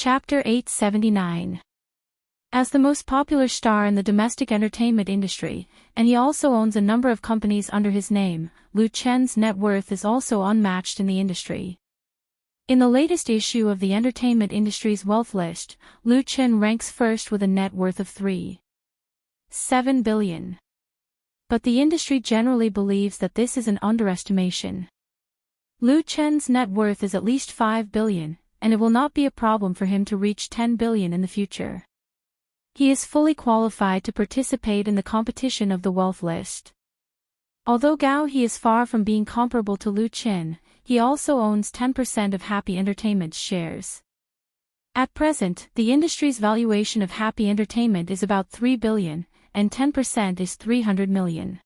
Chapter 879. As the most popular star in the domestic entertainment industry, and he also owns a number of companies under his name, Lu Chen's net worth is also unmatched in the industry. In the latest issue of the entertainment industry's wealth list, Lu Chen ranks first with a net worth of $3.7 billion. But the industry generally believes that this is an underestimation. Lu Chen's net worth is at least $5 billion, and it will not be a problem for him to reach $10 billion in the future. He is fully qualified to participate in the competition of the wealth list. Although Gao He is far from being comparable to Lu Chen, he also owns 10% of Happy Entertainment's shares. At present, the industry's valuation of Happy Entertainment is about $3 billion, and 10% is $300 million.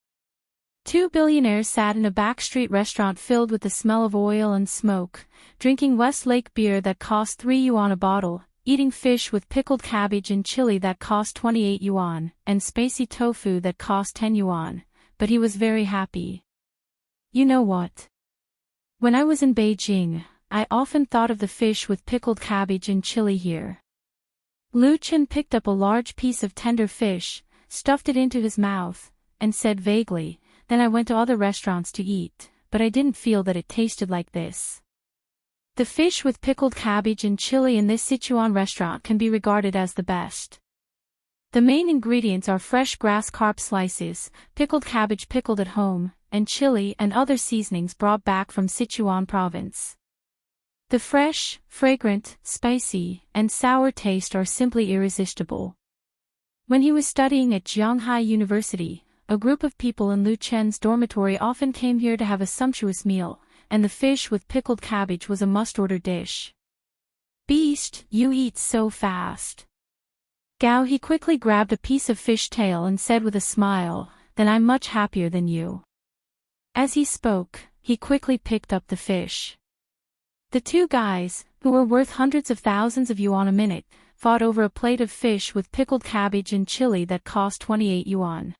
Two billionaires sat in a backstreet restaurant filled with the smell of oil and smoke, drinking Westlake beer that cost 3 yuan a bottle, eating fish with pickled cabbage and chili that cost 28 yuan, and spicy tofu that cost 10 yuan, but he was very happy. You know what? When I was in Beijing, I often thought of the fish with pickled cabbage and chili here. Lu Chen picked up a large piece of tender fish, stuffed it into his mouth, and said vaguely, "Then I went to other restaurants to eat, but I didn't feel that it tasted like this." The fish with pickled cabbage and chili in this Sichuan restaurant can be regarded as the best. The main ingredients are fresh grass carp slices, pickled cabbage pickled at home, and chili and other seasonings brought back from Sichuan province. The fresh, fragrant, spicy, and sour taste are simply irresistible. When he was studying at Shanghai University, a group of people in Lu Chen's dormitory often came here to have a sumptuous meal, and the fish with pickled cabbage was a must-order dish. "Beast, you eat so fast." Gao He quickly grabbed a piece of fish tail and said with a smile, "Then I'm much happier than you." As he spoke, he quickly picked up the fish. The two guys, who were worth hundreds of thousands of yuan a minute, fought over a plate of fish with pickled cabbage and chili that cost 28 yuan.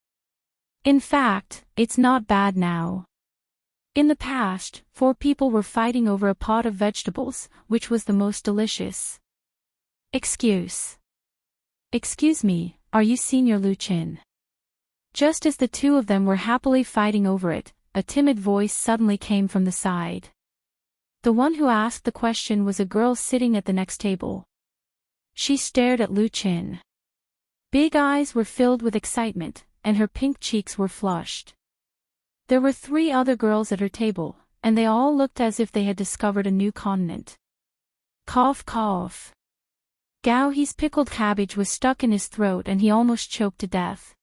In fact, it's not bad now. In the past, 4 people were fighting over a pot of vegetables, which was the most delicious. Excuse me, are you Senior Lu Chen? Just as the two of them were happily fighting over it, a timid voice suddenly came from the side. The one who asked the question was a girl sitting at the next table. She stared at Lu Chen. Big eyes were filled with excitement, and her pink cheeks were flushed. There were 3 other girls at her table, and they all looked as if they had discovered a new continent. Cough cough. Gao He's pickled cabbage was stuck in his throat and he almost choked to death.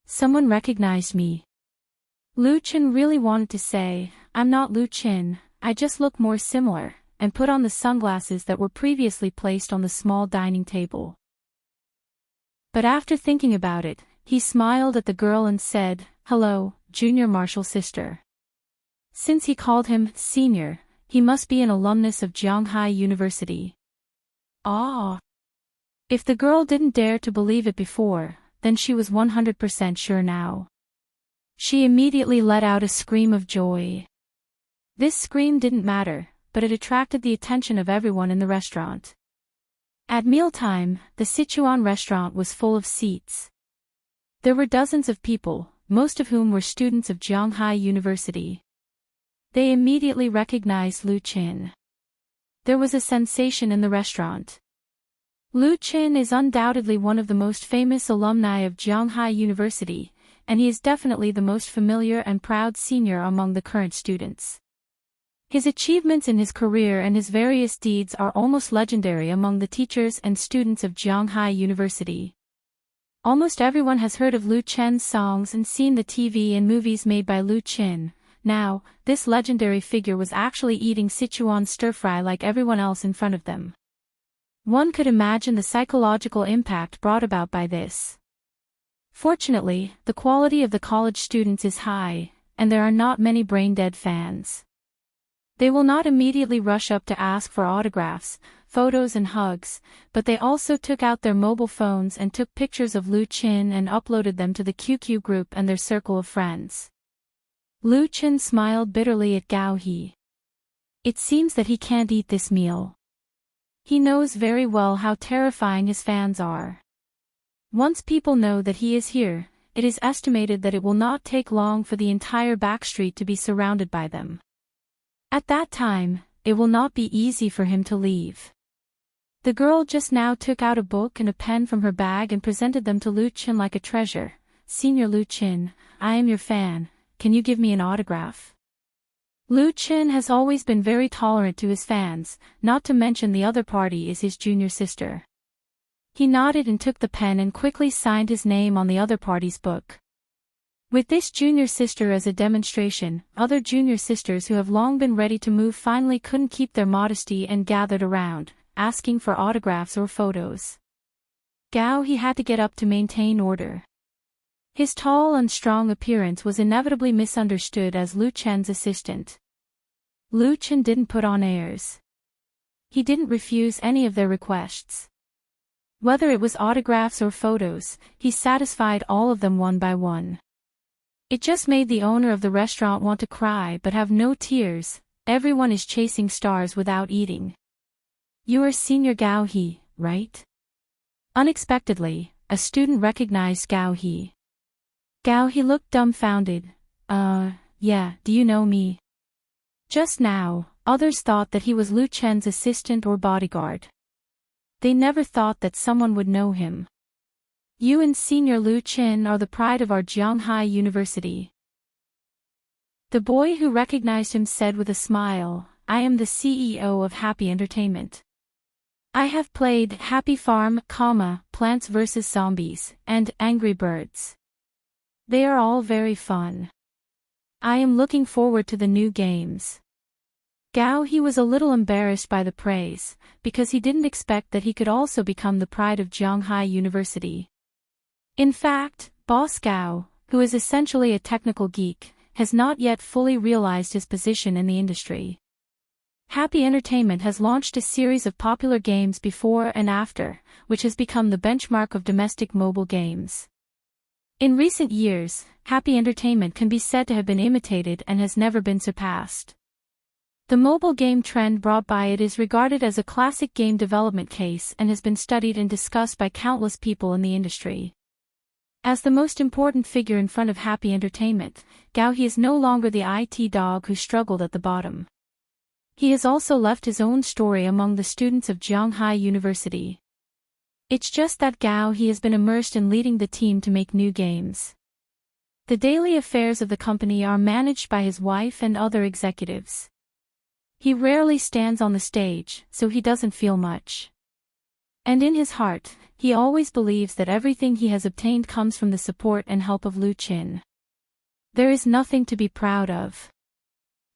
Someone recognized me. Lu Chen really wanted to say, "I'm not Lu Chen, I just look more similar," and put on the sunglasses that were previously placed on the small dining table. But after thinking about it, he smiled at the girl and said, "Hello, Junior Marshall sister." Since he called him senior, he must be an alumnus of Shanghai University. Ah! If the girl didn't dare to believe it before, then she was 100% sure now. She immediately let out a scream of joy. This scream didn't matter, but it attracted the attention of everyone in the restaurant. At mealtime, the Sichuan restaurant was full of seats. There were dozens of people, most of whom were students of Shanghai University. They immediately recognized Lu Chen. There was a sensation in the restaurant. Lu Chen is undoubtedly one of the most famous alumni of Shanghai University, and he is definitely the most familiar and proud senior among the current students. His achievements in his career and his various deeds are almost legendary among the teachers and students of Shanghai University. Almost everyone has heard of Lu Chen's songs and seen the TV and movies made by Lu Chen. Now, this legendary figure was actually eating Sichuan stir-fry like everyone else in front of them. One could imagine the psychological impact brought about by this. Fortunately, the quality of the college students is high, and there are not many brain-dead fans. They will not immediately rush up to ask for autographs, photos and hugs, but they also took out their mobile phones and took pictures of Lu Chen and uploaded them to the QQ group and their circle of friends. Lu Chen smiled bitterly at Gao He. It seems that he can't eat this meal. He knows very well how terrifying his fans are. Once people know that he is here, it is estimated that it will not take long for the entire backstreet to be surrounded by them. At that time, it will not be easy for him to leave. The girl just now took out a book and a pen from her bag and presented them to Lu Qin like a treasure. "Senior Lu Qin, I am your fan, can you give me an autograph?" Lu Qin has always been very tolerant to his fans, not to mention the other party is his junior sister. He nodded and took the pen and quickly signed his name on the other party's book. With this junior sister as a demonstration, other junior sisters who have long been ready to move finally couldn't keep their modesty and gathered around, asking for autographs or photos. Gao he had to get up to maintain order. His tall and strong appearance was inevitably misunderstood as Lu Chen's assistant. Lu Chen didn't put on airs. He didn't refuse any of their requests. Whether it was autographs or photos, he satisfied all of them one by one. It just made the owner of the restaurant want to cry but have no tears. Everyone is chasing stars without eating. "You are Senior Gao He, right?" Unexpectedly, a student recognized Gao He. Gao He looked dumbfounded. Yeah, do you know me?" Just now, others thought that he was Lu Chen's assistant or bodyguard. They never thought that someone would know him. "You and Senior Lu Chen are the pride of our Jianghai University." The boy who recognized him said with a smile, "I am the CEO of Happy Entertainment. I have played Happy Farm, Plants vs. Zombies, and Angry Birds. They are all very fun. I am looking forward to the new games." Gao he was a little embarrassed by the praise, because he didn't expect that he could also become the pride of Jianghai University. In fact, Boss Gao, who is essentially a technical geek, has not yet fully realized his position in the industry. Happy Entertainment has launched a series of popular games before and after, which has become the benchmark of domestic mobile games. In recent years, Happy Entertainment can be said to have been imitated and has never been surpassed. The mobile game trend brought by it is regarded as a classic game development case and has been studied and discussed by countless people in the industry. As the most important figure in front of Happy Entertainment, Gao he is no longer the IT dog who struggled at the bottom. He has also left his own story among the students of Jianghai University. It's just that Gao he has been immersed in leading the team to make new games. The daily affairs of the company are managed by his wife and other executives. He rarely stands on the stage, so he doesn't feel much. And in his heart, he always believes that everything he has obtained comes from the support and help of Lu Qin. There is nothing to be proud of.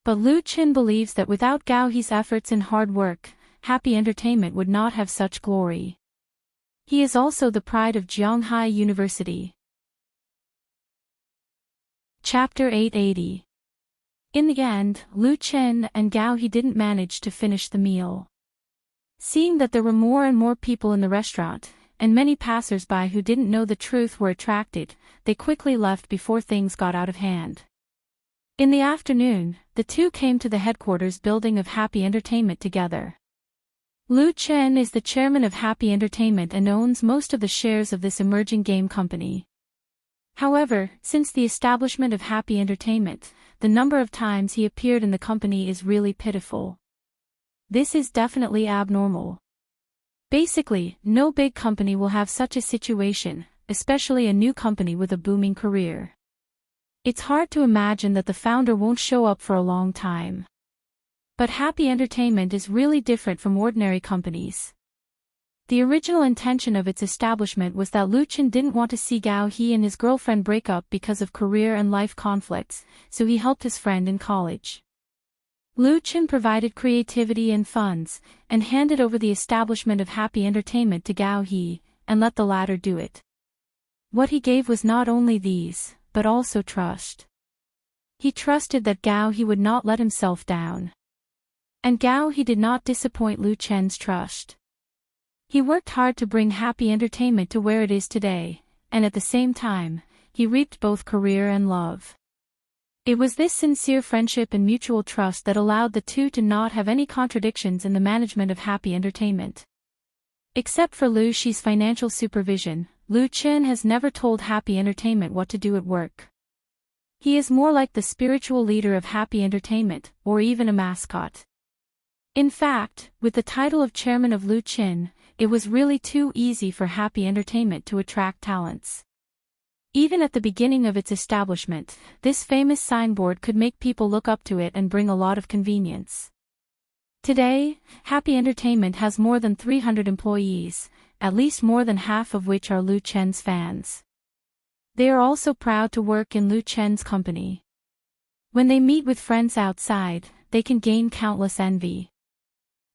But Lu Qin believes that without Gao he's efforts and hard work, Happy Entertainment would not have such glory. He is also the pride of Jianghai University. Chapter 880. In the end, Lu Qin and Gao he didn't manage to finish the meal. Seeing that there were more and more people in the restaurant, and many passers-by who didn't know the truth were attracted, they quickly left before things got out of hand. In the afternoon, the two came to the headquarters building of Happy Entertainment together. Lu Chen is the chairman of Happy Entertainment and owns most of the shares of this emerging game company. However, since the establishment of Happy Entertainment, the number of times he appeared in the company is really pitiful. This is definitely abnormal. Basically, no big company will have such a situation, especially a new company with a booming career. It's hard to imagine that the founder won't show up for a long time. But Happy Entertainment is really different from ordinary companies. The original intention of its establishment was that Lu Chen didn't want to see Gao he and his girlfriend break up because of career and life conflicts, so he helped his friend in college. Lu Chen provided creativity and funds, and handed over the establishment of Happy Entertainment to Gao he, and let the latter do it. What he gave was not only these, but also trust. He trusted that Gao he would not let himself down. And Gao he did not disappoint Lu Chen's trust. He worked hard to bring Happy Entertainment to where it is today, and at the same time, he reaped both career and love. It was this sincere friendship and mutual trust that allowed the two to not have any contradictions in the management of Happy Entertainment. Except for Liu Shi's financial supervision, Liu Chen has never told Happy Entertainment what to do at work. He is more like the spiritual leader of Happy Entertainment, or even a mascot. In fact, with the title of chairman of Liu Chen, it was really too easy for Happy Entertainment to attract talents. Even at the beginning of its establishment, this famous signboard could make people look up to it and bring a lot of convenience. Today, Happy Entertainment has more than 300 employees, at least more than half of which are Liu Chen's fans. They are also proud to work in Liu Chen's company. When they meet with friends outside, they can gain countless envy.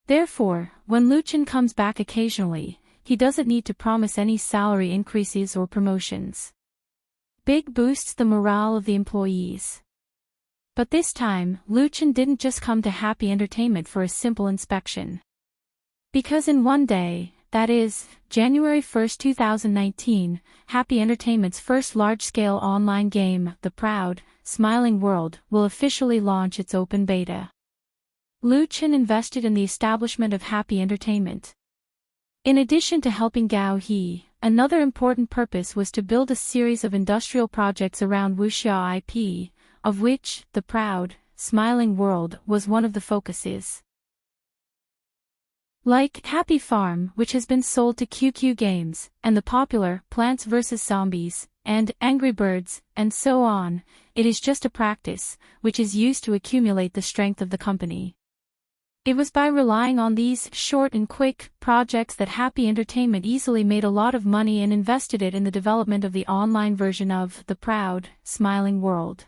Therefore, when Liu Chen comes back occasionally, he doesn't need to promise any salary increases or promotions. Big boosts the morale of the employees. But this time, Liu Chen didn't just come to Happy Entertainment for a simple inspection. Because in one day, that is, January 1, 2019, Happy Entertainment's first large-scale online game, The Proud, Smiling World, will officially launch its open beta. Liu Chen invested in the establishment of Happy Entertainment. In addition to helping Gao He, another important purpose was to build a series of industrial projects around wuxia IP, of which The Proud, Smiling World was one of the focuses. Like Happy Farm, which has been sold to QQ Games, and the popular Plants vs. Zombies, and Angry Birds, and so on, it is just a practice, which is used to accumulate the strength of the company. It was by relying on these short and quick projects that Happy Entertainment easily made a lot of money and invested it in the development of the online version of The Proud, Smiling World.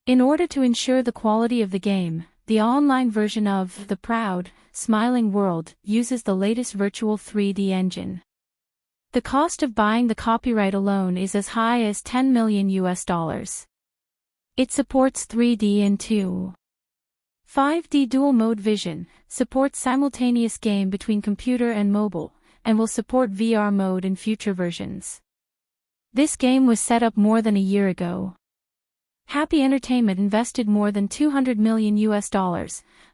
In order to ensure the quality of the game, the online version of The Proud, Smiling World uses the latest virtual 3D engine. The cost of buying the copyright alone is as high as $10 million. It supports 3D and 5D dual mode vision, supports simultaneous game between computer and mobile, and will support VR mode in future versions. This game was set up more than a year ago. Happy Entertainment invested more than $200 million,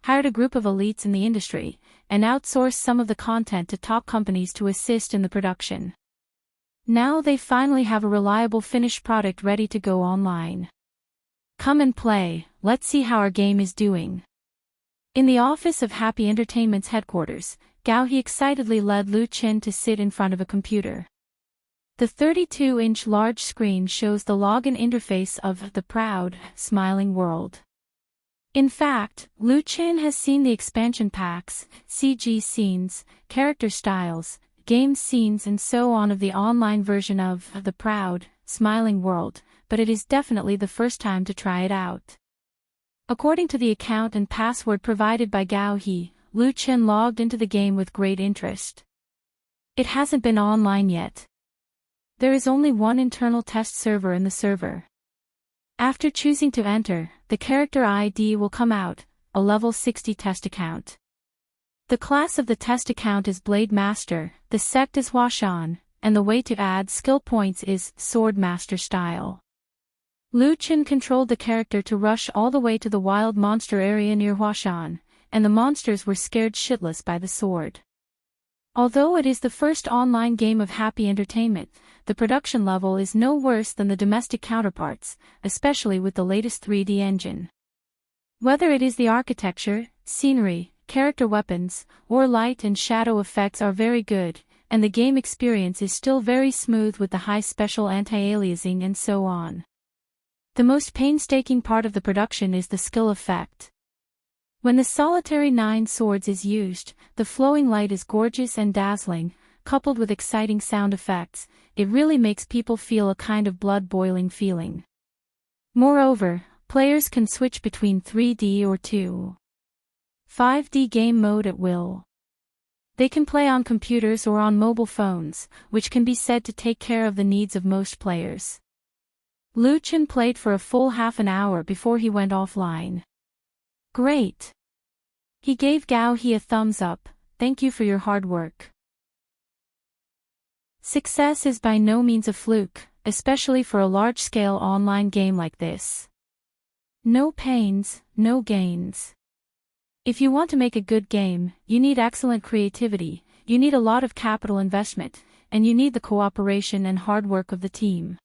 hired a group of elites in the industry, and outsourced some of the content to top companies to assist in the production. Now they finally have a reliable finished product ready to go online. Come and play, let's see how our game is doing. In the office of Happy Entertainment's headquarters, Gao He excitedly led Liu Chen to sit in front of a computer. The 32-inch large screen shows the login interface of The Proud, Smiling World. In fact, Liu Chen has seen the expansion packs, CG scenes, character styles, game scenes and so on of the online version of The Proud, Smiling World, but it is definitely the first time to try it out. According to the account and password provided by Gao He, Liu Chen logged into the game with great interest. It hasn't been online yet. There is only one internal test server in the server. After choosing to enter, the character ID will come out, a level 60 test account. The class of the test account is Blade Master, the sect is Huashan, and the way to add skill points is Sword Master style. Liu Chen controlled the character to rush all the way to the wild monster area near Huashan, and the monsters were scared shitless by the sword. Although it is the first online game of Happy Entertainment, the production level is no worse than the domestic counterparts, especially with the latest 3D engine. Whether it is the architecture, scenery, character weapons, or light and shadow effects are very good, and the game experience is still very smooth with the high special anti-aliasing and so on. The most painstaking part of the production is the skill effect. When the solitary 9 swords is used, the flowing light is gorgeous and dazzling, coupled with exciting sound effects, it really makes people feel a kind of blood-boiling feeling. Moreover, players can switch between 3D or 5D game mode at will. They can play on computers or on mobile phones, which can be said to take care of the needs of most players. Liu Chen played for a full half an hour before he went offline. Great! He gave Gao He a thumbs up, thank you for your hard work. Success is by no means a fluke, especially for a large-scale online game like this. No pains, no gains. If you want to make a good game, you need excellent creativity, you need a lot of capital investment, and you need the cooperation and hard work of the team.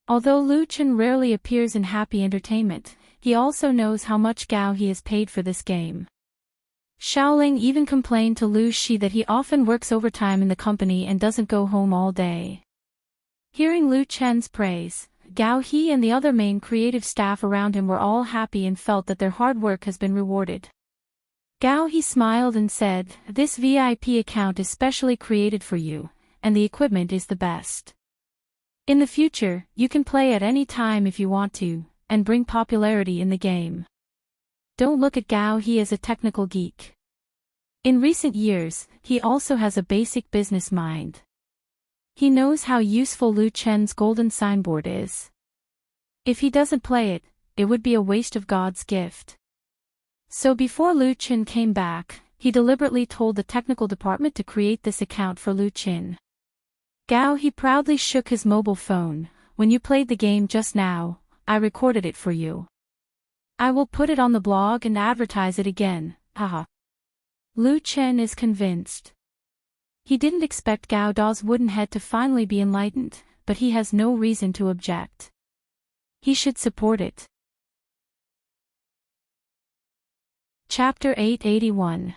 Although Lu Chen rarely appears in Happy Entertainment, he also knows how much Gao He has paid for this game. Xiaoling even complained to Lu Shi that he often works overtime in the company and doesn't go home all day. Hearing Lu Chen's praise, Gao He and the other main creative staff around him were all happy and felt that their hard work has been rewarded. Gao He smiled and said, "This VIP account is specially created for you, and the equipment is the best. In the future, you can play at any time if you want to, and bring popularity in the game." Don't look at Gao He as a technical geek. In recent years, he also has a basic business mind. He knows how useful Lu Chen's golden signboard is. If he doesn't play it, it would be a waste of God's gift. So before Lu Chen came back, he deliberately told the technical department to create this account for Lu Chen. Gao He proudly shook his mobile phone. "When you played the game just now, I recorded it for you. I will put it on the blog and advertise it again, haha." Lu Chen is convinced. He didn't expect Gao Da's wooden head to finally be enlightened, but he has no reason to object. He should support it. Chapter 881.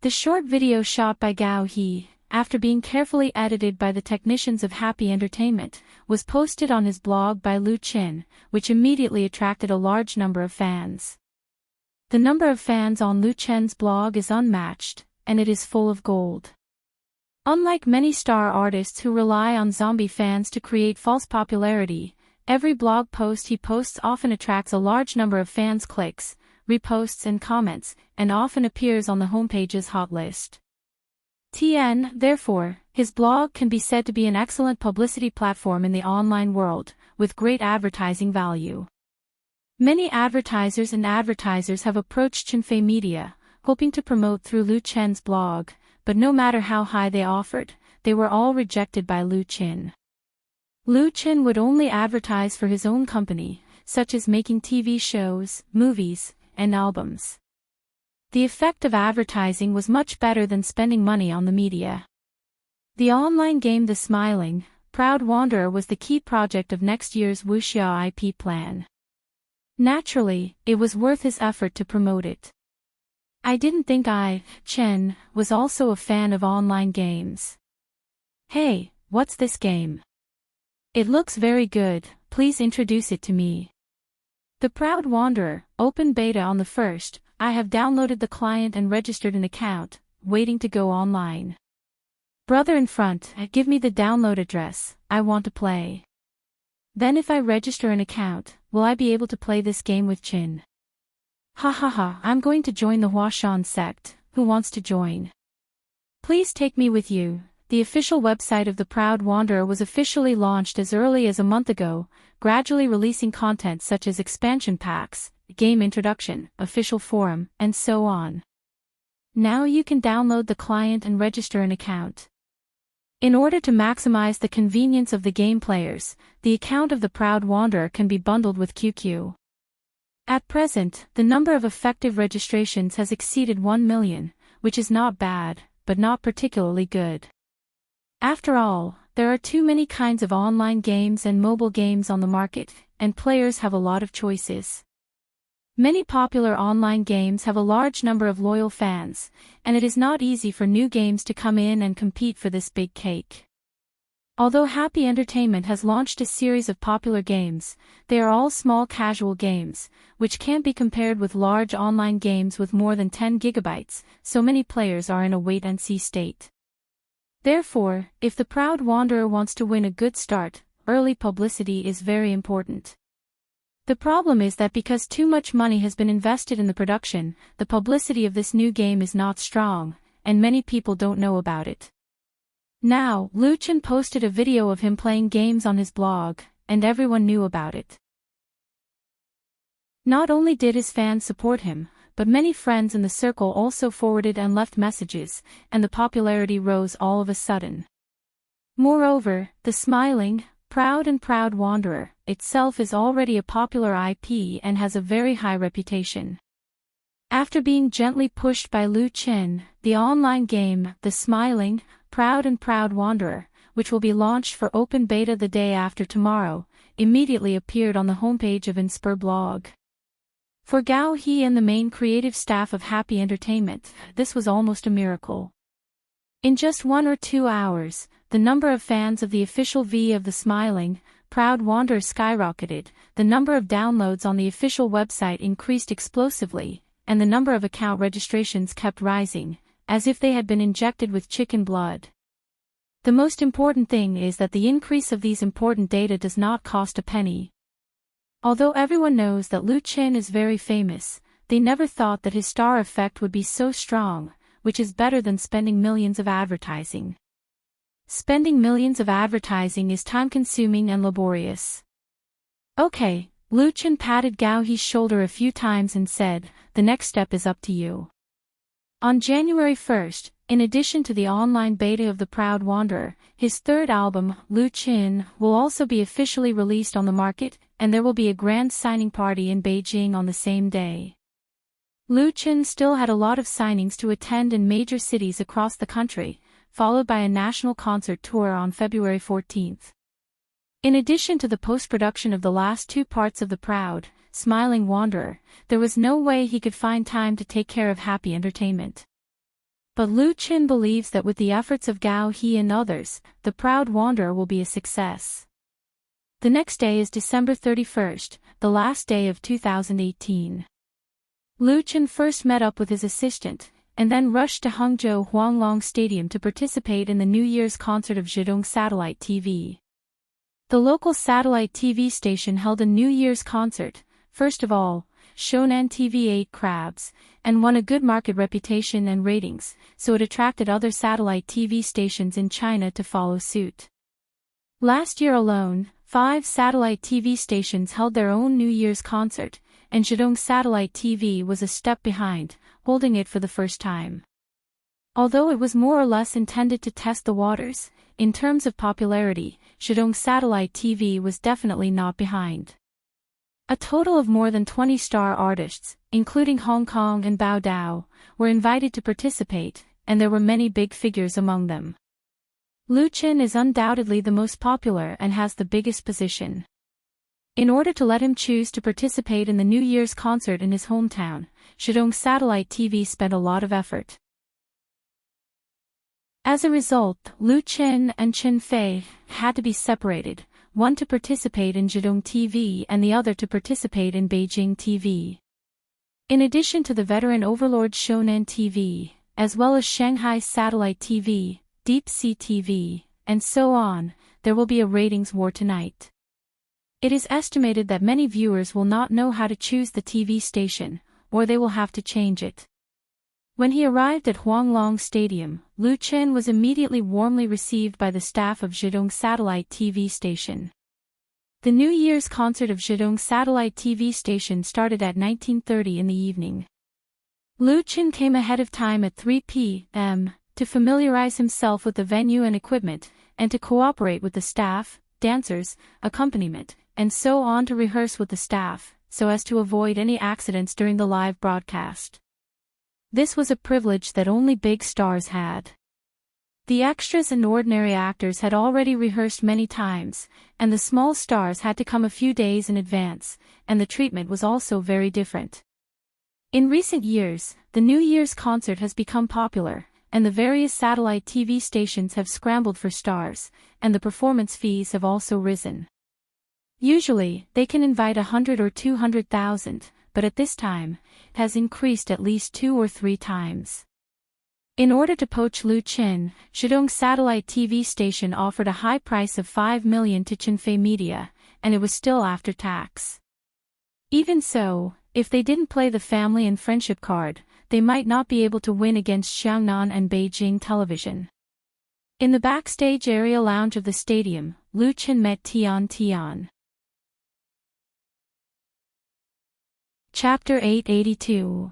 The short video shot by Gao He, after being carefully edited by the technicians of Happy Entertainment, was posted on his blog by Lu Chen, which immediately attracted a large number of fans. The number of fans on Lu Chen's blog is unmatched, and it is full of gold. Unlike many star artists who rely on zombie fans to create false popularity, every blog post he posts often attracts a large number of fans' clicks, reposts and comments, and often appears on the homepage's hot list. Therefore, his blog can be said to be an excellent publicity platform in the online world, with great advertising value. Many advertisers have approached Chenfei Media, hoping to promote through Lu Chen's blog, but no matter how high they offered, they were all rejected by Lu Chen. Lu Chen would only advertise for his own company, such as making TV shows, movies, and albums. The effect of advertising was much better than spending money on the media. The online game The Smiling, Proud Wanderer was the key project of next year's Wuxia IP plan. Naturally, it was worth his effort to promote it. I didn't think Chen, was also a fan of online games. "Hey, what's this game? It looks very good, please introduce it to me." The Proud Wanderer, open beta on the 1st, I have downloaded the client and registered an account, waiting to go online. "Brother in front, give me the download address, I want to play." Then if I register an account, will I be able to play this game with Chin? I'm going to join the Huashan sect, who wants to join? Please take me with you. The official website of the Proud Wanderer was officially launched as early as a month ago, gradually releasing content such as expansion packs, game introduction, official forum, and so on. Now you can download the client and register an account. In order to maximize the convenience of the game players, the account of the Proud Wanderer can be bundled with QQ. At present, the number of effective registrations has exceeded 1 million, which is not bad, but not particularly good. After all, there are too many kinds of online games and mobile games on the market, and players have a lot of choices. Many popular online games have a large number of loyal fans, and it is not easy for new games to come in and compete for this big cake. Although Happy Entertainment has launched a series of popular games, they are all small casual games, which can't be compared with large online games with more than 10 gigabytes, so many players are in a wait-and-see state. Therefore, if the Proud Wanderer wants to win a good start, early publicity is very important. The problem is that because too much money has been invested in the production, the publicity of this new game is not strong, and many people don't know about it. Now, Lu Chen posted a video of him playing games on his blog, and everyone knew about it. Not only did his fans support him, but many friends in the circle also forwarded and left messages, and the popularity rose all of a sudden. Moreover, the Smiling, Proud Wanderer itself is already a popular IP and has a very high reputation. After being gently pushed by Lu Qin, the online game, The Smiling, Proud and Proud Wanderer, which will be launched for open beta the day after tomorrow, immediately appeared on the homepage of Immerse blog. For Gao He and the main creative staff of Happy Entertainment, this was almost a miracle. In just 1 or 2 hours, the number of fans of the official V of The Smiling, Proud Wanderer skyrocketed, the number of downloads on the official website increased explosively, and the number of account registrations kept rising, as if they had been injected with chicken blood. The most important thing is that the increase of these important data does not cost a penny. Although everyone knows that Lu Qin is very famous, they never thought that his star effect would be so strong, which is better than spending millions of advertising. Spending millions of advertising is time-consuming and laborious. Okay, Lu Qin patted Gao He's shoulder a few times and said, "The next step is up to you." On January 1st, in addition to the online beta of The Proud Wanderer, his third album, Lu Qin, will also be officially released on the market, and there will be a grand signing party in Beijing on the same day. Lu Qin still had a lot of signings to attend in major cities across the country, followed by a national concert tour on February 14th. In addition to the post-production of the last 2 parts of The Proud, Smiling Wanderer, there was no way he could find time to take care of Happy Entertainment. But Lu Qin believes that with the efforts of Gao He and others, The Proud Wanderer will be a success. The next day is December 31st, the last day of 2018. Lu Qin first met up with his assistant, and then rushed to Hangzhou Huanglong Stadium to participate in the New Year's concert of Zhidong Satellite TV. The local satellite TV station held a New Year's concert, first of all, Shonan TV ate crabs, and won a good market reputation and ratings, so it attracted other satellite TV stations in China to follow suit. Last year alone, 5 satellite TV stations held their own New Year's concert, and Zhidong Satellite TV was a step behind, holding it for the first time. Although it was more or less intended to test the waters, in terms of popularity, Zhidong Satellite TV was definitely not behind. A total of more than 20 star artists, including Hong Kong and Bao Dao, were invited to participate, and there were many big figures among them. Lu Qin is undoubtedly the most popular and has the biggest position. In order to let him choose to participate in the New Year's concert in his hometown, Zhidong Satellite TV spent a lot of effort. As a result, Lu Qin and Qin Fei had to be separated, one to participate in Zhidong TV and the other to participate in Beijing TV. In addition to the veteran overlord Shonan TV, as well as Shanghai Satellite TV, Deep Sea TV, and so on, there will be a ratings war tonight. It is estimated that many viewers will not know how to choose the TV station, or they will have to change it. When he arrived at Huanglong Stadium, Lu Qin was immediately warmly received by the staff of Zhidong Satellite TV station. The New Year's concert of Zhidong Satellite TV station started at 19:30 in the evening. Lu Qin came ahead of time at 3 p.m. to familiarize himself with the venue and equipment, and to cooperate with the staff, dancers, accompaniment, and so on to rehearse with the staff, so as to avoid any accidents during the live broadcast. This was a privilege that only big stars had. The extras and ordinary actors had already rehearsed many times, and the small stars had to come a few days in advance, and the treatment was also very different. In recent years, the New Year's concert has become popular, and the various satellite TV stations have scrambled for stars, and the performance fees have also risen. Usually, they can invite 100 or 200,000, but at this time, it has increased at least 2 or 3 times. In order to poach Lu Qin, Zhidong Satellite TV station offered a high price of 5 million to Qinfei Media, and it was still after tax. Even so, if they didn't play the family and friendship card, they might not be able to win against Xiangnan and Beijing Television. In the backstage area lounge of the stadium, Lu Qin met Tian. Chapter 882.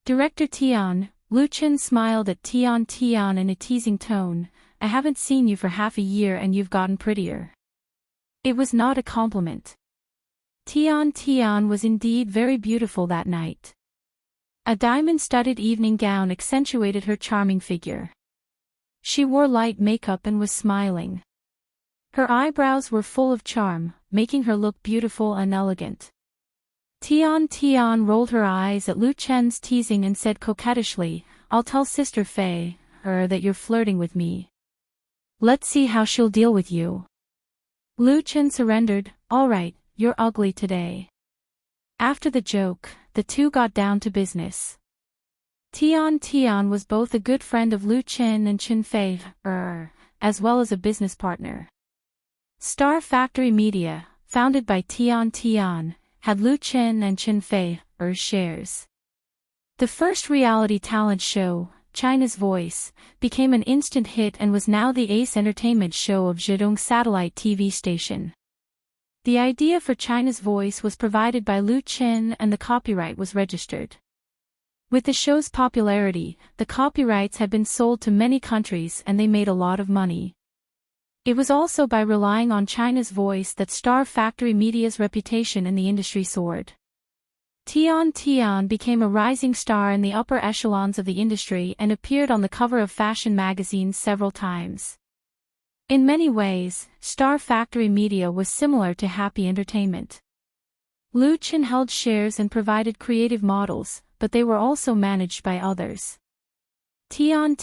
Director Tian. Lu Qin smiled at Tian in a teasing tone. "I haven't seen you for half a year and you've gotten prettier." It was not a compliment. Tian was indeed very beautiful that night. A diamond-studded evening gown accentuated her charming figure. She wore light makeup and was smiling. Her eyebrows were full of charm, making her look beautiful and elegant. Tian rolled her eyes at Lu Chen's teasing and said coquettishly, "I'll tell Sister Fei, that you're flirting with me. Let's see how she'll deal with you." Lu Chen surrendered, "All right, you're ugly today." After the joke, the two got down to business. Tian was both a good friend of Lu Chen and Chen Fei, as well as a business partner. Star Factory Media, founded by Tian, had Lu Chen and Chen Fei, shares. The first reality talent show, China's Voice, became an instant hit and was now the ace entertainment show of Zhejiang Satellite TV station. The idea for China's Voice was provided by Lu Chen and the copyright was registered. With the show's popularity, the copyrights had been sold to many countries and they made a lot of money. It was also by relying on China's Voice that Star Factory Media's reputation in the industry soared. Tian became a rising star in the upper echelons of the industry and appeared on the cover of fashion magazines several times. In many ways, Star Factory Media was similar to Happy Entertainment. Lu Chen held shares and provided creative models, but they were also managed by others. Tian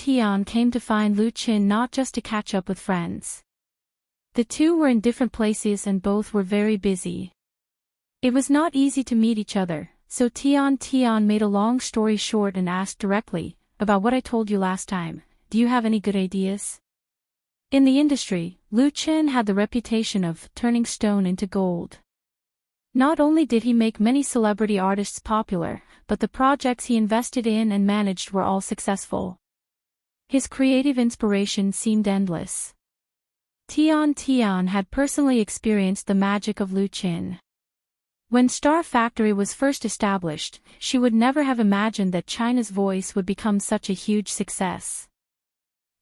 came to find Lu Chen not just to catch up with friends. The two were in different places and both were very busy. It was not easy to meet each other, so Tian made a long story short and asked directly, "About what I told you last time, do you have any good ideas?" In the industry, Lu Chen had the reputation of turning stone into gold. Not only did he make many celebrity artists popular, but the projects he invested in and managed were all successful. His creative inspiration seemed endless. Tian had personally experienced the magic of Lu Chen. When Star Factory was first established, she would never have imagined that China's Voice would become such a huge success.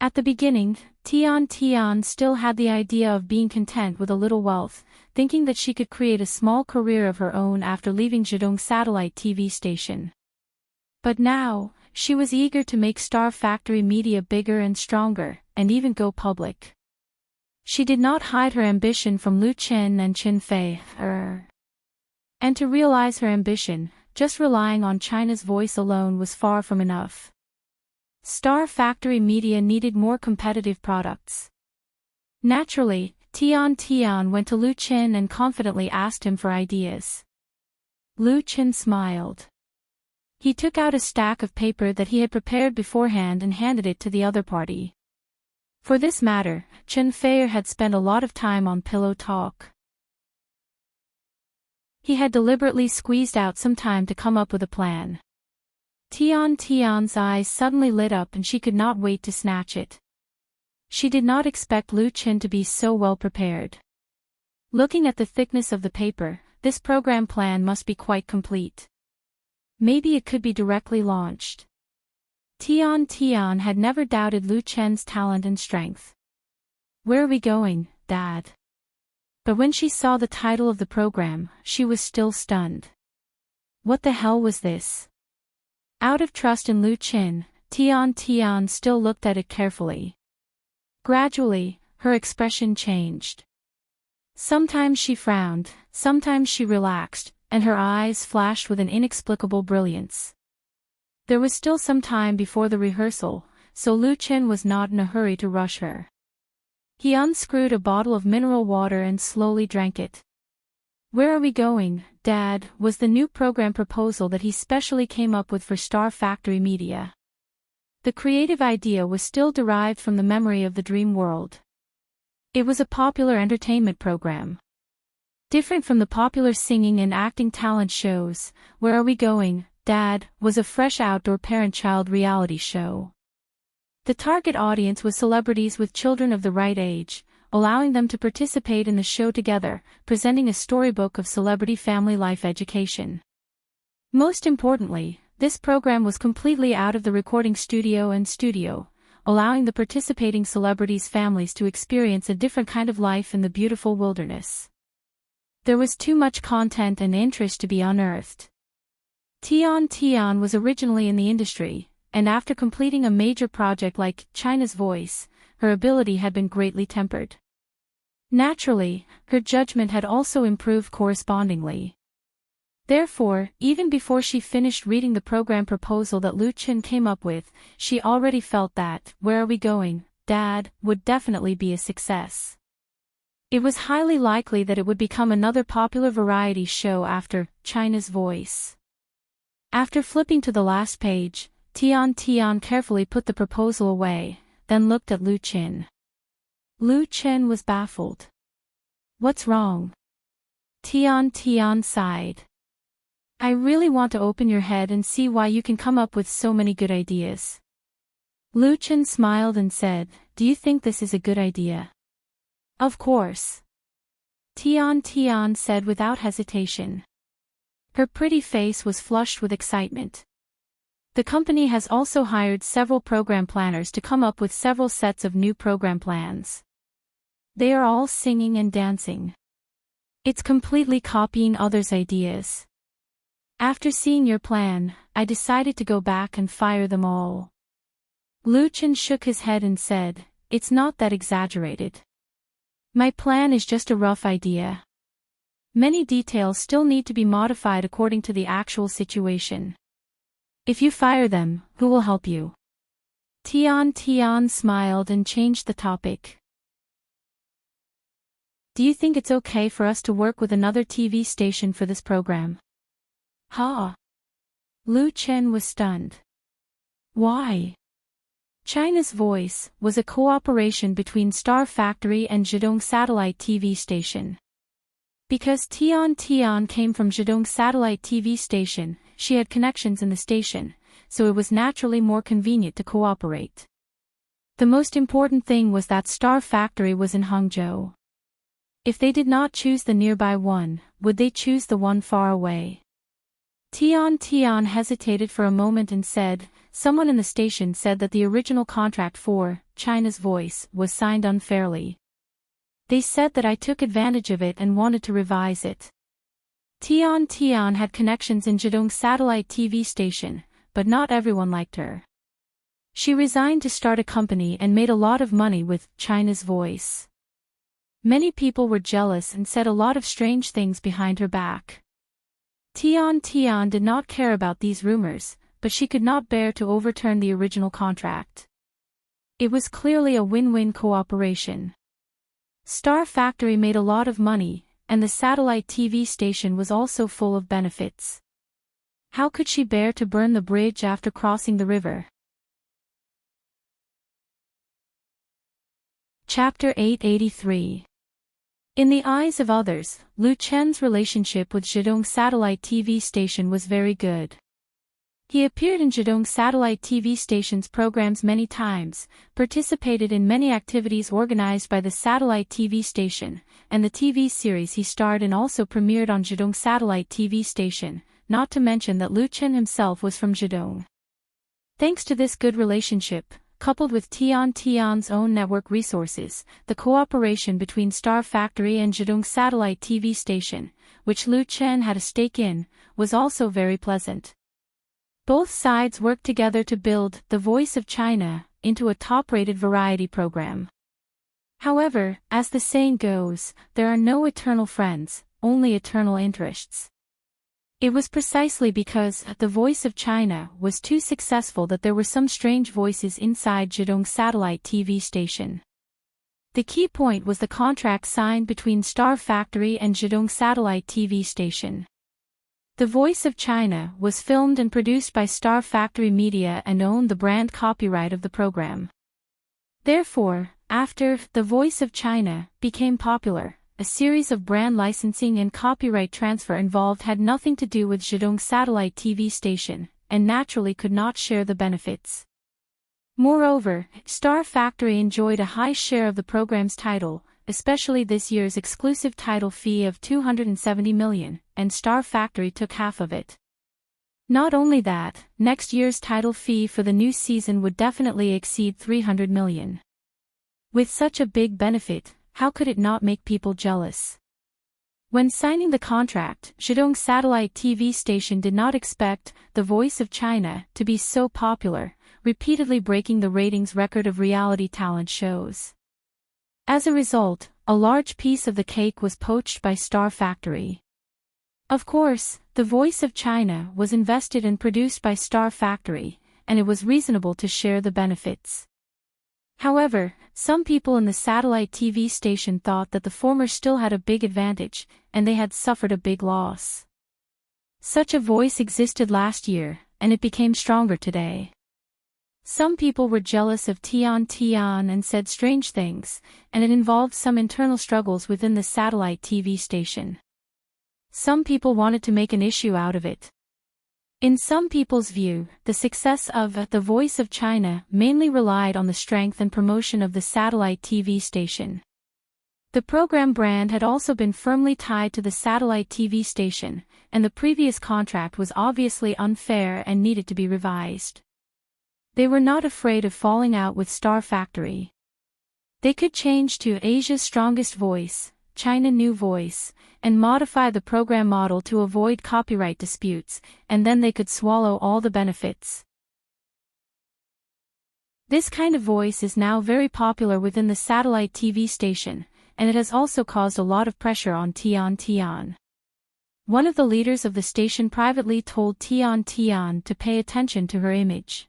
At the beginning, Tian still had the idea of being content with a little wealth, thinking that she could create a small career of her own after leaving Zhejiang Satellite TV station. But now, she was eager to make Star Factory Media bigger and stronger, and even go public. She did not hide her ambition from Lu Chen and Chen Fei, And to realize her ambition, just relying on China's Voice alone was far from enough. Star Factory Media needed more competitive products. Naturally, Tian went to Lu Chen and confidently asked him for ideas. Lu Chen smiled. He took out a stack of paper that he had prepared beforehand and handed it to the other party. For this matter, Chen Fei had spent a lot of time on pillow talk. He had deliberately squeezed out some time to come up with a plan. Tian's eyes suddenly lit up and she could not wait to snatch it. She did not expect Lu Chen to be so well prepared. Looking at the thickness of the paper, this program plan must be quite complete. Maybe it could be directly launched. Tian had never doubted Lu Chen's talent and strength. "Where are we going, Dad?" But when she saw the title of the program, she was still stunned. What the hell was this? Out of trust in Lu Chen, Tian still looked at it carefully. Gradually, her expression changed. Sometimes she frowned, sometimes she relaxed, and her eyes flashed with an inexplicable brilliance. There was still some time before the rehearsal, so Lu Chen was not in a hurry to rush her. He unscrewed a bottle of mineral water and slowly drank it. "Where are we going, Dad?" was the new program proposal that he specially came up with for Star Factory Media. The creative idea was still derived from the memory of the dream world. It was a popular entertainment program. Different from the popular singing and acting talent shows, Where Are We Going, Dad? Was a fresh outdoor parent-child reality show. The target audience was celebrities with children of the right age, allowing them to participate in the show together, presenting a storybook of celebrity family life education. Most importantly, this program was completely out of the recording studio, allowing the participating celebrities' families to experience a different kind of life in the beautiful wilderness. There was too much content and interest to be unearthed. Tian Tian was originally in the industry, and after completing a major project like China's Voice, her ability had been greatly tempered. Naturally, her judgment had also improved correspondingly. Therefore, even before she finished reading the program proposal that Lu Qin came up with, she already felt that "Where Are We Going, Dad?" would definitely be a success. It was highly likely that it would become another popular variety show after China's Voice. After flipping to the last page, Tian Tian carefully put the proposal away, then looked at Lu Qin. Lu Qin was baffled. "What's wrong?" Tian Tian sighed. "I really want to open your head and see why you can come up with so many good ideas." Lu Qin smiled and said, "Do you think this is a good idea?" "Of course," Tian Tian said without hesitation. Her pretty face was flushed with excitement. The company has also hired several program planners to come up with several sets of new program plans. They are all singing and dancing. It's completely copying others' ideas. After seeing your plan, I decided to go back and fire them all." Lu Qin shook his head and said, "It's not that exaggerated. My plan is just a rough idea. Many details still need to be modified according to the actual situation. If you fire them, who will help you?" Tian Tian smiled and changed the topic. "Do you think it's okay for us to work with another TV station for this program?" "Huh?" Lu Qin was stunned. "Why?" China's Voice was a cooperation between Star Factory and Zhidong Satellite TV Station. Because Tian Tian came from Zhidong Satellite TV Station, she had connections in the station, so it was naturally more convenient to cooperate. The most important thing was that Star Factory was in Hangzhou. If they did not choose the nearby one, would they choose the one far away? Tian Tian hesitated for a moment and said, "Someone in the station said that the original contract for China's Voice was signed unfairly. They said that I took advantage of it and wanted to revise it." Tian Tian had connections in Zhidong Satellite TV Station, but not everyone liked her. She resigned to start a company and made a lot of money with China's Voice. Many people were jealous and said a lot of strange things behind her back. Tian Tian did not care about these rumors, but she could not bear to overturn the original contract. It was clearly a win-win cooperation. Star Factory made a lot of money, and the satellite TV station was also full of benefits. How could she bear to burn the bridge after crossing the river? Chapter 883. In the eyes of others, Lu Chen's relationship with Zhidong Satellite TV Station was very good. He appeared in Zhidong Satellite TV Station's programs many times, participated in many activities organized by the satellite TV station, and the TV series he starred in also premiered on Zhidong Satellite TV Station, not to mention that Lu Chen himself was from Zhidong. Thanks to this good relationship, coupled with Tian Tian's own network resources, the cooperation between Star Factory and Zhidong Satellite TV Station, which Lu Chen had a stake in, was also very pleasant. Both sides worked together to build The Voice of China into a top-rated variety program. However, as the saying goes, there are no eternal friends, only eternal interests. It was precisely because The Voice of China was too successful that there were some strange voices inside Zhidong Satellite TV Station. The key point was the contract signed between Star Factory and Zhidong Satellite TV Station. The Voice of China was filmed and produced by Star Factory Media and owned the brand copyright of the program. Therefore, after The Voice of China became popular, a series of brand licensing and copyright transfer involved had nothing to do with Zhidong Satellite TV Station, and naturally could not share the benefits. Moreover, Star Factory enjoyed a high share of the program's title, especially this year's exclusive title fee of 270 million, and Star Factory took half of it. Not only that, next year's title fee for the new season would definitely exceed 300 million. With such a big benefit, how could it not make people jealous? When signing the contract, Zhejiang Satellite TV station did not expect The Voice of China to be so popular, repeatedly breaking the ratings record of reality talent shows. As a result, a large piece of the cake was poached by Star Factory. Of course, The Voice of China was invested and produced by Star Factory, and it was reasonable to share the benefits. However, some people in the satellite TV station thought that the former still had a big advantage, and they had suffered a big loss. Such a voice existed last year, and it became stronger today. Some people were jealous of Tian and said strange things, and it involved some internal struggles within the satellite TV station. Some people wanted to make an issue out of it. In some people's view, the success of The Voice of China mainly relied on the strength and promotion of the satellite TV station. The program brand had also been firmly tied to the satellite TV station, and the previous contract was obviously unfair and needed to be revised. They were not afraid of falling out with Star Factory. They could change to Asia's Strongest Voice, China New Voice, and modify the program model to avoid copyright disputes, and then they could swallow all the benefits. This kind of voice is now very popular within the satellite TV station, and it has also caused a lot of pressure on Tian. One of the leaders of the station privately told Tian to pay attention to her image.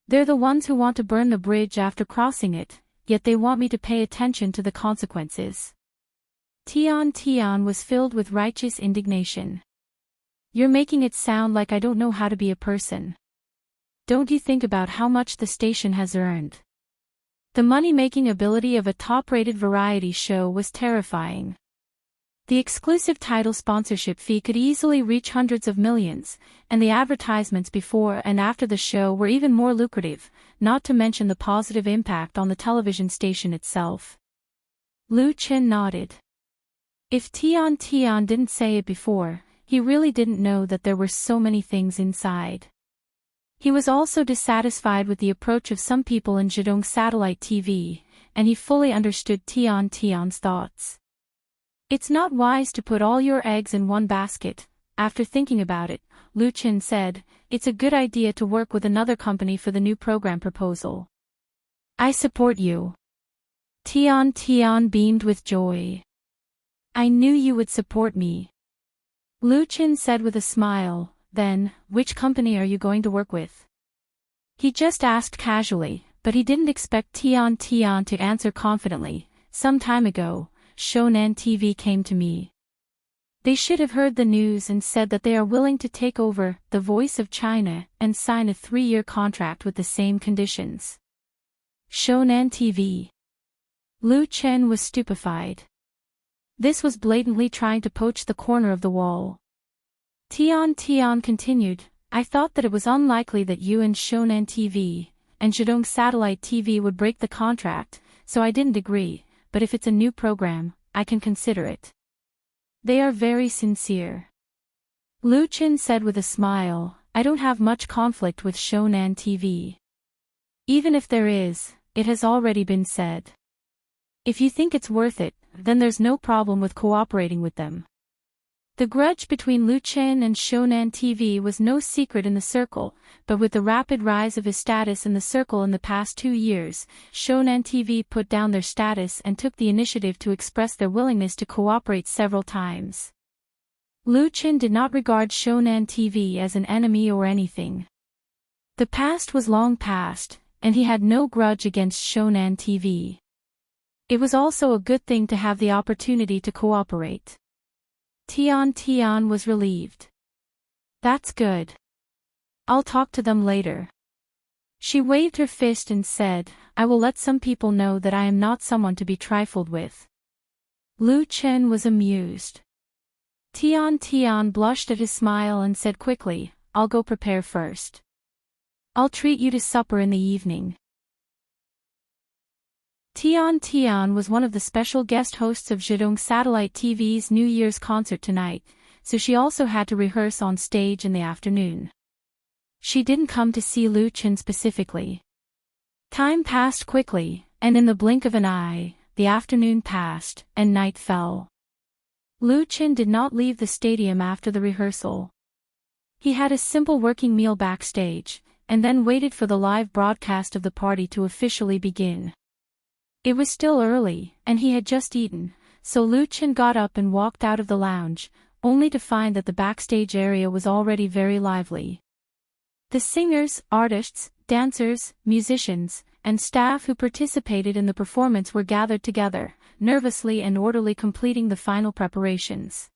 They're the ones who want to burn the bridge after crossing it, yet they want me to pay attention to the consequences. Tian was filled with righteous indignation. You're making it sound like I don't know how to be a person. Don't you think about how much the station has earned? The money-making ability of a top-rated variety show was terrifying. The exclusive title sponsorship fee could easily reach hundreds of millions, and the advertisements before and after the show were even more lucrative, not to mention the positive impact on the television station itself. Lu Chen nodded. If Tian didn't say it before, he really didn't know that there were so many things inside. He was also dissatisfied with the approach of some people in Zhejiang Satellite TV, and he fully understood Tian's thoughts. It's not wise to put all your eggs in one basket. After thinking about it, Lu Chen said, it's a good idea to work with another company for the new program proposal. I support you. Tian beamed with joy. I knew you would support me. Lu Chen said with a smile, then, which company are you going to work with? He just asked casually, but he didn't expect Tian to answer confidently. Some time ago, Shonan TV came to me. They should have heard the news and said that they are willing to take over The Voice of China and sign a 3-year contract with the same conditions. Shonan TV. Lu Chen was stupefied. This was blatantly trying to poach the corner of the wall. Tian continued, I thought that it was unlikely that you and Shonan TV and Zhejiang Satellite TV would break the contract, so I didn't agree, but if it's a new program, I can consider it. They are very sincere. Lu Chen said with a smile, I don't have much conflict with Shonan TV. Even if there is, it has already been said. If you think it's worth it, then there's no problem with cooperating with them. The grudge between Lu Chen and Shonan TV was no secret in the circle, but with the rapid rise of his status in the circle in the past 2 years, Shonan TV put down their status and took the initiative to express their willingness to cooperate several times. Lu Chen did not regard Shonan TV as an enemy or anything. The past was long past, and he had no grudge against Shonan TV. It was also a good thing to have the opportunity to cooperate. Tian was relieved. That's good. I'll talk to them later. She waved her fist and said, I will let some people know that I am not someone to be trifled with. Lu Chen was amused. Tian blushed at his smile and said quickly, I'll go prepare first. I'll treat you to supper in the evening. Tian was one of the special guest hosts of Zhejiang Satellite TV's New Year's concert tonight, so she also had to rehearse on stage in the afternoon. She didn't come to see Lu Chen specifically. Time passed quickly, and in the blink of an eye, the afternoon passed, and night fell. Lu Qin did not leave the stadium after the rehearsal. He had a simple working meal backstage, and then waited for the live broadcast of the party to officially begin. It was still early, and he had just eaten, so Lu Qin got up and walked out of the lounge, only to find that the backstage area was already very lively. The singers, artists, dancers, musicians, and staff who participated in the performance were gathered together, nervously and orderly completing the final preparations.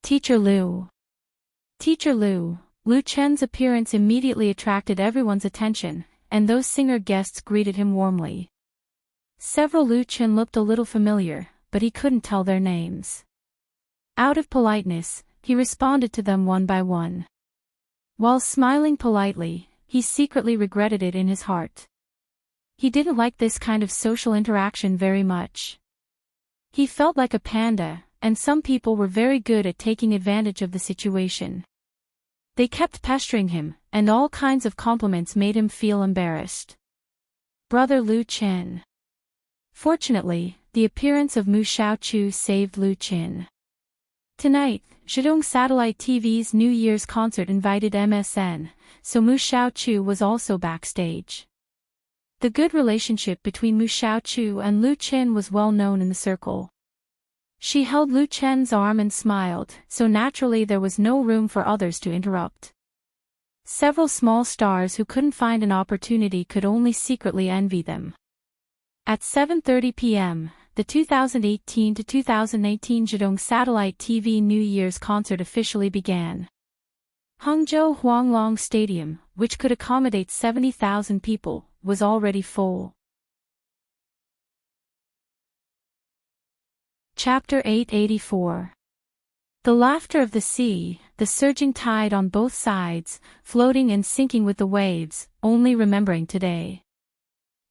Teacher Lu. Teacher Lu. Lu Chen's appearance immediately attracted everyone's attention, and those singer guests greeted him warmly. Several Lu Chen looked a little familiar, but he couldn't tell their names. Out of politeness, he responded to them one by one. While smiling politely, he secretly regretted it in his heart. He didn't like this kind of social interaction very much. He felt like a panda, and some people were very good at taking advantage of the situation. They kept pestering him, and all kinds of compliments made him feel embarrassed. Brother Lu Chen. Fortunately, the appearance of Mu Xiaochu saved Lu Qin. Tonight, Zhidong Satellite TV's New Year's concert invited MSN, so Mu Xiaochu was also backstage. The good relationship between Mu Xiaochu and Lu Qin was well known in the circle. She held Lu Chen's arm and smiled, so naturally there was no room for others to interrupt. Several small stars who couldn't find an opportunity could only secretly envy them. At 7:30 p.m., the 2018 to 2018 Zhidong Satellite TV New Year's concert officially began. Hangzhou Huanglong Stadium, which could accommodate 70,000 people, was already full. Chapter 884. The laughter of the sea, the surging tide on both sides, floating and sinking with the waves, only remembering today.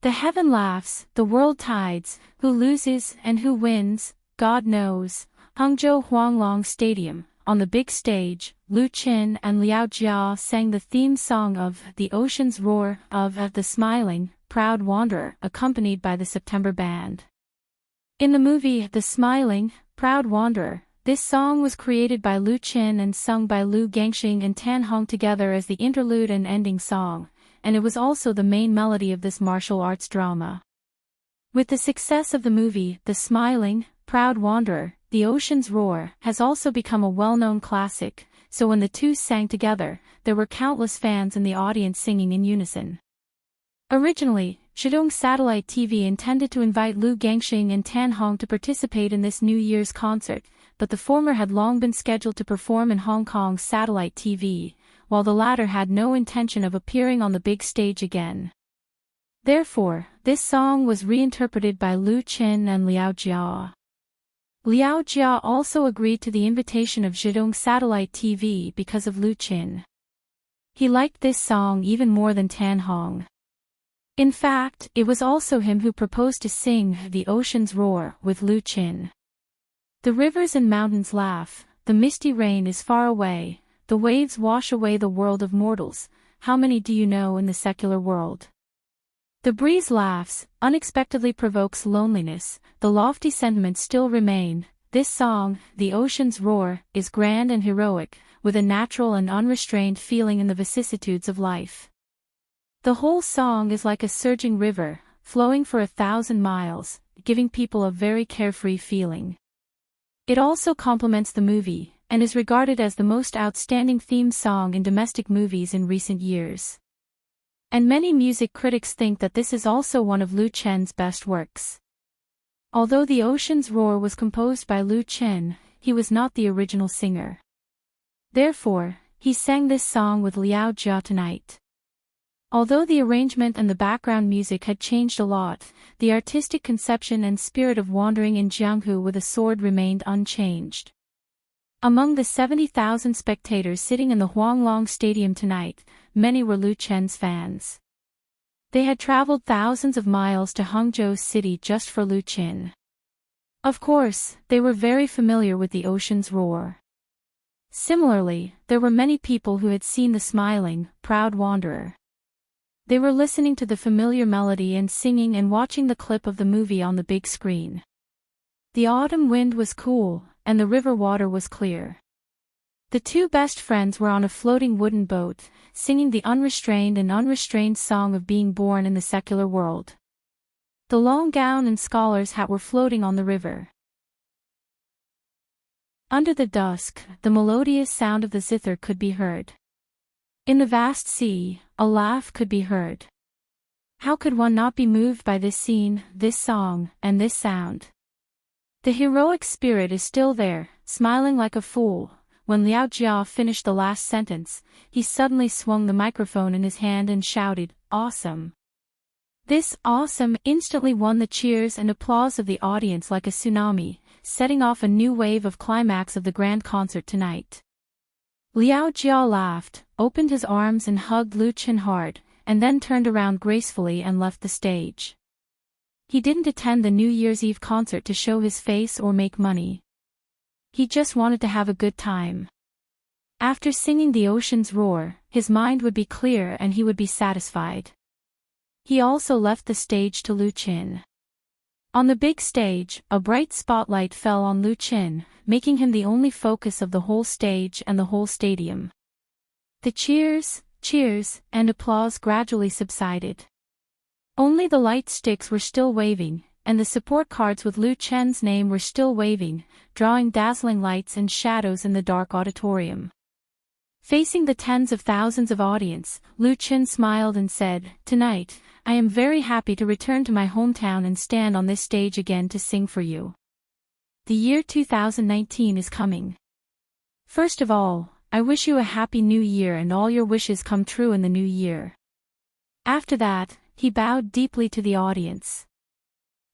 The heaven laughs, the world tides, who loses and who wins, God knows. Hangzhou Huanglong Stadium, on the big stage, Lu Qin and Liao Jia sang the theme song of The Ocean's Roar of The Smiling, Proud Wanderer, accompanied by the September Band. In the movie The Smiling, Proud Wanderer, this song was created by Lu Qin and sung by Lu Gangxing and Tan Hong together as the interlude and ending song, and it was also the main melody of this martial arts drama. With the success of the movie, The Smiling, Proud Wanderer, The Ocean's Roar has also become a well-known classic, so when the two sang together, there were countless fans in the audience singing in unison. Originally, Zhidong Satellite TV intended to invite Lu Gangxing and Tan Hong to participate in this New Year's concert, but the former had long been scheduled to perform in Hong Kong's satellite TV, while the latter had no intention of appearing on the big stage again. Therefore, this song was reinterpreted by Lu Qin and Liao Jia. Liao Jia also agreed to the invitation of Zhidong Satellite TV because of Lu Qin. He liked this song even more than Tan Hong. In fact, it was also him who proposed to sing The Ocean's Roar with Lu Qin. The rivers and mountains laugh, the misty rain is far away, the waves wash away the world of mortals, how many do you know in the secular world? The breeze laughs, unexpectedly provokes loneliness, the lofty sentiments still remain. This song, The Ocean's Roar, is grand and heroic, with a natural and unrestrained feeling in the vicissitudes of life. The whole song is like a surging river, flowing for 1,000 miles, giving people a very carefree feeling. It also complements the movie, and is regarded as the most outstanding theme song in domestic movies in recent years. And many music critics think that this is also one of Lu Chen's best works. Although The Ocean's Roar was composed by Lu Chen, he was not the original singer. Therefore, he sang this song with Liao Jia tonight. Although the arrangement and the background music had changed a lot, the artistic conception and spirit of wandering in Jianghu with a sword remained unchanged. Among the 70,000 spectators sitting in the Huanglong Stadium tonight, many were Lu Chen's fans. They had traveled thousands of miles to Hangzhou City just for Lu Qin. Of course, they were very familiar with The Ocean's Roar. Similarly, there were many people who had seen The Smiling, Proud Wanderer. They were listening to the familiar melody and singing and watching the clip of the movie on the big screen. The autumn wind was cool, and the river water was clear. The two best friends were on a floating wooden boat, singing the unrestrained and unrestrained song of being born in the secular world. The long gown and scholar's hat were floating on the river. Under the dusk, the melodious sound of the zither could be heard. In the vast sea, a laugh could be heard. How could one not be moved by this scene, this song, and this sound? The heroic spirit is still there, smiling like a fool. When Liao Jia finished the last sentence, he suddenly swung the microphone in his hand and shouted, "Awesome!" This "awesome" instantly won the cheers and applause of the audience like a tsunami, setting off a new wave of climax of the grand concert tonight. Liao Jia laughed, opened his arms and hugged Lu Chen hard, and then turned around gracefully and left the stage. He didn't attend the New Year's Eve concert to show his face or make money. He just wanted to have a good time. After singing the ocean's roar, his mind would be clear and he would be satisfied. He also left the stage to Lu Chen. On the big stage, a bright spotlight fell on Lu Chen, making him the only focus of the whole stage and the whole stadium. The cheers, and applause gradually subsided. Only the light sticks were still waving, and the support cards with Lu Chen's name were still waving, drawing dazzling lights and shadows in the dark auditorium. Facing the tens of thousands of audience, Lu Chen smiled and said, "Tonight, I am very happy to return to my hometown and stand on this stage again to sing for you. The year 2019 is coming. First of all, I wish you a happy new year and all your wishes come true in the new year." After that, he bowed deeply to the audience.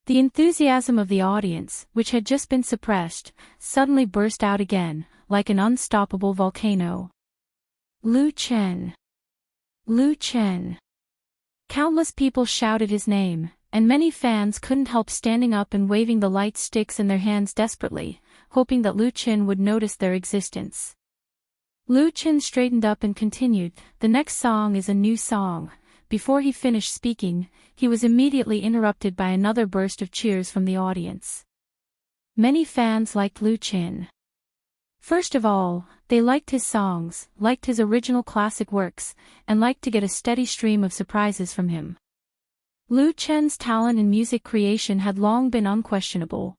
The enthusiasm of the audience, which had just been suppressed, suddenly burst out again, like an unstoppable volcano. Lu Chen! Lu Chen! Countless people shouted his name, and many fans couldn't help standing up and waving the light sticks in their hands desperately, hoping that Lu Chen would notice their existence. Lu Chen straightened up and continued, "The next song is a new song." Before he finished speaking, he was immediately interrupted by another burst of cheers from the audience. Many fans liked Lu Chen. First of all, they liked his songs, liked his original classic works, and liked to get a steady stream of surprises from him. Lu Chen's talent in music creation had long been unquestionable.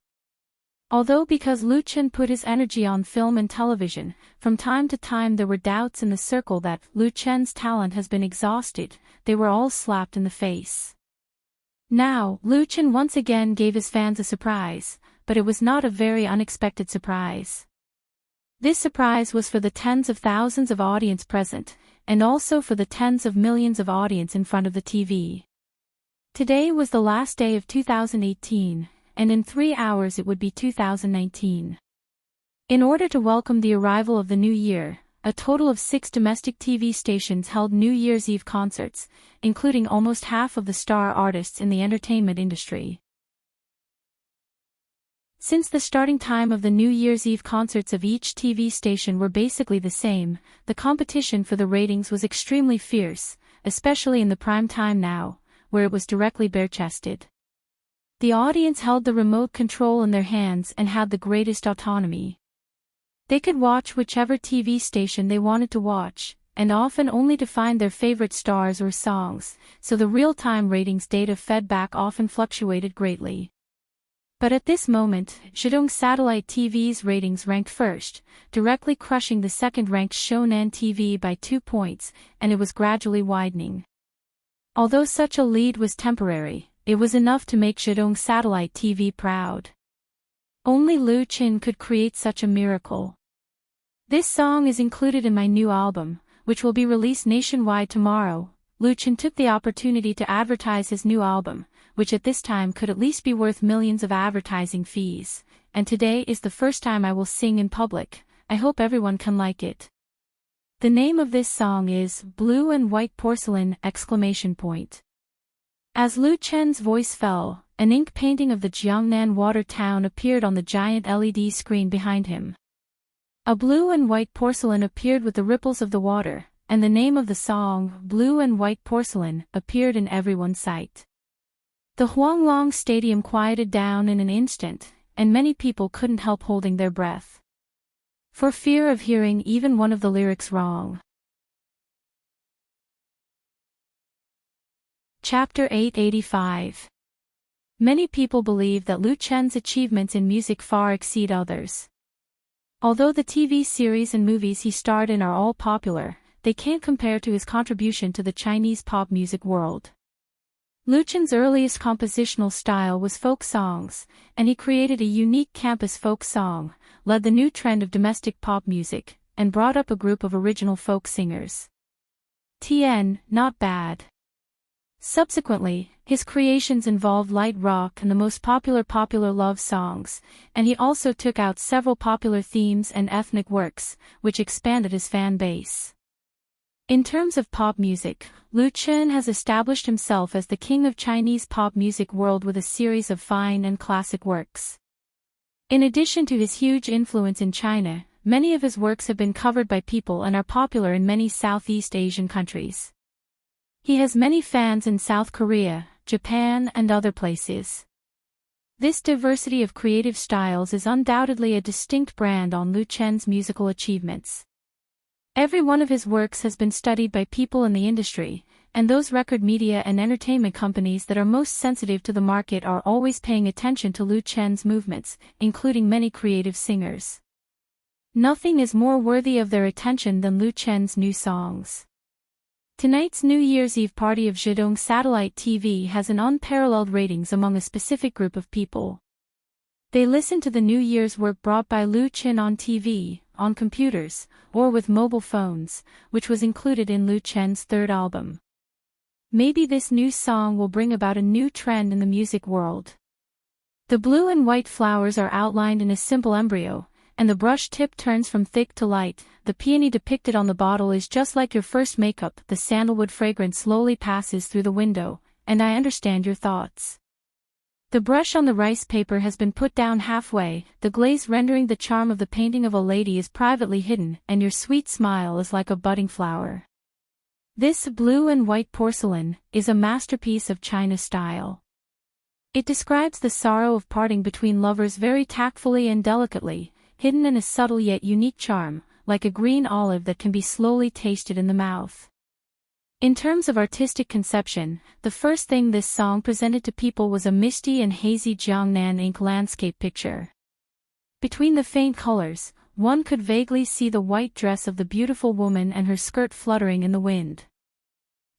Although because Lu Chen put his energy on film and television, from time to time there were doubts in the circle that Lu Chen's talent has been exhausted, they were all slapped in the face. Now, Lu Chen once again gave his fans a surprise, but it was not a very unexpected surprise. This surprise was for the tens of thousands of audience present, and also for the tens of millions of audience in front of the TV. Today was the last day of 2018, and in 3 hours it would be 2019. In order to welcome the arrival of the new year, a total of 6 domestic TV stations held New Year's Eve concerts, including almost half of the star artists in the entertainment industry. Since the starting time of the New Year's Eve concerts of each TV station were basically the same, the competition for the ratings was extremely fierce, especially in the prime time now, where it was directly bare-chested. The audience held the remote control in their hands and had the greatest autonomy. They could watch whichever TV station they wanted to watch, and often only to find their favorite stars or songs, so the real-time ratings data fed back often fluctuated greatly. But at this moment, Shandong Satellite TV's ratings ranked first, directly crushing the second-ranked Shonan TV by 2 points, and it was gradually widening. Although such a lead was temporary, it was enough to make Shandong Satellite TV proud. Only Lu Chen could create such a miracle. This song is included in my new album, which will be released nationwide tomorrow. Lu Chen took the opportunity to advertise his new album, which at this time could at least be worth millions of advertising fees, and today is the first time I will sing in public. I hope everyone can like it. The name of this song is Blue and White Porcelain! As Lu Chen's voice fell, an ink painting of the Jiangnan water town appeared on the giant LED screen behind him. A blue and white porcelain appeared with the ripples of the water, and the name of the song, Blue and White Porcelain, appeared in everyone's sight. The Huanglong Stadium quieted down in an instant, and many people couldn't help holding their breath, for fear of hearing even one of the lyrics wrong. Chapter 885. Many people believe that Lu Chen's achievements in music far exceed others. Although the TV series and movies he starred in are all popular, they can't compare to his contribution to the Chinese pop music world. Lu Chen's earliest compositional style was folk songs, and he created a unique campus folk song, led the new trend of domestic pop music, and brought up a group of original folk singers. Not bad. Subsequently, his creations involved light rock and the most popular love songs, and he also took out several popular themes and ethnic works, which expanded his fan base. In terms of pop music, Lu Chen has established himself as the king of Chinese pop music world with a series of fine and classic works. In addition to his huge influence in China, many of his works have been covered by people and are popular in many Southeast Asian countries. He has many fans in South Korea, Japan, and other places. This diversity of creative styles is undoubtedly a distinct brand on Lu Chen's musical achievements. Every one of his works has been studied by people in the industry, and those record media and entertainment companies that are most sensitive to the market are always paying attention to Lu Chen's movements, including many creative singers. Nothing is more worthy of their attention than Lu Chen's new songs. Tonight's New Year's Eve party of Zhidong Satellite TV has an unparalleled ratings among a specific group of people. They listen to the New Year's work brought by Lu Chen on TV, on computers, or with mobile phones, which was included in Lu Chen's third album. Maybe this new song will bring about a new trend in the music world. The blue and white flowers are outlined in a simple embryo, and the brush tip turns from thick to light. The peony depicted on the bottle is just like your first makeup. The sandalwood fragrance slowly passes through the window, and I understand your thoughts. The brush on the rice paper has been put down halfway, the glaze rendering the charm of the painting of a lady is privately hidden, and your sweet smile is like a budding flower. This blue and white porcelain is a masterpiece of China style. It describes the sorrow of parting between lovers very tactfully and delicately, hidden in a subtle yet unique charm, like a green olive that can be slowly tasted in the mouth. In terms of artistic conception, the first thing this song presented to people was a misty and hazy Jiangnan ink landscape picture. Between the faint colors, one could vaguely see the white dress of the beautiful woman and her skirt fluttering in the wind.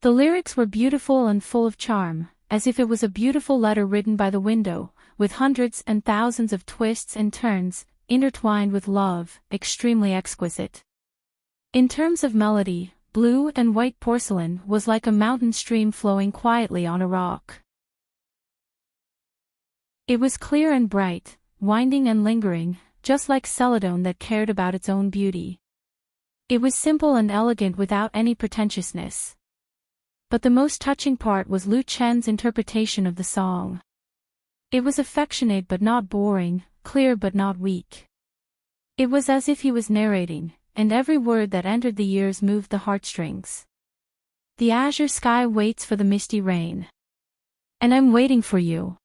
The lyrics were beautiful and full of charm, as if it was a beautiful letter written by the window, with hundreds and thousands of twists and turns, intertwined with love, extremely exquisite. In terms of melody, blue and white porcelain was like a mountain stream flowing quietly on a rock. It was clear and bright, winding and lingering, just like celadon that cared about its own beauty. It was simple and elegant without any pretentiousness. But the most touching part was Lu Chen's interpretation of the song. It was affectionate but not boring, clear but not weak. It was as if he was narrating, and every word that entered the ears moved the heartstrings. The azure sky waits for the misty rain. And I'm waiting for you.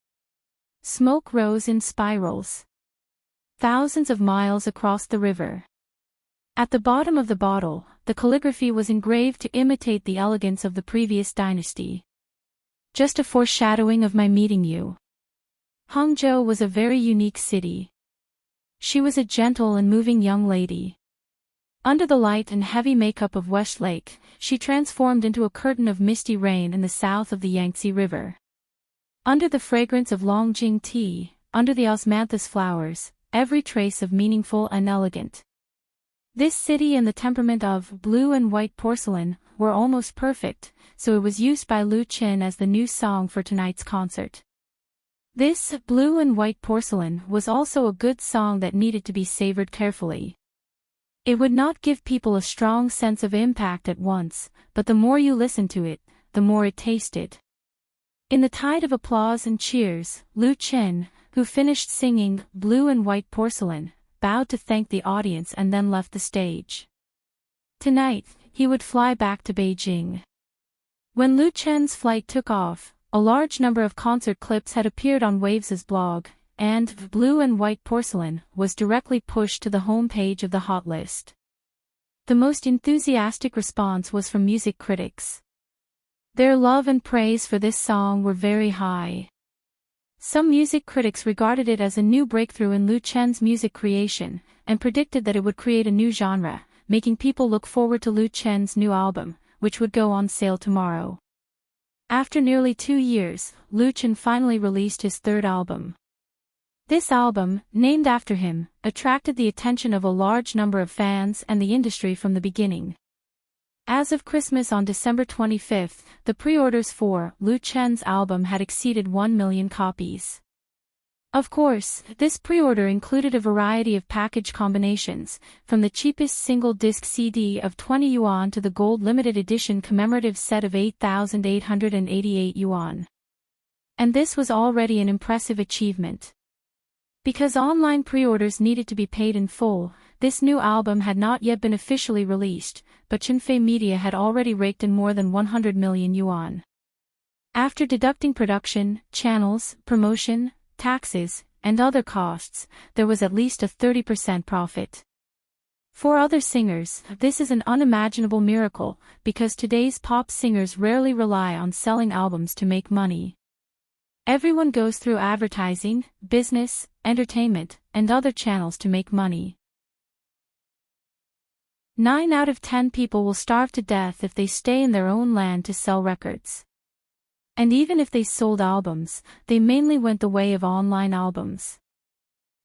Smoke rose in spirals. Thousands of miles across the river. At the bottom of the bottle, the calligraphy was engraved to imitate the elegance of the previous dynasty. Just a foreshadowing of my meeting you. Hangzhou was a very unique city. She was a gentle and moving young lady. Under the light and heavy makeup of Westlake, she transformed into a curtain of misty rain in the south of the Yangtze River. Under the fragrance of Longjing tea, under the osmanthus flowers, every trace of meaningful and elegant. This city and the temperament of blue and white porcelain were almost perfect, so it was used by Lu Chen as the new song for tonight's concert. This blue and white porcelain was also a good song that needed to be savored carefully. It would not give people a strong sense of impact at once, but the more you listened to it, the more it tasted. In the tide of applause and cheers, Lu Chen, who finished singing Blue and White Porcelain, bowed to thank the audience and then left the stage. Tonight, he would fly back to Beijing. When Lu Chen's flight took off, a large number of concert clips had appeared on Waves's blog, and Blue and White Porcelain was directly pushed to the home page of the Hot list. The most enthusiastic response was from music critics. Their love and praise for this song were very high. Some music critics regarded it as a new breakthrough in Lu Chen's music creation, and predicted that it would create a new genre, making people look forward to Lu Chen's new album, which would go on sale tomorrow. After nearly 2 years, Lu Chen finally released his third album. This album, named after him, attracted the attention of a large number of fans and the industry from the beginning. As of Christmas on December 25, the pre-orders for Lu Chen's album had exceeded 1 million copies. Of course, this pre-order included a variety of package combinations, from the cheapest single-disc CD of 20 yuan to the gold limited edition commemorative set of 8,888 yuan. And this was already an impressive achievement. Because online pre-orders needed to be paid in full, this new album had not yet been officially released, but Qinfei Media had already raked in more than 100 million yuan. After deducting production, channels, promotion, taxes, and other costs, there was at least a 30% profit. For other singers, this is an unimaginable miracle, because today's pop singers rarely rely on selling albums to make money. Everyone goes through advertising, business, entertainment, and other channels to make money. 9 out of 10 people will starve to death if they stay in their own land to sell records. And even if they sold albums, they mainly went the way of online albums.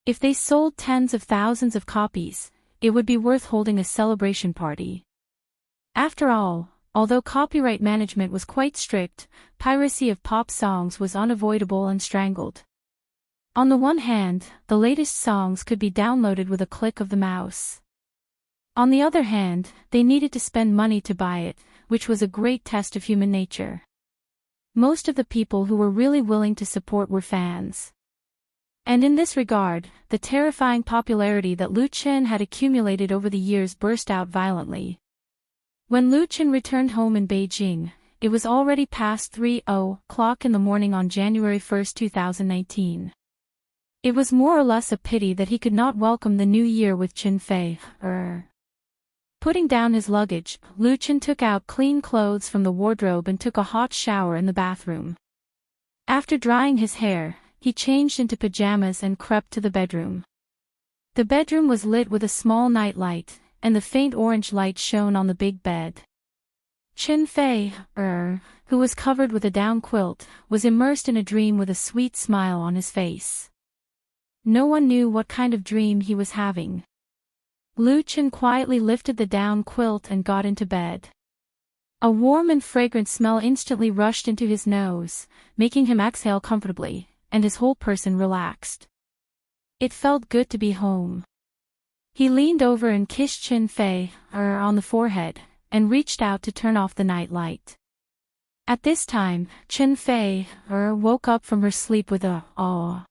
If they sold tens of thousands of copies, it would be worth holding a celebration party. After all, although copyright management was quite strict, piracy of pop songs was unavoidable and strangled. On the one hand, the latest songs could be downloaded with a click of the mouse. On the other hand, they needed to spend money to buy it, which was a great test of human nature. Most of the people who were really willing to support were fans. And in this regard, the terrifying popularity that Lu Chen had accumulated over the years burst out violently. When Lu Chen returned home in Beijing, it was already past 3:00 in the morning on January 1, 2019. It was more or less a pity that he could not welcome the new year with Qinfei. Putting down his luggage, Lu Chen took out clean clothes from the wardrobe and took a hot shower in the bathroom. After drying his hair, he changed into pajamas and crept to the bedroom. The bedroom was lit with a small night light, and the faint orange light shone on the big bed. Qinfei, who was covered with a down quilt, was immersed in a dream with a sweet smile on his face. No one knew what kind of dream he was having. Lu Chen quietly lifted the down quilt and got into bed. A warm and fragrant smell instantly rushed into his nose, making him exhale comfortably, and his whole person relaxed. It felt good to be home. He leaned over and kissed Qinfei on the forehead, and reached out to turn off the night light. At this time, Qinfei woke up from her sleep with a "aw."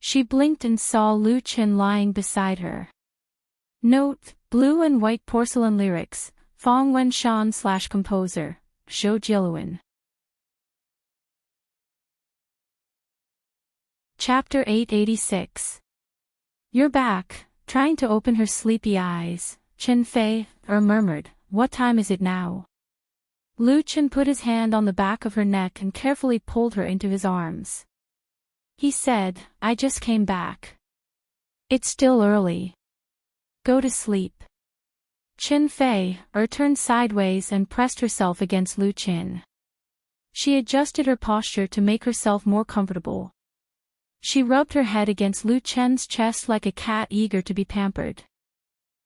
She blinked and saw Lu Chen lying beside her. Note: Blue and White Porcelain lyrics, Fong Wenshan/composer, Zhou Jiluan. Chapter 886. You're back. Trying to open her sleepy eyes, Qinfei murmured, "What time is it now?" Lu Chen put his hand on the back of her neck and carefully pulled her into his arms. He said, "I just came back. It's still early. Go to sleep." Qinfei turned sideways and pressed herself against Lu Chen. She adjusted her posture to make herself more comfortable. She rubbed her head against Lu Chen's chest like a cat eager to be pampered.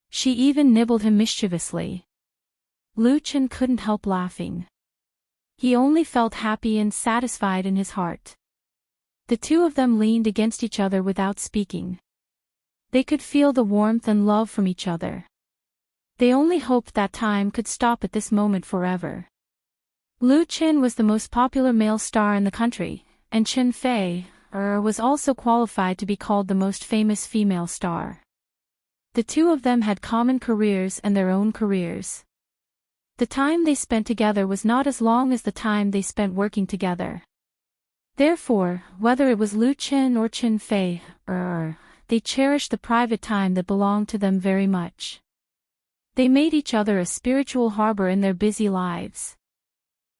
She even nibbled him mischievously. Lu Chen couldn't help laughing. He only felt happy and satisfied in his heart. The two of them leaned against each other without speaking. They could feel the warmth and love from each other. They only hoped that time could stop at this moment forever. Lu Chen was the most popular male star in the country, and Qinfei was also qualified to be called the most famous female star. The two of them had common careers and their own careers. The time they spent together was not as long as the time they spent working together. Therefore, whether it was Lu Chen or Chen Fei, they cherished the private time that belonged to them very much. They made each other a spiritual harbor in their busy lives.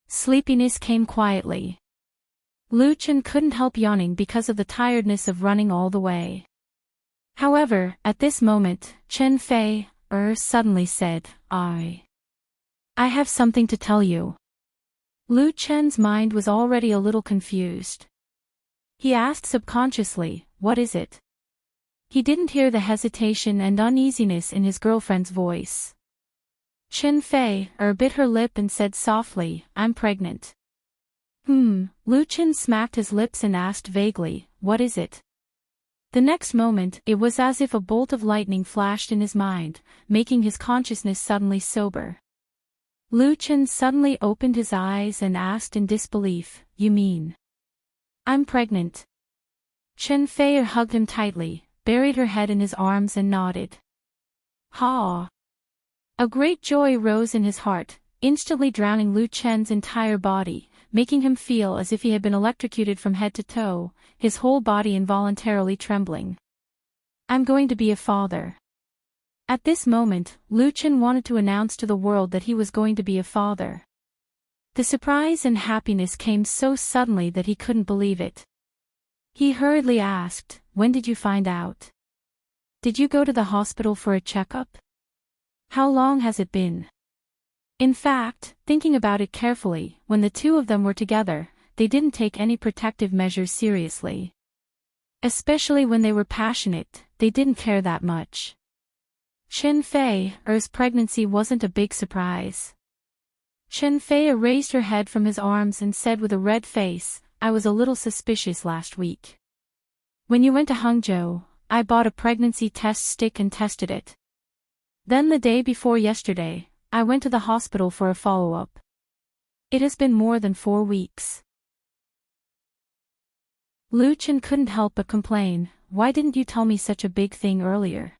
Sleepiness came quietly. Lu Chen couldn't help yawning because of the tiredness of running all the way. However, at this moment, Chen Fei, suddenly said, I have something to tell you. Lu Chen's mind was already a little confused. He asked subconsciously, what is it? He didn't hear the hesitation and uneasiness in his girlfriend's voice. Chen Fei, bit her lip and said softly, I'm pregnant. Lu Chen smacked his lips and asked vaguely, what is it? The next moment, it was as if a bolt of lightning flashed in his mind, making his consciousness suddenly sober. Lu Chen suddenly opened his eyes and asked in disbelief, you mean? I'm pregnant. Chen Fei hugged him tightly, buried her head in his arms and nodded. Ha! A great joy rose in his heart, instantly drowning Lu Chen's entire body, making him feel as if he had been electrocuted from head to toe, his whole body involuntarily trembling. I'm going to be a father. At this moment, Lu Chen wanted to announce to the world that he was going to be a father. The surprise and happiness came so suddenly that he couldn't believe it. He hurriedly asked, when did you find out? Did you go to the hospital for a checkup? How long has it been? In fact, thinking about it carefully, when the two of them were together, they didn't take any protective measures seriously. Especially when they were passionate, they didn't care that much. Chen Fei's pregnancy wasn't a big surprise. Chen Fei raised her head from his arms and said with a red face, I was a little suspicious last week. When you went to Hangzhou, I bought a pregnancy test stick and tested it. Then the day before yesterday, I went to the hospital for a follow-up. It has been more than 4 weeks. Lu Chen couldn't help but complain, why didn't you tell me such a big thing earlier?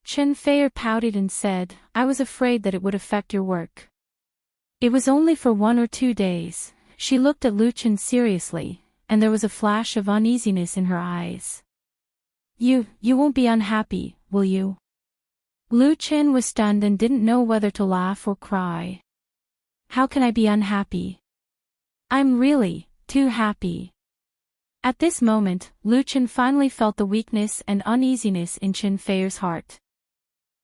Chen Fei pouted and said, I was afraid that it would affect your work. It was only for 1 or 2 days. She looked at Lu Chen seriously, and there was a flash of uneasiness in her eyes. You won't be unhappy, will you? Lu Chen was stunned and didn't know whether to laugh or cry. How can I be unhappy? I'm really too happy. At this moment, Lu Chen finally felt the weakness and uneasiness in Chen Fei's heart.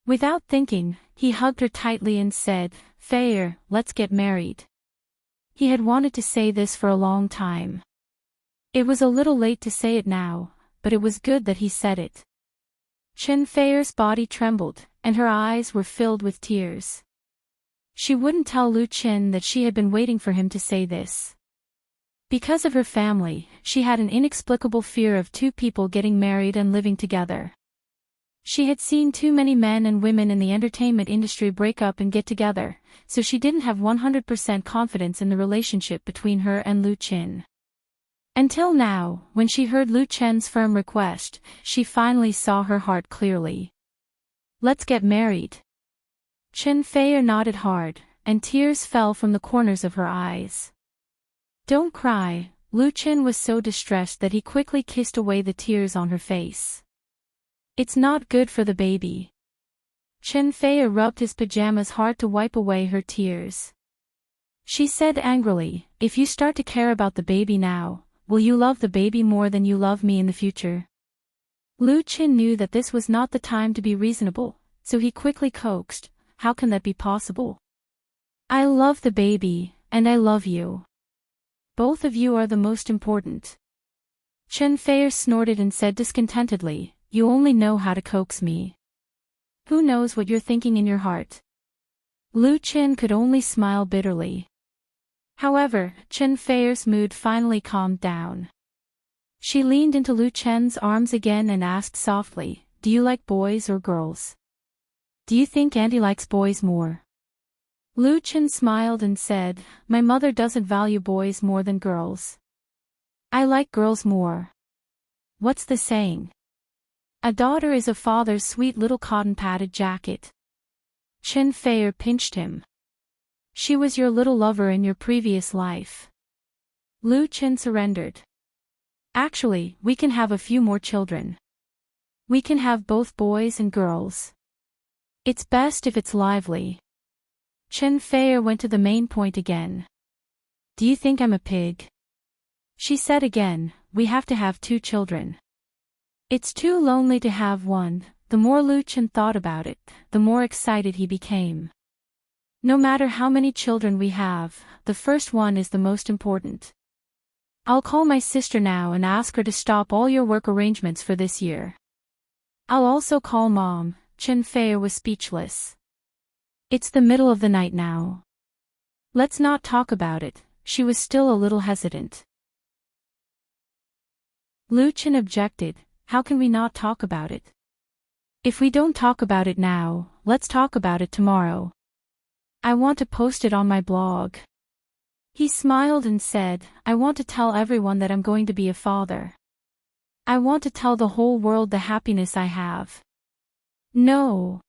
Without thinking, he hugged her tightly and said, Fei, let's get married. He had wanted to say this for a long time. It was a little late to say it now, but it was good that he said it. Chen Fei's body trembled, and her eyes were filled with tears. She wouldn't tell Lu Chen that she had been waiting for him to say this. Because of her family, she had an inexplicable fear of 2 people getting married and living together. She had seen too many men and women in the entertainment industry break up and get together, so she didn't have 100% confidence in the relationship between her and Lu Chen. Until now, when she heard Lu Chen's firm request, she finally saw her heart clearly. Let's get married. Chen Fei nodded hard, and tears fell from the corners of her eyes. Don't cry. Lu Chen was so distressed that he quickly kissed away the tears on her face. It's not good for the baby. Chen Fei rubbed his pajamas hard to wipe away her tears. She said angrily, if you start to care about the baby now, will you love the baby more than you love me in the future? Lu Chen knew that this was not the time to be reasonable, so he quickly coaxed, how can that be possible? I love the baby, and I love you. Both of you are the most important. Chen Fei snorted and said discontentedly, you only know how to coax me. Who knows what you're thinking in your heart? Lu Chen could only smile bitterly. However, Chen Fei's mood finally calmed down. She leaned into Lu Chen's arms again and asked softly, do you like boys or girls? Do you think Auntie likes boys more? Lu Chen smiled and said, my mother doesn't value boys more than girls. I like girls more. What's the saying? A daughter is a father's sweet little cotton-padded jacket. Chen Fei pinched him. She was your little lover in your previous life. Lu Chen surrendered. Actually, we can have a few more children. We can have both boys and girls. It's best if it's lively. Chen Fei went to the main point again. Do you think I'm a pig? She said again, we have to have 2 children. It's too lonely to have one. The more Lu Chen thought about it, the more excited he became. No matter how many children we have, the first one is the most important. I'll call my sister now and ask her to stop all your work arrangements for this year. I'll also call Mom. Chen Fei was speechless. It's the middle of the night now. Let's not talk about it. She was still a little hesitant. Lu Chen objected, how can we not talk about it? If we don't talk about it now, let's talk about it tomorrow. I want to post it on my blog. He smiled and said, I want to tell everyone that I'm going to be a father. I want to tell the whole world the happiness I have. No.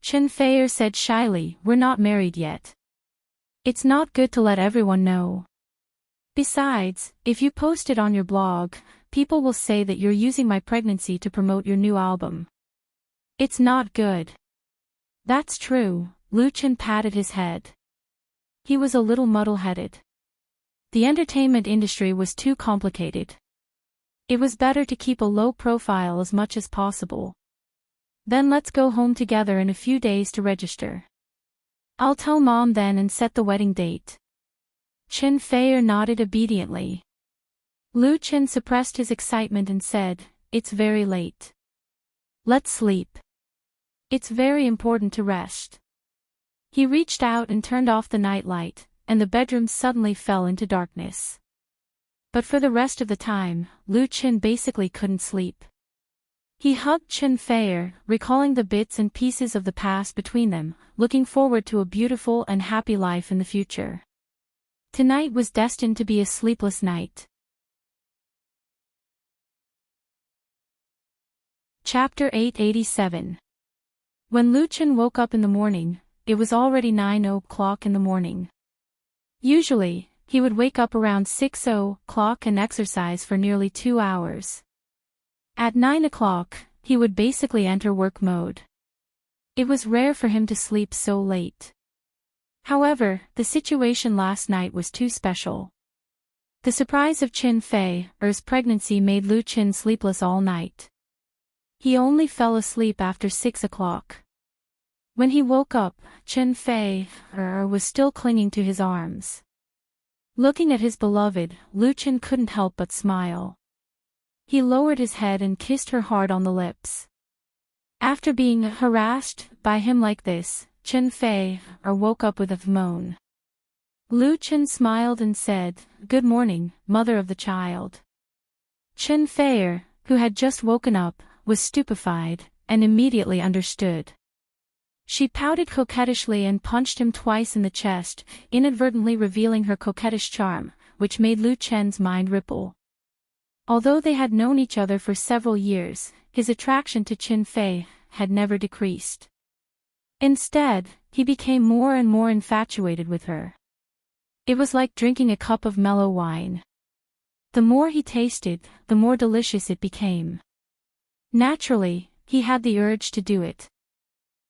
Chen Fei said shyly, we're not married yet. It's not good to let everyone know. Besides, if you post it on your blog, people will say that you're using my pregnancy to promote your new album. It's not good. That's true. Lu Chen patted his head. He was a little muddle-headed. The entertainment industry was too complicated. It was better to keep a low profile as much as possible. Then let's go home together in a few days to register. I'll tell Mom then and set the wedding date. Chen Fei nodded obediently. Lu Chen suppressed his excitement and said, it's very late. Let's sleep. It's very important to rest. He reached out and turned off the night light, and the bedroom suddenly fell into darkness. But for the rest of the time, Lu Chen basically couldn't sleep. He hugged Chen Fei, recalling the bits and pieces of the past between them, looking forward to a beautiful and happy life in the future. Tonight was destined to be a sleepless night. Chapter 887. When Lu Chen woke up in the morning, it was already 9 o'clock in the morning. Usually, he would wake up around 6 o'clock and exercise for nearly 2 hours. At 9 o'clock, he would basically enter work mode. It was rare for him to sleep so late. However, the situation last night was too special. The surprise of Chen Fei's pregnancy made Lu Chen sleepless all night. He only fell asleep after 6 o'clock. When he woke up, Chen Fei was still clinging to his arms. Looking at his beloved, Lu Chen couldn't help but smile. He lowered his head and kissed her hard on the lips. After being harassed by him like this, Chen Fei woke up with a moan. Lu Chen smiled and said, "Good morning, mother of the child." Chen Fei, who had just woken up, was stupefied, and immediately understood. She pouted coquettishly and punched him twice in the chest, inadvertently revealing her coquettish charm, which made Lu Chen's mind ripple. Although they had known each other for several years, his attraction to Chen Fei had never decreased. Instead, he became more and more infatuated with her. It was like drinking a cup of mellow wine. The more he tasted, the more delicious it became. Naturally, he had the urge to do it.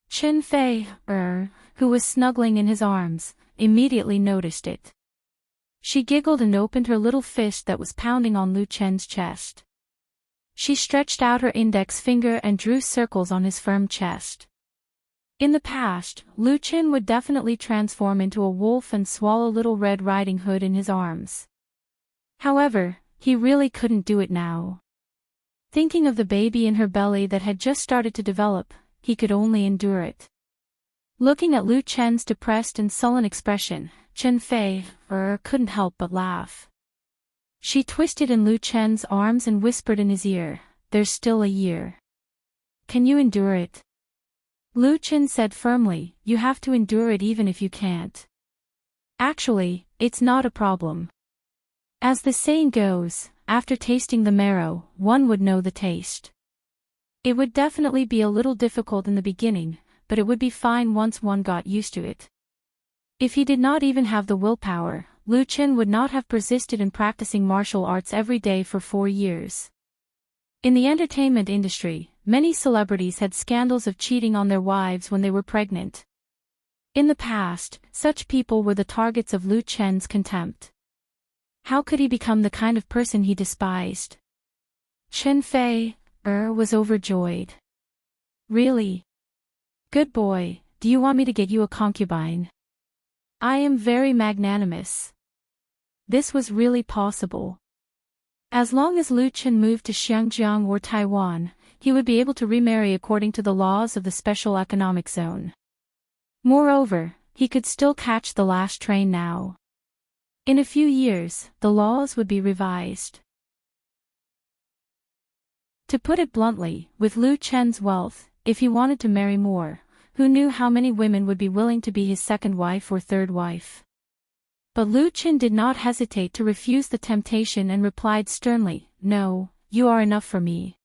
Chen Fei, who was snuggling in his arms, immediately noticed it. She giggled and opened her little fist that was pounding on Lu Chen's chest. She stretched out her index finger and drew circles on his firm chest. In the past, Lu Chen would definitely transform into a wolf and swallow Little Red Riding Hood in his arms. However, he really couldn't do it now. Thinking of the baby in her belly that had just started to develop, he could only endure it. Looking at Lu Chen's depressed and sullen expression, Chen Fei couldn't help but laugh. She twisted in Lu Chen's arms and whispered in his ear, "There's still a year. Can you endure it?" Lu Chen said firmly, "You have to endure it even if you can't. Actually, it's not a problem. As the saying goes, after tasting the marrow, one would know the taste." It would definitely be a little difficult in the beginning, but it would be fine once one got used to it. If he did not even have the willpower, Lu Chen would not have persisted in practicing martial arts every day for 4 years. In the entertainment industry, many celebrities had scandals of cheating on their wives when they were pregnant. In the past, such people were the targets of Lu Chen's contempt. How could he become the kind of person he despised? Chen Fei was overjoyed. Really? Good boy, do you want me to get you a concubine? I am very magnanimous. This was really possible. As long as Lu Chen moved to Xinjiang or Taiwan, he would be able to remarry according to the laws of the Special Economic Zone. Moreover, he could still catch the last train now. In a few years, the laws would be revised. To put it bluntly, with Lu Chen's wealth, if he wanted to marry more, who knew how many women would be willing to be his second wife or third wife? But Lu Chen did not hesitate to refuse the temptation and replied sternly, "No, you are enough for me."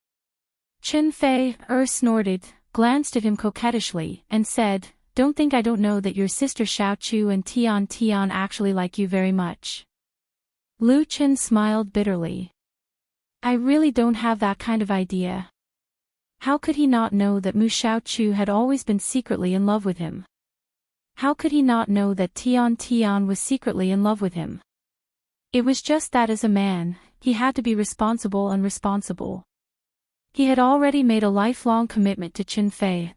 Chen Fei snorted, glanced at him coquettishly, and said, "Don't think I don't know that your sister Xiao Chu and Tian Tian actually like you very much." Lu Chen smiled bitterly. I really don't have that kind of idea. How could he not know that Mu Xiaochu had always been secretly in love with him? How could he not know that Tian Tian was secretly in love with him? It was just that as a man, he had to be responsible and responsible. He had already made a lifelong commitment to Chen Fei.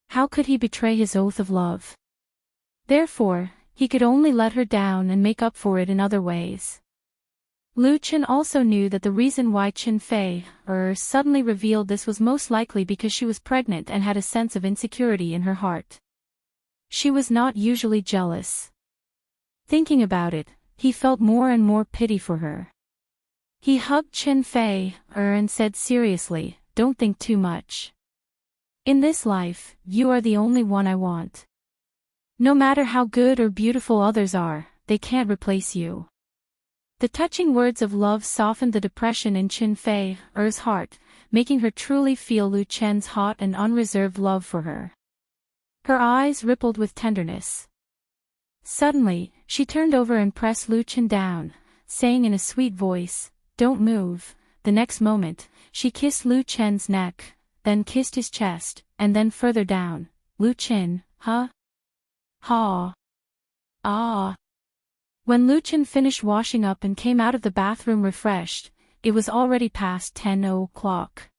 How could he betray his oath of love? Therefore, he could only let her down and make up for it in other ways. Lu Chen also knew that the reason why Chen Fei suddenly revealed this was most likely because she was pregnant and had a sense of insecurity in her heart. She was not usually jealous. Thinking about it, he felt more and more pity for her. He hugged Chen Fei and said seriously, "Don't think too much. In this life, you are the only one I want. No matter how good or beautiful others are, they can't replace you." The touching words of love softened the depression in Chen Fei's heart, making her truly feel Lu Chen's hot and unreserved love for her. Her eyes rippled with tenderness. Suddenly, she turned over and pressed Lu Chen down, saying in a sweet voice, "Don't move." The next moment, she kissed Lu Chen's neck, then kissed his chest, and then further down. "Lu Chen, huh? Ha. Ah." When Lu Chen finished washing up and came out of the bathroom refreshed, it was already past 10 o'clock.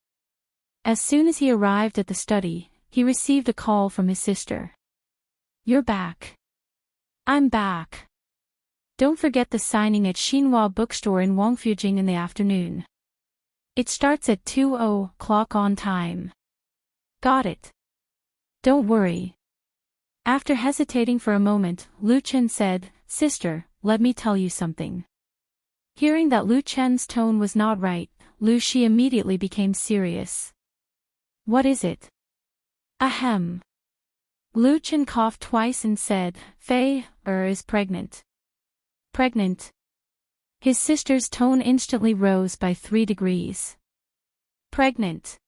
As soon as he arrived at the study, he received a call from his sister. "You're back." "I'm back. Don't forget the signing at Xinhua Bookstore in Wangfujing in the afternoon. It starts at 2 o'clock on time." "Got it. Don't worry." After hesitating for a moment, Lu Chen said, "Sister, let me tell you something." Hearing that Lu Chen's tone was not right, Lu Shi immediately became serious. "What is it?" "Ahem." Lu Chen coughed twice and said, "Fei is pregnant." "Pregnant?" His sister's tone instantly rose by 3 degrees. "Pregnant."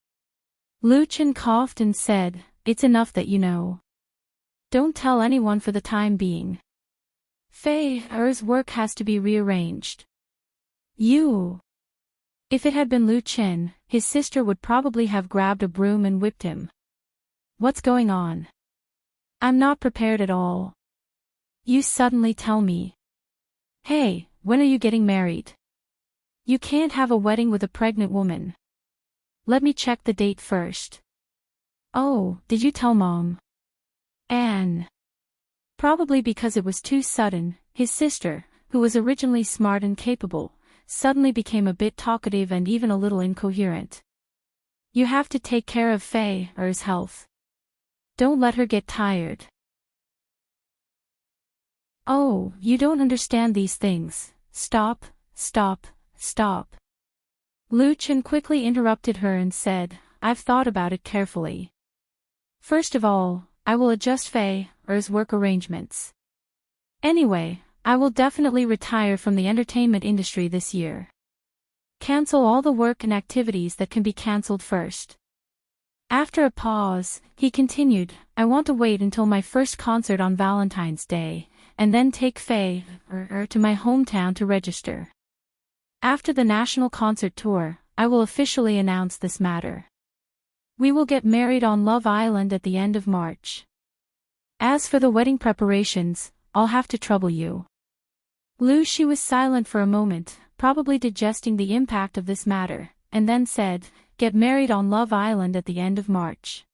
Lu Chen coughed and said, "It's enough that you know. Don't tell anyone for the time being. Fei's work has to be rearranged." "You." If it had been Lu Chen, his sister would probably have grabbed a broom and whipped him. "What's going on? I'm not prepared at all. You suddenly tell me. Hey, when are you getting married? You can't have a wedding with a pregnant woman. Let me check the date first." "Oh, did you tell Mom?" "Anne." Probably because it was too sudden, his sister, who was originally smart and capable, suddenly became a bit talkative and even a little incoherent. "You have to take care of Fei's health. Don't let her get tired." "Oh, you don't understand these things. Stop, stop, stop." Lu Chen quickly interrupted her and said, "I've thought about it carefully. First of all, I will adjust Fei's work arrangements. Anyway, I will definitely retire from the entertainment industry this year. Cancel all the work and activities that can be cancelled first." After a pause, he continued, "I want to wait until my first concert on Valentine's Day, and then take Faye to my hometown to register. After the national concert tour, I will officially announce this matter. We will get married on Love Island at the end of March. As for the wedding preparations, I'll have to trouble you. She was silent for a moment, probably digesting the impact of this matter, and then said, "Get married on Love Island at the end of March.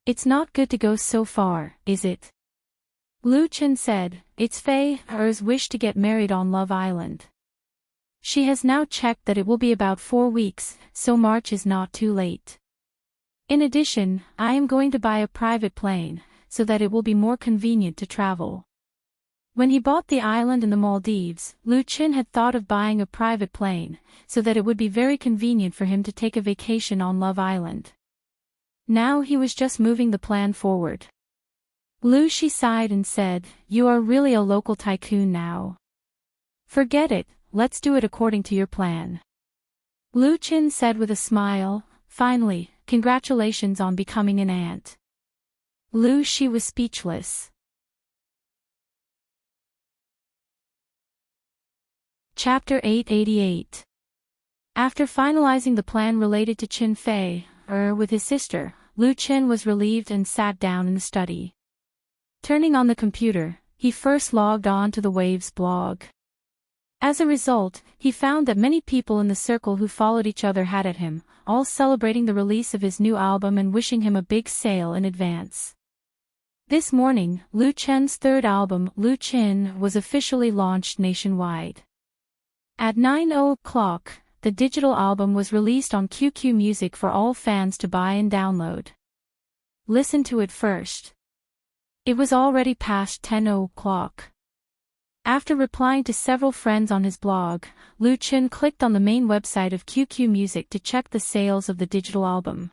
It's not good to go so far, is it?" Lu Chen said, "It's Faye's wish to get married on Love Island. She has now checked that it will be about 4 weeks, so March is not too late. In addition, I am going to buy a private plane, so that it will be more convenient to travel." When he bought the island in the Maldives, Lu Chen had thought of buying a private plane, so that it would be very convenient for him to take a vacation on Love Island. Now he was just moving the plan forward. She sighed and said, "You are really a local tycoon now. Forget it, let's do it according to your plan." Lu Chen said with a smile, "Finally, congratulations on becoming an aunt." She was speechless. Chapter 888. After finalizing the plan related to Chen Fei, with his sister, Lu Chen was relieved and sat down in the study. Turning on the computer, he first logged on to the Waves blog. As a result, he found that many people in the circle who followed each other had at him, all celebrating the release of his new album and wishing him a big sale in advance. This morning, Lu Chen's third album, Lu Chen, was officially launched nationwide. At 9 o'clock, the digital album was released on QQ Music for all fans to buy and download. Listen to it first. It was already past 10 o'clock. After replying to several friends on his blog, Lu Chen clicked on the main website of QQ Music to check the sales of the digital album.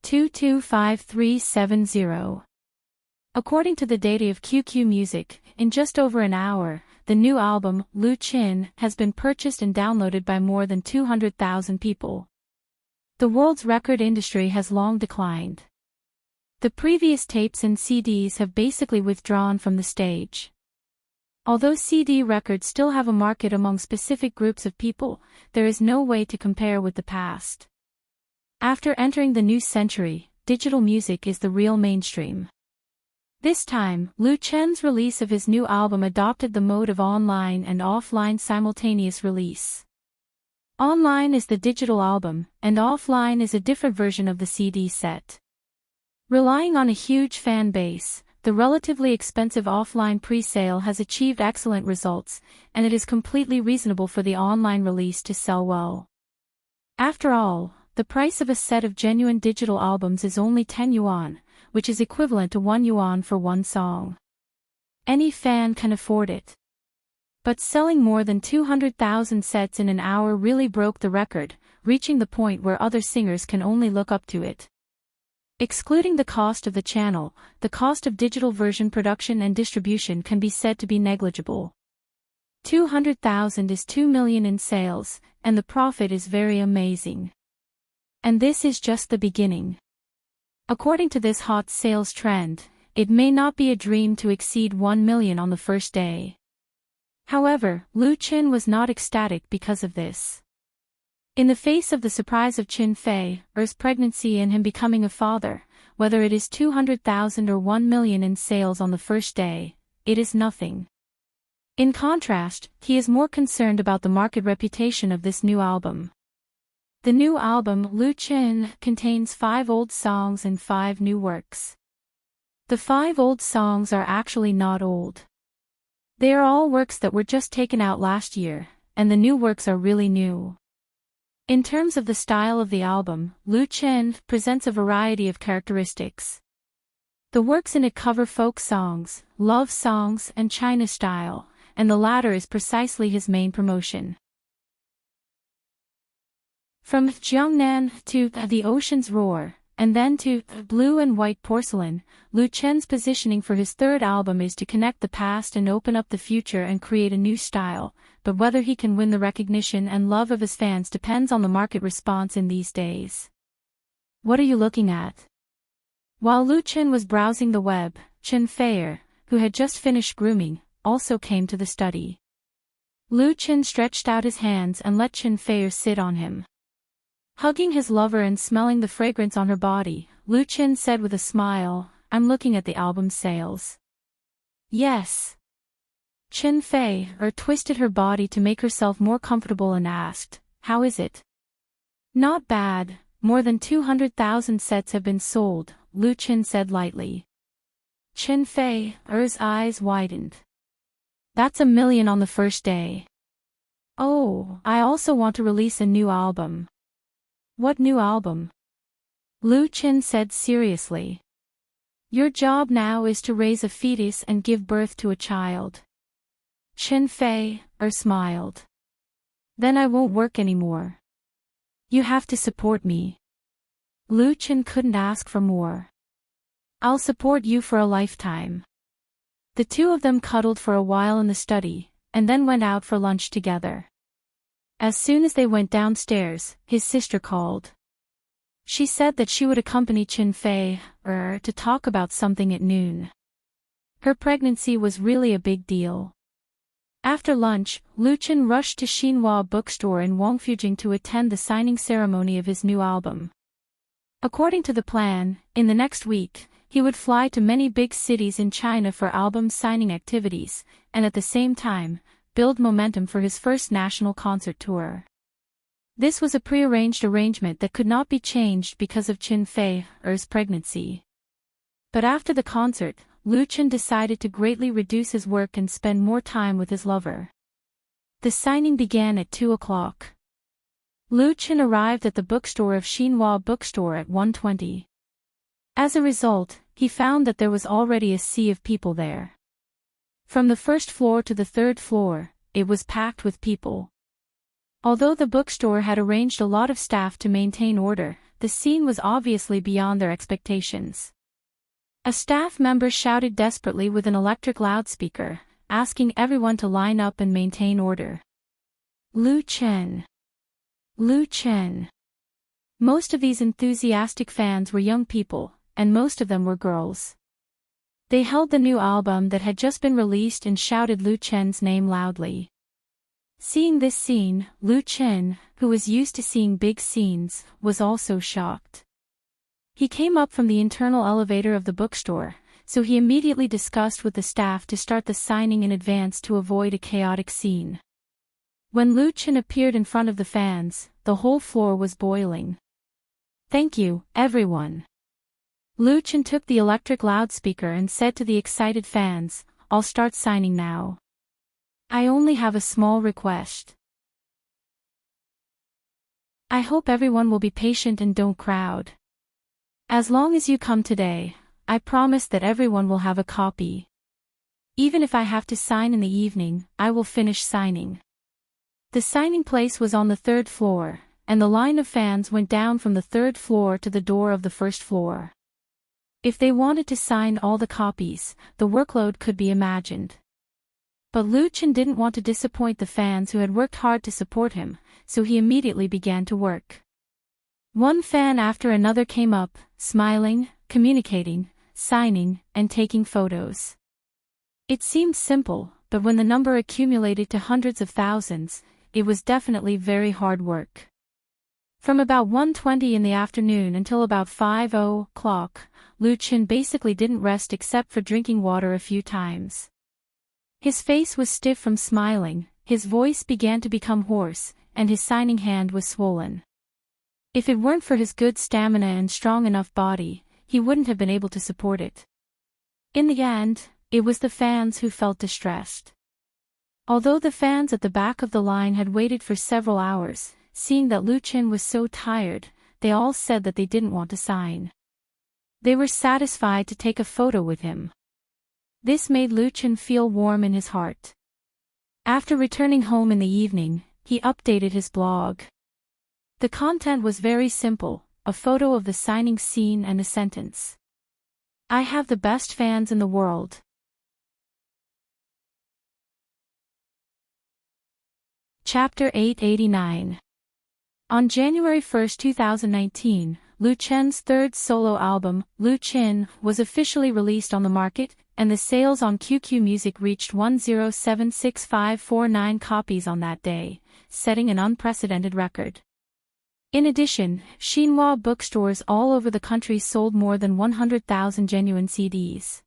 225370. According to the data of QQ Music, in just over an hour, the new album, Lu Chen, has been purchased and downloaded by more than 200,000 people. The world's record industry has long declined. The previous tapes and CDs have basically withdrawn from the stage. Although CD records still have a market among specific groups of people, there is no way to compare with the past. After entering the new century, digital music is the real mainstream. This time, Lu Chen's release of his new album adopted the mode of online and offline simultaneous release. Online is the digital album, and offline is a different version of the CD set. Relying on a huge fan base, the relatively expensive offline pre-sale has achieved excellent results, and it is completely reasonable for the online release to sell well. After all, the price of a set of genuine digital albums is only 10 yuan, which is equivalent to 1 yuan for one song. Any fan can afford it. But selling more than 200,000 sets in an hour really broke the record, reaching the point where other singers can only look up to it. Excluding the cost of the channel, the cost of digital version production and distribution can be said to be negligible. 200,000 is 2 million in sales, and the profit is very amazing. And this is just the beginning. According to this hot sales trend, it may not be a dream to exceed 1 million on the first day. However, Lu Chen was not ecstatic because of this. In the face of the surprise of Chen Fei's pregnancy and him becoming a father, whether it is 200,000 or 1 million in sales on the first day, it is nothing. In contrast, he is more concerned about the market reputation of this new album. The new album, Lu Chen, contains 5 old songs and 5 new works. The 5 old songs are actually not old. They are all works that were just taken out last year, and the new works are really new. In terms of the style of the album, Lu Chen presents a variety of characteristics. The works in it cover folk songs, love songs, and China style, and the latter is precisely his main promotion. From Jiangnan to The Ocean's Roar, and then to Blue and White Porcelain, Lu Chen's positioning for his third album is to connect the past and open up the future and create a new style, but whether he can win the recognition and love of his fans depends on the market response in these days. What are you looking at? While Lu Chen was browsing the web, Chen Fei, who had just finished grooming, also came to the study. Lu Chen stretched out his hands and let Chen Fei sit on him. Hugging his lover and smelling the fragrance on her body, Lu Chen said with a smile, "I'm looking at the album sales." "Yes." Chen Fei twisted her body to make herself more comfortable and asked, "How is it?" "Not bad, more than 200,000 sets have been sold," Lu Chen said lightly. Chen Fei's eyes widened. "That's 1 million on the first day." "Oh, I also want to release a new album." "What new album?" Lu Chen said seriously. "Your job now is to raise a fetus and give birth to a child." Chen Fei smiled. "Then I won't work anymore. You have to support me." Lu Chen couldn't ask for more. "I'll support you for a lifetime." The two of them cuddled for a while in the study, and then went out for lunch together. As soon as they went downstairs, his sister called. She said that she would accompany Chen Fei to talk about something at noon. Her pregnancy was really a big deal. After lunch, Lu Chen rushed to Xinhua bookstore in Wangfujing to attend the signing ceremony of his new album. According to the plan, in the next week, he would fly to many big cities in China for album signing activities, and at the same time, build momentum for his first national concert tour. This was a prearranged arrangement that could not be changed because of Chen Fei's pregnancy. But after the concert, Lu Chen decided to greatly reduce his work and spend more time with his lover. The signing began at 2 o'clock. Lu Chen arrived at the bookstore of Xinhua bookstore at 1:20. As a result, he found that there was already a sea of people there. From the first floor to the third floor, it was packed with people. Although the bookstore had arranged a lot of staff to maintain order, the scene was obviously beyond their expectations. A staff member shouted desperately with an electric loudspeaker, asking everyone to line up and maintain order. "Lu Chen! Lu Chen!" Most of these enthusiastic fans were young people, and most of them were girls. They held the new album that had just been released and shouted Lu Chen's name loudly. Seeing this scene, Lu Chen, who was used to seeing big scenes, was also shocked. He came up from the internal elevator of the bookstore, so he immediately discussed with the staff to start the signing in advance to avoid a chaotic scene. When Lu Chen appeared in front of the fans, the whole floor was boiling. "Thank you, everyone." Lu Chen took the electric loudspeaker and said to the excited fans, "I'll start signing now. I only have a small request. I hope everyone will be patient and don't crowd. As long as you come today, I promise that everyone will have a copy. Even if I have to sign in the evening, I will finish signing." The signing place was on the third floor, and the line of fans went down from the third floor to the door of the first floor. If they wanted to sign all the copies, the workload could be imagined. But Lu Chen didn't want to disappoint the fans who had worked hard to support him, so he immediately began to work. One fan after another came up, smiling, communicating, signing, and taking photos. It seemed simple, but when the number accumulated to hundreds of thousands, it was definitely very hard work. From about 1:20 in the afternoon until about 5 o'clock, Lu Chen basically didn't rest except for drinking water a few times. His face was stiff from smiling, his voice began to become hoarse, and his signing hand was swollen. If it weren't for his good stamina and strong enough body, he wouldn't have been able to support it. In the end, it was the fans who felt distressed. Although the fans at the back of the line had waited for several hours, seeing that Lu Chen was so tired, they all said that they didn't want to sign. They were satisfied to take a photo with him. This made Lu Chen feel warm in his heart. After returning home in the evening, he updated his blog. The content was very simple, a photo of the signing scene and a sentence. "I have the best fans in the world." Chapter 889. On January 1, 2019, Lu Chen's third solo album, Lu Chen, was officially released on the market, and the sales on QQ Music reached 1076549 copies on that day, setting an unprecedented record. In addition, Xinhua bookstores all over the country sold more than 100,000 genuine CDs.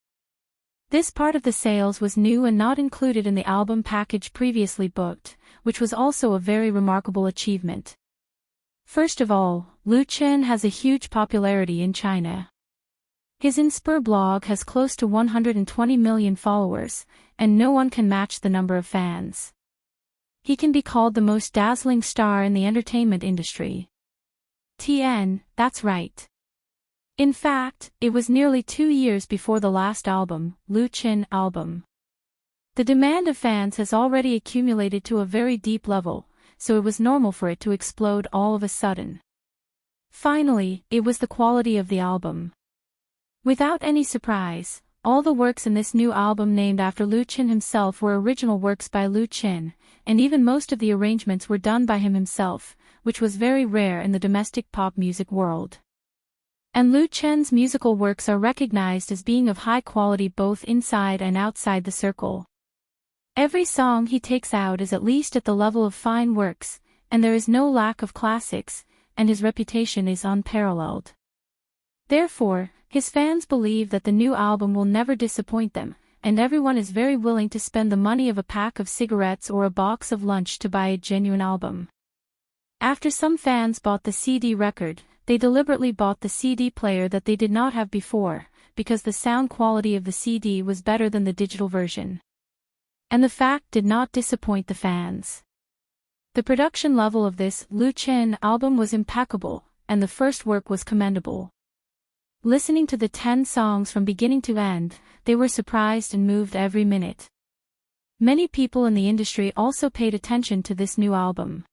This part of the sales was new and not included in the album package previously booked, which was also a very remarkable achievement. First of all, Lu Chen has a huge popularity in China. His Inspire blog has close to 120 million followers, and no one can match the number of fans. He can be called the most dazzling star in the entertainment industry. That's right. In fact, it was nearly 2 years before the last album, Lu Chen album. The demand of fans has already accumulated to a very deep level, so it was normal for it to explode all of a sudden. Finally, it was the quality of the album. Without any surprise, all the works in this new album named after Lu Chen himself were original works by Lu Chen, and even most of the arrangements were done by him himself, which was very rare in the domestic pop music world. And Lu Chen's musical works are recognized as being of high quality both inside and outside the circle. Every song he takes out is at least at the level of fine works, and there is no lack of classics, and his reputation is unparalleled. Therefore, his fans believe that the new album will never disappoint them, and everyone is very willing to spend the money of a pack of cigarettes or a box of lunch to buy a genuine album. After some fans bought the CD record, they deliberately bought the CD player that they did not have before, because the sound quality of the CD was better than the digital version. And the fact did not disappoint the fans. The production level of this Lu Chen album was impeccable, and the first work was commendable. Listening to the 10 songs from beginning to end, they were surprised and moved every minute. Many people in the industry also paid attention to this new album.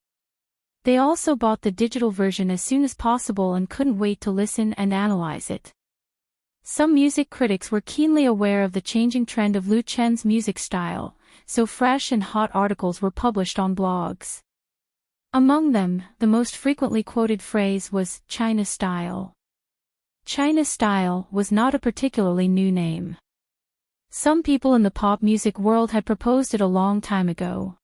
They also bought the digital version as soon as possible and couldn't wait to listen and analyze it. Some music critics were keenly aware of the changing trend of Lu Chen's music style, so fresh and hot articles were published on blogs. Among them, the most frequently quoted phrase was China style. China style was not a particularly new name. Some people in the pop music world had proposed it a long time ago.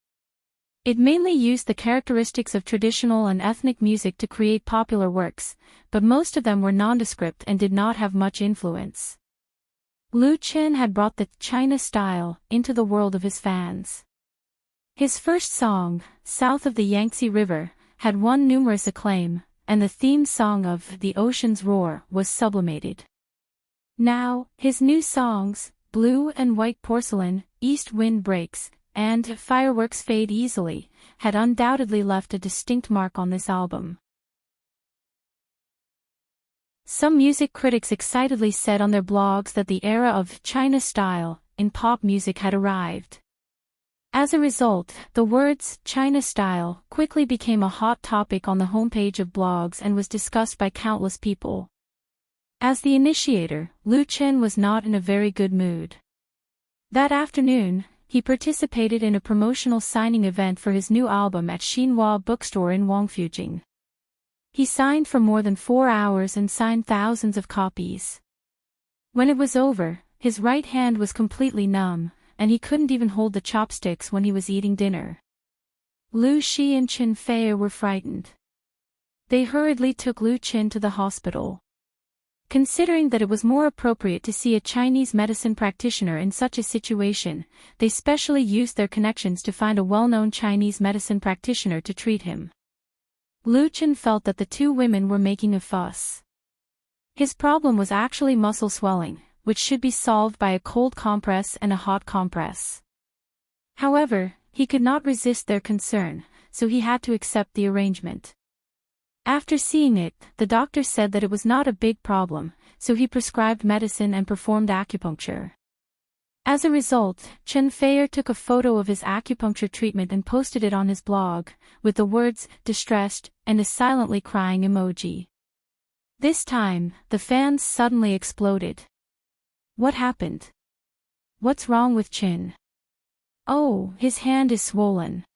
It mainly used the characteristics of traditional and ethnic music to create popular works, but most of them were nondescript and did not have much influence. Lu Chen had brought the China style into the world of his fans. His first song, South of the Yangtze River, had won numerous acclaim, and the theme song of The Ocean's Roar was sublimated. Now, his new songs, Blue and White Porcelain, East Wind Breaks, and Fireworks Fade Easily, had undoubtedly left a distinct mark on this album. Some music critics excitedly said on their blogs that the era of China style in pop music had arrived. As a result, the words China style quickly became a hot topic on the homepage of blogs and was discussed by countless people. As the initiator, Lu Chen was not in a very good mood. That afternoon, he participated in a promotional signing event for his new album at Xinhua bookstore in Wangfujing. He signed for more than 4 hours and signed thousands of copies. When it was over, his right hand was completely numb, and he couldn't even hold the chopsticks when he was eating dinner. Lu Xi and Chen Fei were frightened. They hurriedly took Lu Chen to the hospital. Considering that it was more appropriate to see a Chinese medicine practitioner in such a situation, they specially used their connections to find a well-known Chinese medicine practitioner to treat him. Lu Chen felt that the two women were making a fuss. His problem was actually muscle swelling, which should be solved by a cold compress and a hot compress. However, he could not resist their concern, so he had to accept the arrangement. After seeing it, the doctor said that it was not a big problem, so he prescribed medicine and performed acupuncture. As a result, Chen Fei took a photo of his acupuncture treatment and posted it on his blog, with the words, distressed, and a silently crying emoji. This time, the fans suddenly exploded. What happened? What's wrong with Chen? Oh, his hand is swollen.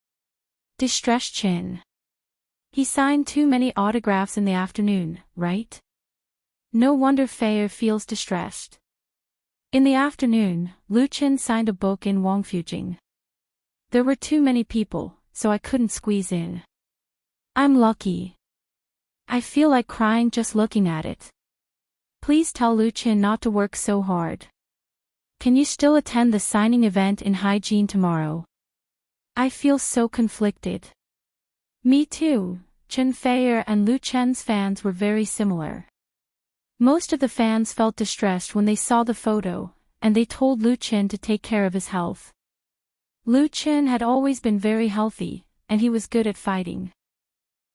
Distressed Chen. He signed too many autographs in the afternoon, right? No wonder Fei feels distressed. In the afternoon, Lu Chen signed a book in Wangfujing. There were too many people, so I couldn't squeeze in. I'm lucky. I feel like crying just looking at it. Please tell Lu Chen not to work so hard. Can you still attend the signing event in Hygiene tomorrow? I feel so conflicted. Me too. Chen Feier and Lu Chen's fans were very similar. Most of the fans felt distressed when they saw the photo, and they told Lu Chen to take care of his health. Lu Chen had always been very healthy, and he was good at fighting.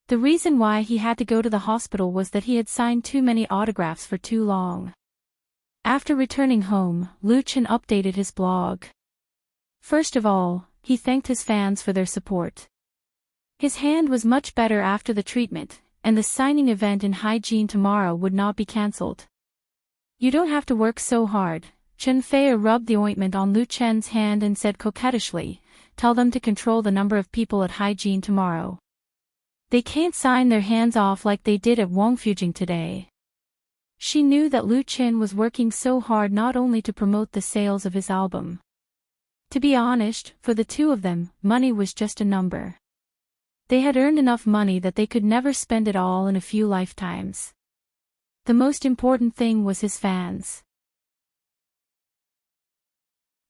The reason why he had to go to the hospital was that he had signed too many autographs for too long. After returning home, Lu Chen updated his blog. First of all, he thanked his fans for their support. His hand was much better after the treatment, and the signing event in Hygiene tomorrow would not be cancelled. You don't have to work so hard. Chen Feier rubbed the ointment on Lu Chen's hand and said coquettishly, tell them to control the number of people at Hygiene tomorrow. They can't sign their hands off like they did at Wangfujing today. She knew that Lu Chen was working so hard not only to promote the sales of his album. To be honest, for the two of them, money was just a number. They had earned enough money that they could never spend it all in a few lifetimes. The most important thing was his fans.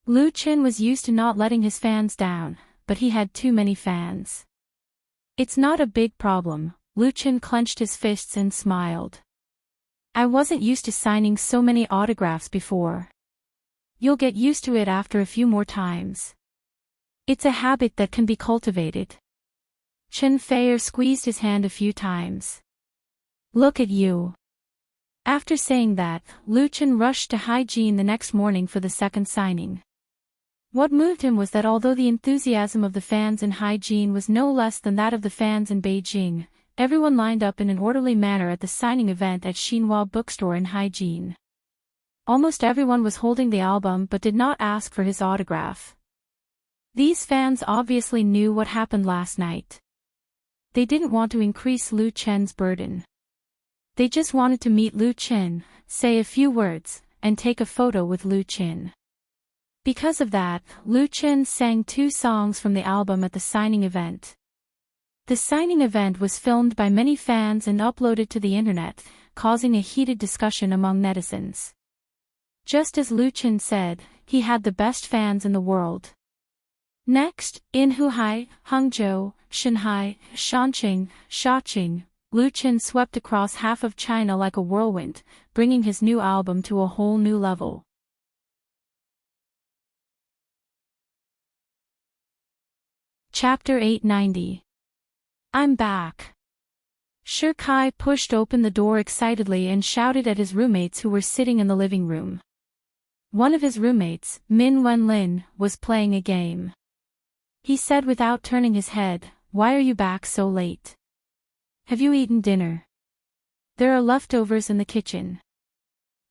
Lu Chen was used to not letting his fans down, but he had too many fans. It's not a big problem. Lu Chen clenched his fists and smiled. I wasn't used to signing so many autographs before. You'll get used to it after a few more times. It's a habit that can be cultivated. Chen Feier squeezed his hand a few times. Look at you. After saying that, Lu Chen rushed to Hygiene the next morning for the second signing. What moved him was that although the enthusiasm of the fans in Hygiene was no less than that of the fans in Beijing, everyone lined up in an orderly manner at the signing event at Xinhua Bookstore in Hygiene. Almost everyone was holding the album but did not ask for his autograph. These fans obviously knew what happened last night. They didn't want to increase Lu Chen's burden. They just wanted to meet Lu Chen, say a few words, and take a photo with Lu Chen. Because of that, Lu Chen sang 2 songs from the album at the signing event. The signing event was filmed by many fans and uploaded to the internet, causing a heated discussion among netizens. Just as Lu Chen said, he had the best fans in the world. Next, in Huhai, Hangzhou, Shanghai, Shanqing, Shaoqing, Lu Chen swept across half of China like a whirlwind, bringing his new album to a whole new level. Chapter 890. I'm back. Shi Kai pushed open the door excitedly and shouted at his roommates who were sitting in the living room. One of his roommates, Min Wenlin, was playing a game. He said without turning his head, "Why are you back so late? Have you eaten dinner? There are leftovers in the kitchen.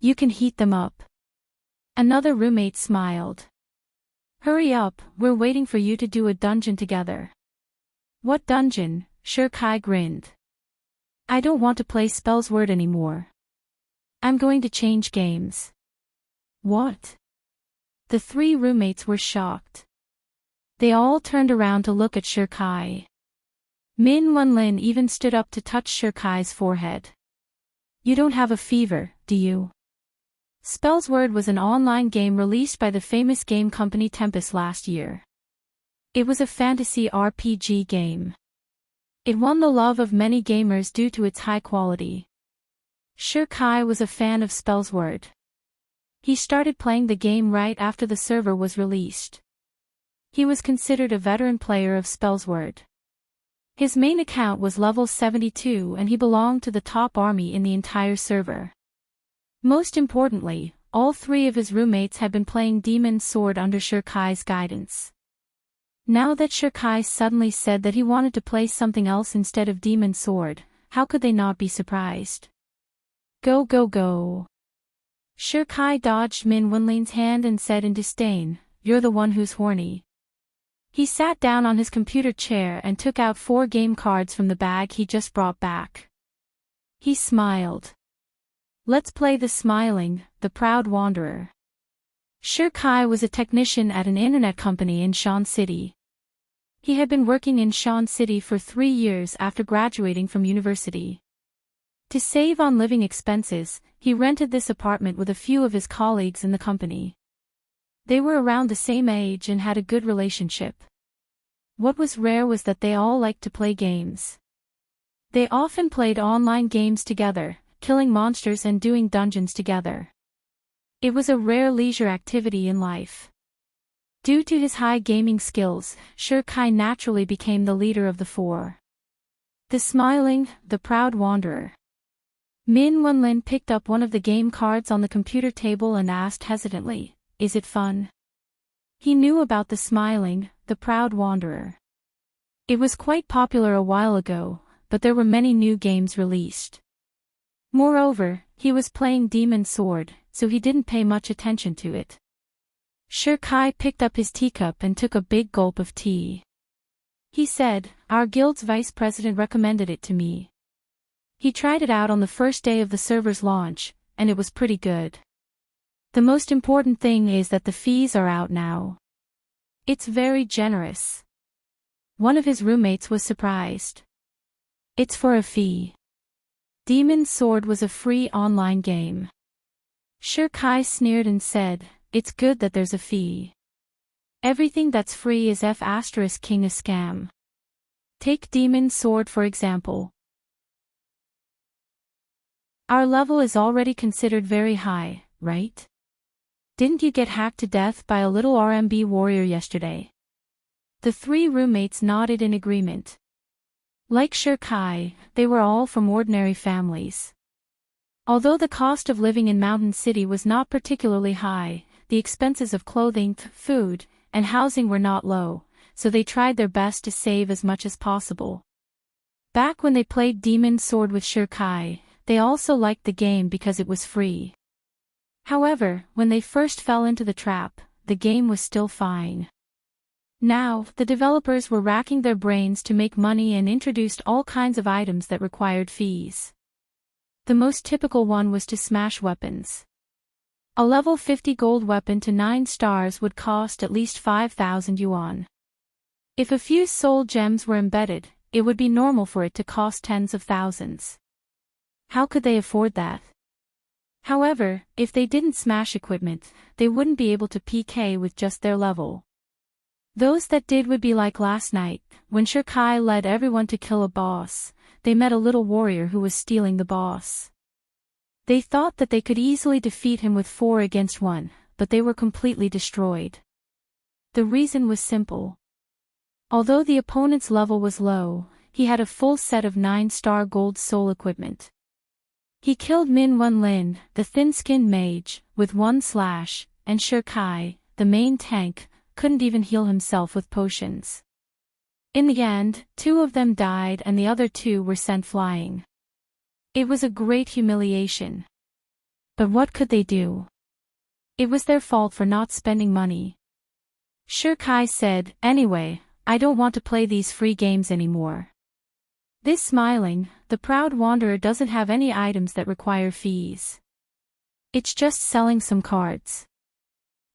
You can heat them up." Another roommate smiled. "Hurry up, we're waiting for you to do a dungeon together." "What dungeon?" Shi Kai grinned. "I don't want to play Spellsword anymore. I'm going to change games." "What?" The 3 roommates were shocked. They all turned around to look at Shi Kai. Min Wenlin even stood up to touch Shi Kai's forehead. "You don't have a fever, do you?" Spellsword was an online game released by the famous game company Tempest last year. It was a fantasy RPG game. It won the love of many gamers due to its high quality. Shi Kai was a fan of Spellsword. He started playing the game right after the server was released. He was considered a veteran player of Spellsword. His main account was level 72 and he belonged to the top army in the entire server. Most importantly, all 3 of his roommates had been playing Demon's Sword under Shi Kai's guidance. Now that Shi Kai suddenly said that he wanted to play something else instead of Demon's Sword, how could they not be surprised? Go go go. Shi Kai dodged Min Wenlin's hand and said in disdain, "You're the one who's horny." He sat down on his computer chair and took out 4 game cards from the bag he just brought back. He smiled. "Let's play the Smiling, the Proud Wanderer." Sher Kai was a technician at an internet company in Shan City. He had been working in Shan City for 3 years after graduating from university. To save on living expenses, he rented this apartment with a few of his colleagues in the company. They were around the same age and had a good relationship. What was rare was that they all liked to play games. They often played online games together, killing monsters and doing dungeons together. It was a rare leisure activity in life. Due to his high gaming skills, Sher Kai naturally became the leader of the four. The smiling, the proud wanderer. Min Wenlin picked up one of the game cards on the computer table and asked hesitantly, "Is it fun?" He knew about the smiling, the proud wanderer. It was quite popular a while ago, but there were many new games released. Moreover, he was playing Demon Sword, so he didn't pay much attention to it. Sher Kai picked up his teacup and took a big gulp of tea. He said, "Our guild's vice president recommended it to me. He tried it out on the first day of the server's launch, and it was pretty good. The most important thing is that the fees are out now. It's very generous." One of his roommates was surprised. "It's for a fee." Demon Sword was a free online game. Sher Kai sneered and said, "It's good that there's a fee. Everything that's free is F*King a scam. Take Demon Sword for example. Our level is already considered very high, right? Didn't you get hacked to death by a little RMB warrior yesterday?" The 3 roommates nodded in agreement. Like Sher Kai, they were all from ordinary families. Although the cost of living in Mountain City was not particularly high, the expenses of clothing, food, and housing were not low, so they tried their best to save as much as possible. Back when they played Demon Sword with Sher Kai, they also liked the game because it was free. However, when they first fell into the trap, the game was still fine. Now, the developers were racking their brains to make money and introduced all kinds of items that required fees. The most typical one was to smash weapons. A level 50 gold weapon to 9 stars would cost at least 5,000 yuan. If a few soul gems were embedded, it would be normal for it to cost tens of thousands. How could they afford that? However, if they didn't smash equipment, they wouldn't be able to PK with just their level. Those that did would be like last night, when Sher Kai led everyone to kill a boss. They met a little warrior who was stealing the boss. They thought that they could easily defeat him with 4 against 1, but they were completely destroyed. The reason was simple. Although the opponent's level was low, he had a full set of 9-star gold soul equipment. He killed Min Wenlin, the thin-skinned mage, with 1 slash, and Sher Kai, the main tank, couldn't even heal himself with potions. In the end, 2 of them died and the other 2 were sent flying. It was a great humiliation. But what could they do? It was their fault for not spending money. Sher Kai said, "Anyway, I don't want to play these free games anymore." This smiling, the proud wanderer doesn't have any items that require fees. It's just selling some cards.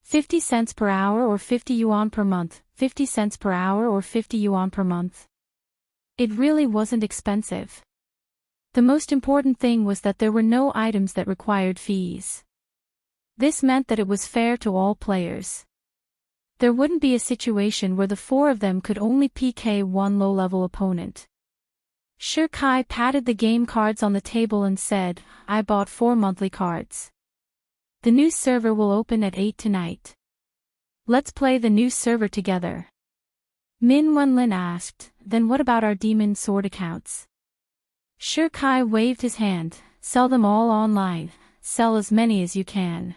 50 cents per hour or 50 yuan per month, 50 cents per hour or 50 yuan per month. It really wasn't expensive. The most important thing was that there were no items that required fees. This meant that it was fair to all players. There wouldn't be a situation where the 4 of them could only PK one low-level opponent. Sher Kai patted the game cards on the table and said, "I bought 4 monthly cards. The new server will open at 8 tonight. Let's play the new server together." Min Wenlin asked, "Then what about our Demon Sword accounts?" Sher Kai waved his hand, "Sell them all online, sell as many as you can."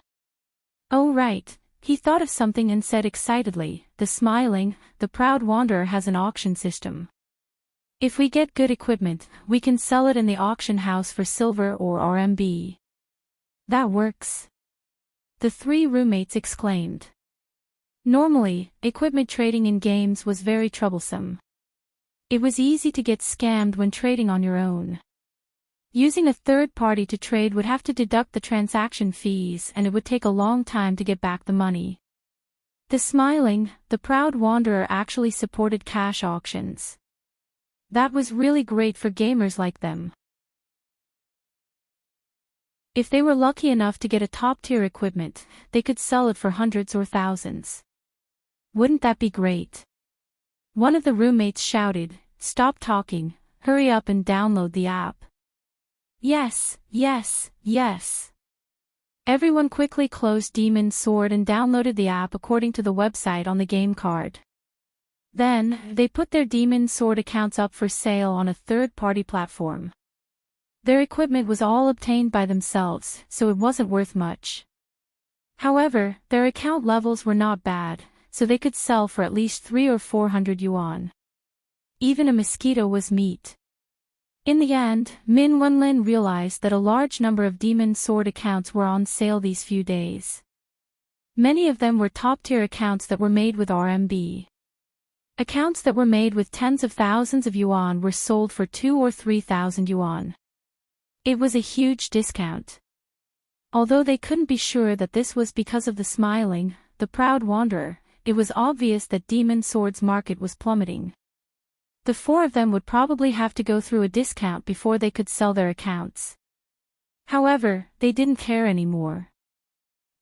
"Oh right," he thought of something and said excitedly, "The smiling, the proud wanderer has an auction system. If we get good equipment, we can sell it in the auction house for silver or RMB. That works." The 3 roommates exclaimed. Normally, equipment trading in games was very troublesome. It was easy to get scammed when trading on your own. Using a third party to trade would have to deduct the transaction fees, and it would take a long time to get back the money. The Smiling, the Proud Wanderer actually supported cash auctions. That was really great for gamers like them. If they were lucky enough to get a top-tier equipment, they could sell it for hundreds or thousands. Wouldn't that be great? One of the roommates shouted, "Stop talking, hurry up and download the app." Yes, yes, yes. Everyone quickly closed Demon's Sword and downloaded the app according to the website on the game card. Then, they put their Demon's Sword accounts up for sale on a third-party platform. Their equipment was all obtained by themselves, so it wasn't worth much. However, their account levels were not bad, so they could sell for at least 300 or 400 yuan. Even a mosquito was meat. In the end, Min Wenlin realized that a large number of Demon's Sword accounts were on sale these few days. Many of them were top-tier accounts that were made with RMB. Accounts that were made with tens of thousands of yuan were sold for 2,000 or 3,000 yuan. It was a huge discount. Although they couldn't be sure that this was because of the Smiling, the Proud Wanderer, it was obvious that Demon's Sword's market was plummeting. The four of them would probably have to go through a discount before they could sell their accounts. However, they didn't care anymore.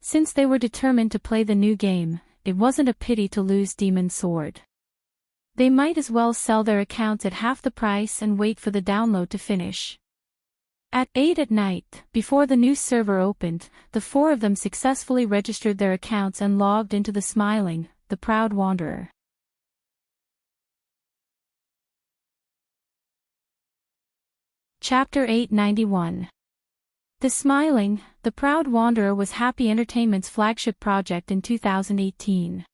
Since they were determined to play the new game, it wasn't a pity to lose Demon's Sword. They might as well sell their accounts at half the price and wait for the download to finish. At 8 at night, before the new server opened, the four of them successfully registered their accounts and logged into the Smiling, the Proud Wanderer. Chapter 891. The Smiling, the Proud Wanderer was Happy Entertainment's flagship project in 2018.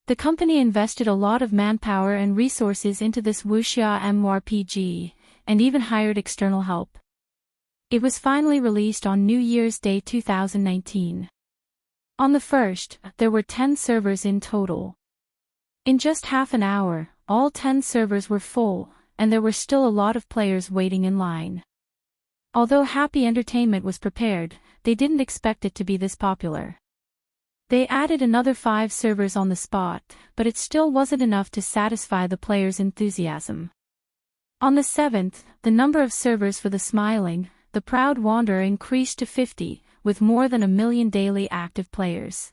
The company invested a lot of manpower and resources into this wuxia MMORPG, and even hired external help. It was finally released on New Year's Day 2019. On the 1st, there were 10 servers in total. In just half an hour, all 10 servers were full, and there were still a lot of players waiting in line. Although Happy Entertainment was prepared, they didn't expect it to be this popular. They added another 5 servers on the spot, but it still wasn't enough to satisfy the players' enthusiasm. On the 7th, the number of servers for the Smiling, the Proud Wanderer increased to 50, with more than 1 million daily active players.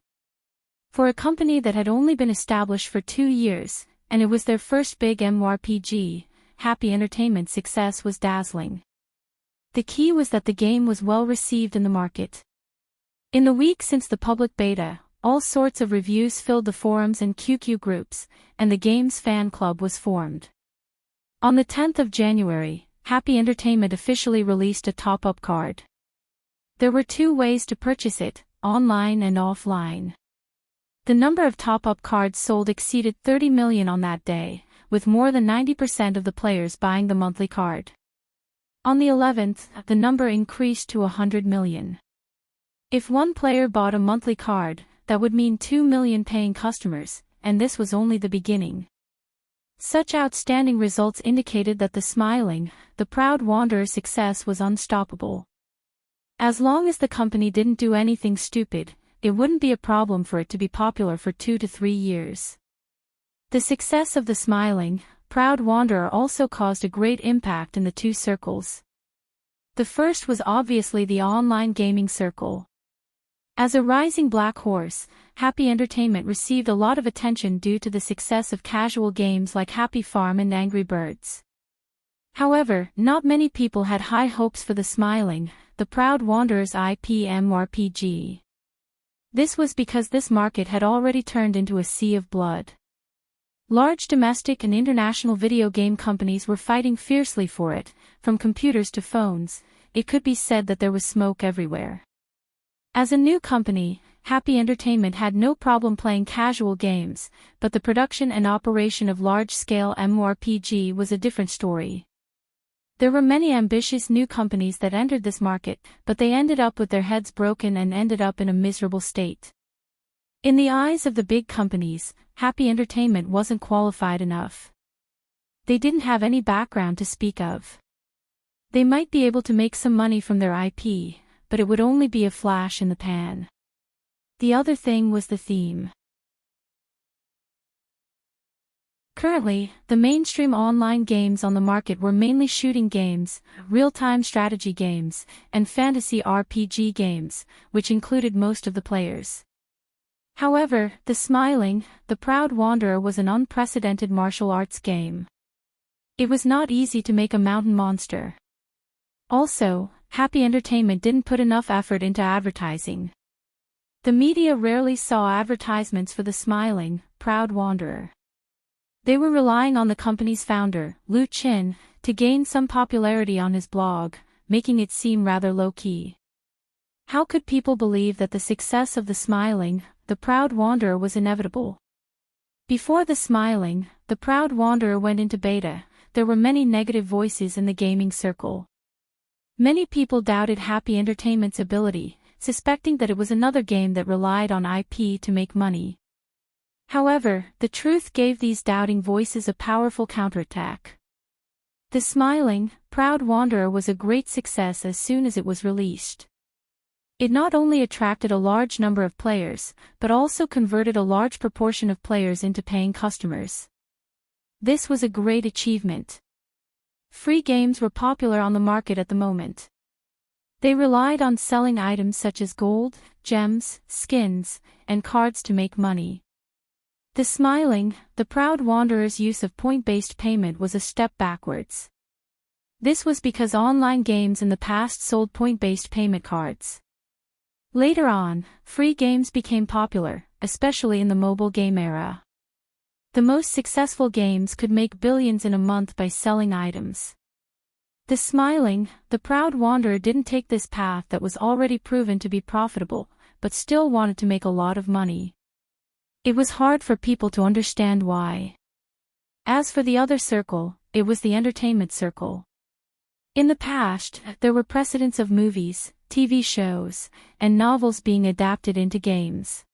For a company that had only been established for 2 years, and it was their first big MMORPG, Happy Entertainment's success was dazzling. The key was that the game was well received in the market. In the week since the public beta, all sorts of reviews filled the forums and QQ groups, and the game's fan club was formed. On the 10th of January, Happy Entertainment officially released a top-up card. There were 2 ways to purchase it, online and offline. The number of top-up cards sold exceeded 30 million on that day, with more than 90% of the players buying the monthly card. On the 11th, the number increased to 100 million. If one player bought a monthly card, that would mean 2 million paying customers, and this was only the beginning. Such outstanding results indicated that the Smiling, the Proud Wanderer's success was unstoppable. As long as the company didn't do anything stupid, it wouldn't be a problem for it to be popular for 2 to 3 years. The success of the Smiling, Proud Wanderer also caused a great impact in the 2 circles. The first was obviously the online gaming circle. As a rising black horse, Happy Entertainment received a lot of attention due to the success of casual games like Happy Farm and Angry Birds. However, not many people had high hopes for the Smiling, the Proud Wanderer's IP MMORPG. This was because this market had already turned into a sea of blood. Large domestic and international video game companies were fighting fiercely for it, from computers to phones. It could be said that there was smoke everywhere. As a new company, Happy Entertainment had no problem playing casual games, but the production and operation of large-scale MMORPG was a different story. There were many ambitious new companies that entered this market, but they ended up with their heads broken and ended up in a miserable state. In the eyes of the big companies, Happy Entertainment wasn't qualified enough. They didn't have any background to speak of. They might be able to make some money from their IP, but it would only be a flash in the pan. The other thing was the theme. Currently, the mainstream online games on the market were mainly shooting games, real-time strategy games, and fantasy RPG games, which included most of the players. However, The Smiling, The Proud Wanderer was an unprecedented martial arts game. It was not easy to make a mountain monster. Also, Happy Entertainment didn't put enough effort into advertising. The media rarely saw advertisements for The Smiling, Proud Wanderer. They were relying on the company's founder, Lu Qin, to gain some popularity on his blog, making it seem rather low-key. How could people believe that the success of The Smiling, The Proud Wanderer was inevitable? Before The Smiling, The Proud Wanderer went into beta, there were many negative voices in the gaming circle. Many people doubted Happy Entertainment's ability, suspecting that it was another game that relied on IP to make money. However, the truth gave these doubting voices a powerful counterattack. The Smiling, Proud Wanderer was a great success as soon as it was released. It not only attracted a large number of players, but also converted a large proportion of players into paying customers. This was a great achievement. Free games were popular on the market at the moment. They relied on selling items such as gold, gems, skins, and cards to make money. The Smiling, The Proud Wanderer's use of point-based payment was a step backwards. This was because online games in the past sold point-based payment cards. Later on, free games became popular, especially in the mobile game era. The most successful games could make billions in a month by selling items. The Smiling, The Proud Wanderer didn't take this path that was already proven to be profitable, but still wanted to make a lot of money. It was hard for people to understand why. As for the other circle, it was the entertainment circle. In the past, there were precedents of movies, TV shows, and novels being adapted into games.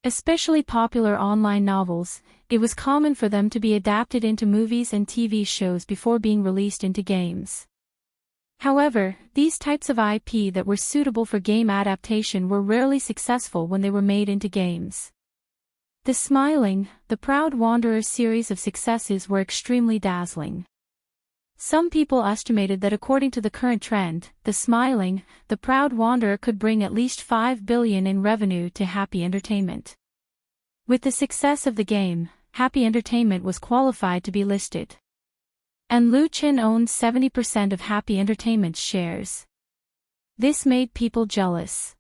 Especially popular online novels, it was common for them to be adapted into movies and TV shows before being released into games. However, these types of IP that were suitable for game adaptation were rarely successful when they were made into games. The Smiling, The Proud Wanderer series of successes were extremely dazzling. Some people estimated that according to the current trend, The Smiling, The Proud Wanderer could bring at least $5 billion in revenue to Happy Entertainment. With the success of the game, Happy Entertainment was qualified to be listed. And Lu Qin owned 70% of Happy Entertainment's shares. This made people jealous.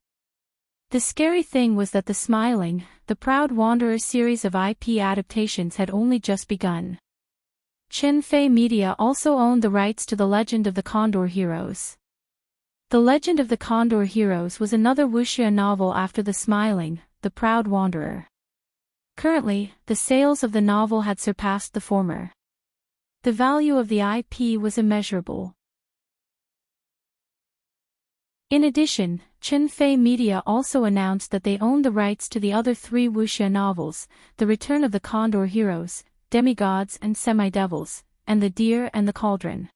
The scary thing was that The Smiling, The Proud Wanderer series of IP adaptations had only just begun. Qinfei Media also owned the rights to The Legend of the Condor Heroes. The Legend of the Condor Heroes was another wuxia novel after The Smiling, The Proud Wanderer. Currently, the sales of the novel had surpassed the former. The value of the IP was immeasurable. In addition, Qinfei Media also announced that they owned the rights to the other three wuxia novels, The Return of the Condor Heroes, Demigods and Semi-Devils, and The Deer and the Cauldron.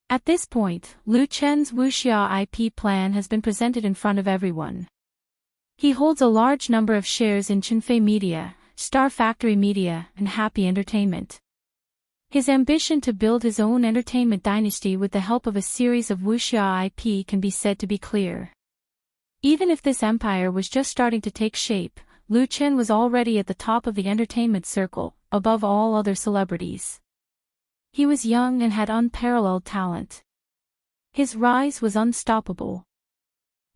At this point, Lu Chen's wuxia IP plan has been presented in front of everyone. He holds a large number of shares in Qinfei Media, Star Factory Media, and Happy Entertainment. His ambition to build his own entertainment dynasty with the help of a series of wuxia IP can be said to be clear. Even if this empire was just starting to take shape, Lu Chen was already at the top of the entertainment circle, above all other celebrities. He was young and had unparalleled talent. His rise was unstoppable.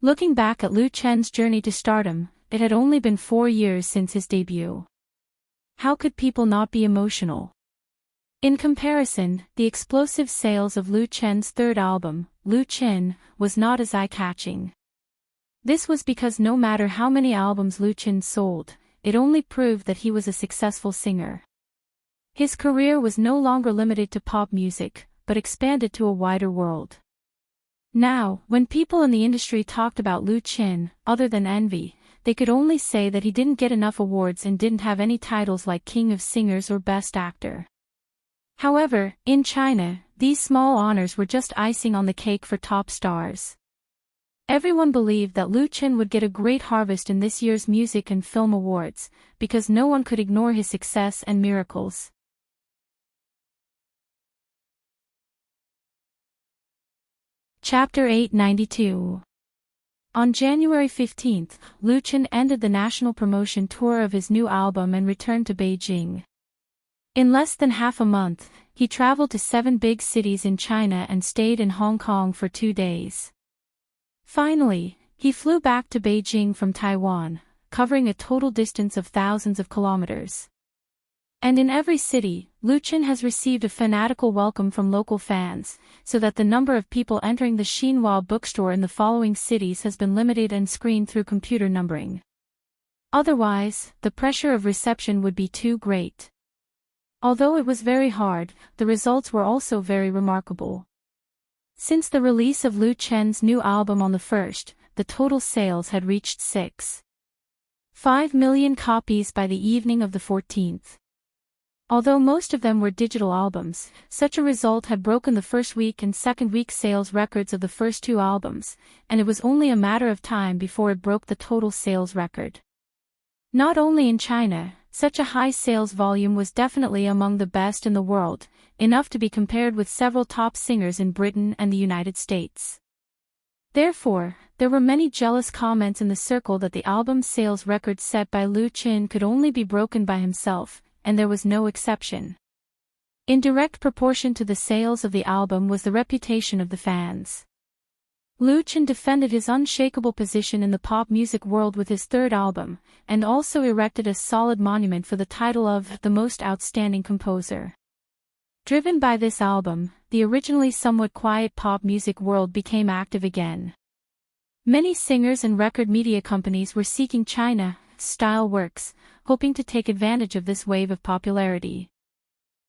Looking back at Lu Chen's journey to stardom, it had only been 4 years since his debut. How could people not be emotional? In comparison, the explosive sales of Lu Chen's third album, Lu Chen, was not as eye-catching. This was because no matter how many albums Lu Chen sold, it only proved that he was a successful singer. His career was no longer limited to pop music, but expanded to a wider world. Now, when people in the industry talked about Lu Chen, other than envy, they could only say that he didn't get enough awards and didn't have any titles like King of Singers or Best Actor. However, in China, these small honors were just icing on the cake for top stars. Everyone believed that Lu Chen would get a great harvest in this year's Music and Film Awards, because no one could ignore his success and miracles. Chapter 892. On January 15, Lu Chen ended the national promotion tour of his new album and returned to Beijing. In less than half a month, he traveled to 7 big cities in China and stayed in Hong Kong for 2 days. Finally, he flew back to Beijing from Taiwan, covering a total distance of thousands of kilometers. And in every city, Lu Chen has received a fanatical welcome from local fans, so that the number of people entering the Xinhua bookstore in the following cities has been limited and screened through computer numbering. Otherwise, the pressure of reception would be too great. Although it was very hard, the results were also very remarkable. Since the release of Lu Chen's new album on the 1st, the total sales had reached 6.5 million copies by the evening of the 14th. Although most of them were digital albums, such a result had broken the first week and second week sales records of the first 2 albums, and it was only a matter of time before it broke the total sales record. Not only in China, such a high sales volume was definitely among the best in the world, enough to be compared with several top singers in Britain and the United States. Therefore, there were many jealous comments in the circle that the album sales record set by Lu Chen could only be broken by himself, and there was no exception. In direct proportion to the sales of the album was the reputation of the fans. Lu Chen defended his unshakable position in the pop music world with his 3rd album, and also erected a solid monument for the title of the most outstanding composer. Driven by this album, the originally somewhat quiet pop music world became active again. Many singers and record media companies were seeking China-style works, hoping to take advantage of this wave of popularity.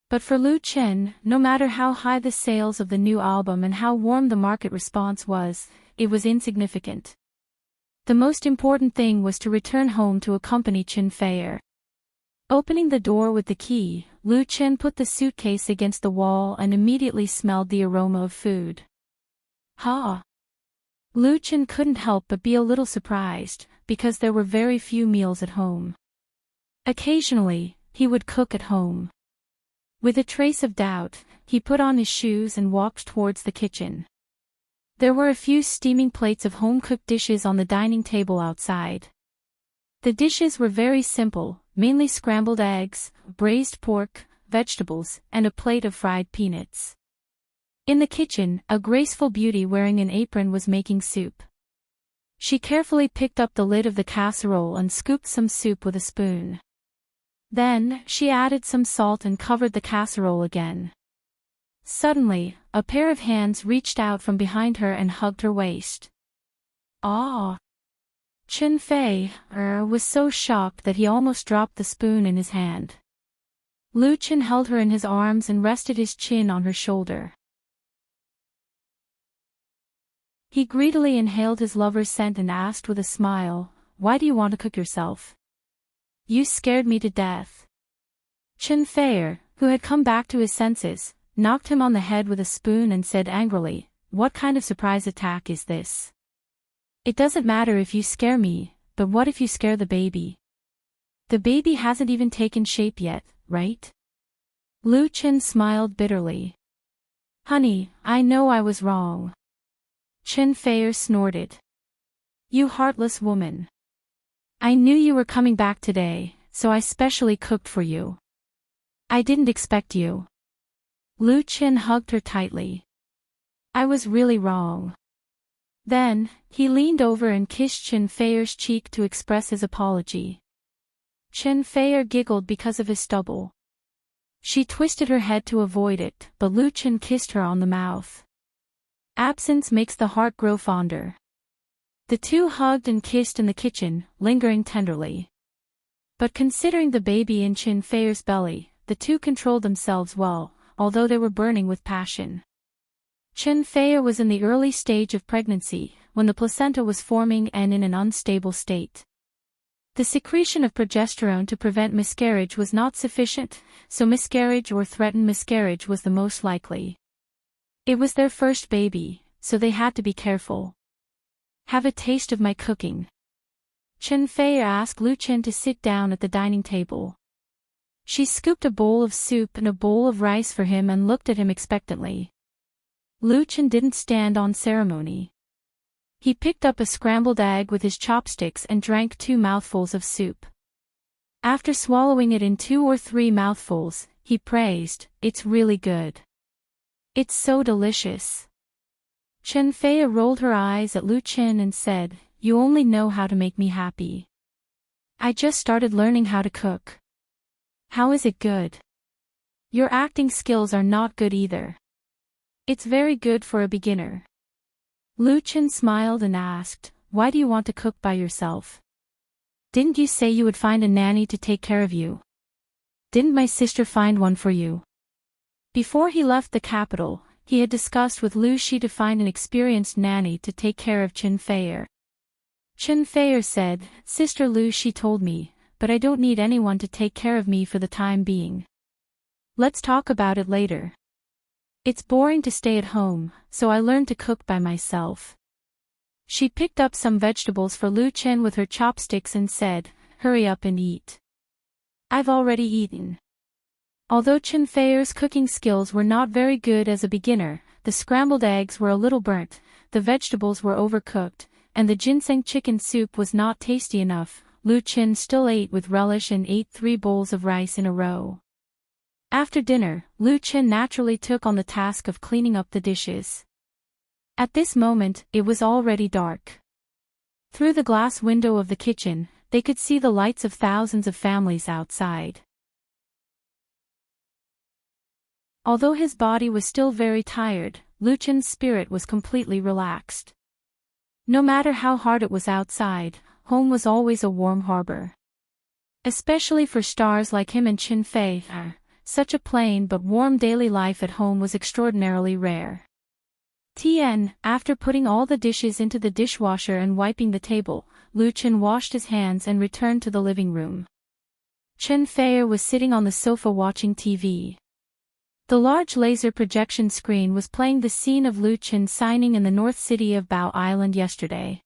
But for Lu Chen, no matter how high the sales of the new album and how warm the market response was, it was insignificant. The most important thing was to return home to accompany Chen Feier. Opening the door with the key, Lu Chen put the suitcase against the wall and immediately smelled the aroma of food. Ha! Lu Chen couldn't help but be a little surprised, because there were very few meals at home. Occasionally, he would cook at home. With a trace of doubt, he put on his shoes and walked towards the kitchen. There were a few steaming plates of home-cooked dishes on the dining table outside. The dishes were very simple, mainly scrambled eggs, braised pork, vegetables, and a plate of fried peanuts. In the kitchen, a graceful beauty wearing an apron was making soup. She carefully picked up the lid of the casserole and scooped some soup with a spoon. Then, she added some salt and covered the casserole again. Suddenly, a pair of hands reached out from behind her and hugged her waist. Ah! Chen Feier was so shocked that he almost dropped the spoon in his hand. Lu Chen held her in his arms and rested his chin on her shoulder. He greedily inhaled his lover's scent and asked with a smile, "Why do you want to cook yourself? You scared me to death." Chen Feier, who had come back to his senses, knocked him on the head with a spoon and said angrily, "What kind of surprise attack is this? It doesn't matter if you scare me, but what if you scare the baby? The baby hasn't even taken shape yet, right?" Lu Chen smiled bitterly. "Honey, I know I was wrong." Chen Feier snorted. "You heartless woman. I knew you were coming back today, so I specially cooked for you. I didn't expect you." Lu Chen hugged her tightly. "I was really wrong." Then, he leaned over and kissed Chen Feier's cheek to express his apology. Chen Feier giggled because of his stubble. She twisted her head to avoid it, but Lu Chen kissed her on the mouth. Absence makes the heart grow fonder. The two hugged and kissed in the kitchen, lingering tenderly. But considering the baby in Chen Feier's belly, the two controlled themselves well, although they were burning with passion. Chen Feier was in the early stage of pregnancy, when the placenta was forming and in an unstable state. The secretion of progesterone to prevent miscarriage was not sufficient, so miscarriage or threatened miscarriage was the most likely. It was their first baby, so they had to be careful. Have a taste of my cooking. Chen Fei asked Lu Chen to sit down at the dining table. She scooped a bowl of soup and a bowl of rice for him and looked at him expectantly. Lu Chen didn't stand on ceremony. He picked up a scrambled egg with his chopsticks and drank 2 mouthfuls of soup. After swallowing it in 2 or 3 mouthfuls, he praised, "It's really good. It's so delicious." Chen Fei rolled her eyes at Lu Chen and said, "You only know how to make me happy. I just started learning how to cook. How is it good? Your acting skills are not good either. It's very good for a beginner." Lu Chen smiled and asked, "Why do you want to cook by yourself? Didn't you say you would find a nanny to take care of you? Didn't my sister find one for you?" Before he left the capital, he had discussed with Lu Shi to find an experienced nanny to take care of Chen Fei. Chen Fei said, "Sister Lu Shi told me, but I don't need anyone to take care of me for the time being. Let's talk about it later. It's boring to stay at home, so I learned to cook by myself." She picked up some vegetables for Lu Chen with her chopsticks and said, "Hurry up and eat." "I've already eaten." Although Chen Fei's cooking skills were not very good as a beginner, the scrambled eggs were a little burnt, the vegetables were overcooked, and the ginseng chicken soup was not tasty enough. Lu Chen still ate with relish and ate 3 bowls of rice in a row. After dinner, Lu Chen naturally took on the task of cleaning up the dishes. At this moment, it was already dark. Through the glass window of the kitchen, they could see the lights of thousands of families outside. Although his body was still very tired, Lu Chen's spirit was completely relaxed. No matter how hard it was outside, home was always a warm harbor. Especially for stars like him and Chen Fei, such a plain but warm daily life at home was extraordinarily rare. Tian, after putting all the dishes into the dishwasher and wiping the table, Lu Chen washed his hands and returned to the living room. Chen Fei was sitting on the sofa watching TV. The large laser projection screen was playing the scene of Lu Chen signing in the north city of Bao Island yesterday.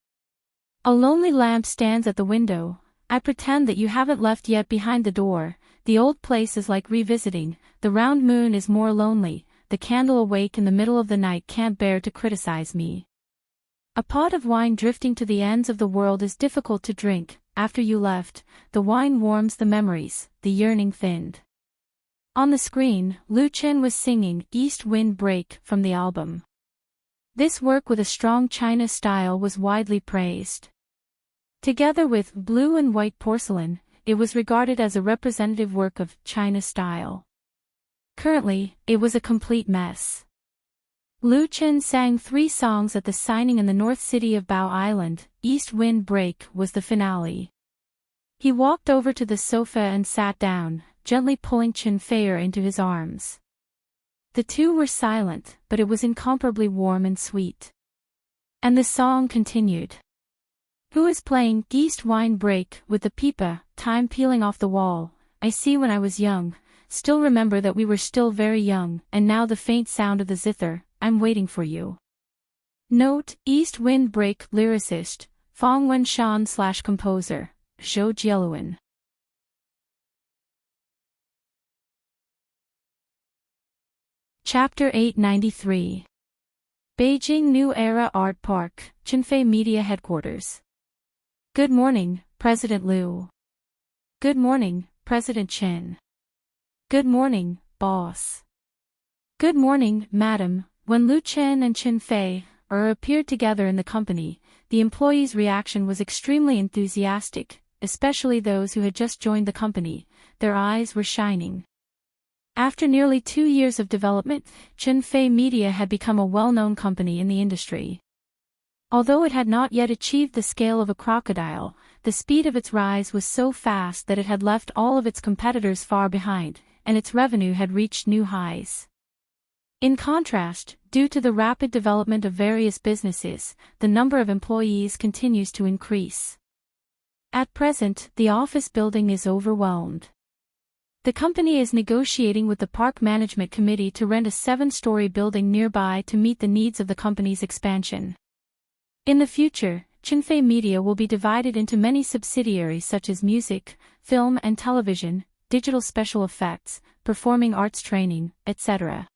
A lonely lamp stands at the window. I pretend that you haven't left yet behind the door. The old place is like revisiting. The round moon is more lonely. The candle awake in the middle of the night can't bear to criticize me. A pot of wine drifting to the ends of the world is difficult to drink. After you left, the wine warms the memories, the yearning thinned. On the screen, Lu Chen was singing East Wind Break from the album. This work with a strong China style was widely praised. Together with Blue and White Porcelain, it was regarded as a representative work of China style. Currently, it was a complete mess. Lu Chen sang 3 songs at the signing in the north city of Bao Island. East Wind Break was the finale. He walked over to the sofa and sat down, gently pulling Chen Fei into his arms. The two were silent, but it was incomparably warm and sweet. And the song continued. Who is playing East Wind Break with the pipa, time peeling off the wall? I see when I was young, still remember that we were still very young, and now the faint sound of the zither, I'm waiting for you. Note, East Wind Break lyricist, Fong Wenshan / composer, Zhou Jieluan. Chapter 893. Beijing New Era Art Park, Chenfei Media Headquarters. Good morning, President Liu. Good morning, President Chen. Good morning, boss. Good morning, madam. When Lu Chen and Chen Fei appeared together in the company, the employees' reaction was extremely enthusiastic, especially those who had just joined the company. Their eyes were shining. After nearly 2 years of development, Chen Fei Media had become a well-known company in the industry. Although it had not yet achieved the scale of a crocodile, the speed of its rise was so fast that it had left all of its competitors far behind, and its revenue had reached new highs. In contrast, due to the rapid development of various businesses, the number of employees continues to increase. At present, the office building is overwhelmed. The company is negotiating with the Park Management Committee to rent a 7-story building nearby to meet the needs of the company's expansion. In the future, Chinfei Media will be divided into many subsidiaries such as music, film and television, digital special effects, performing arts training, etc.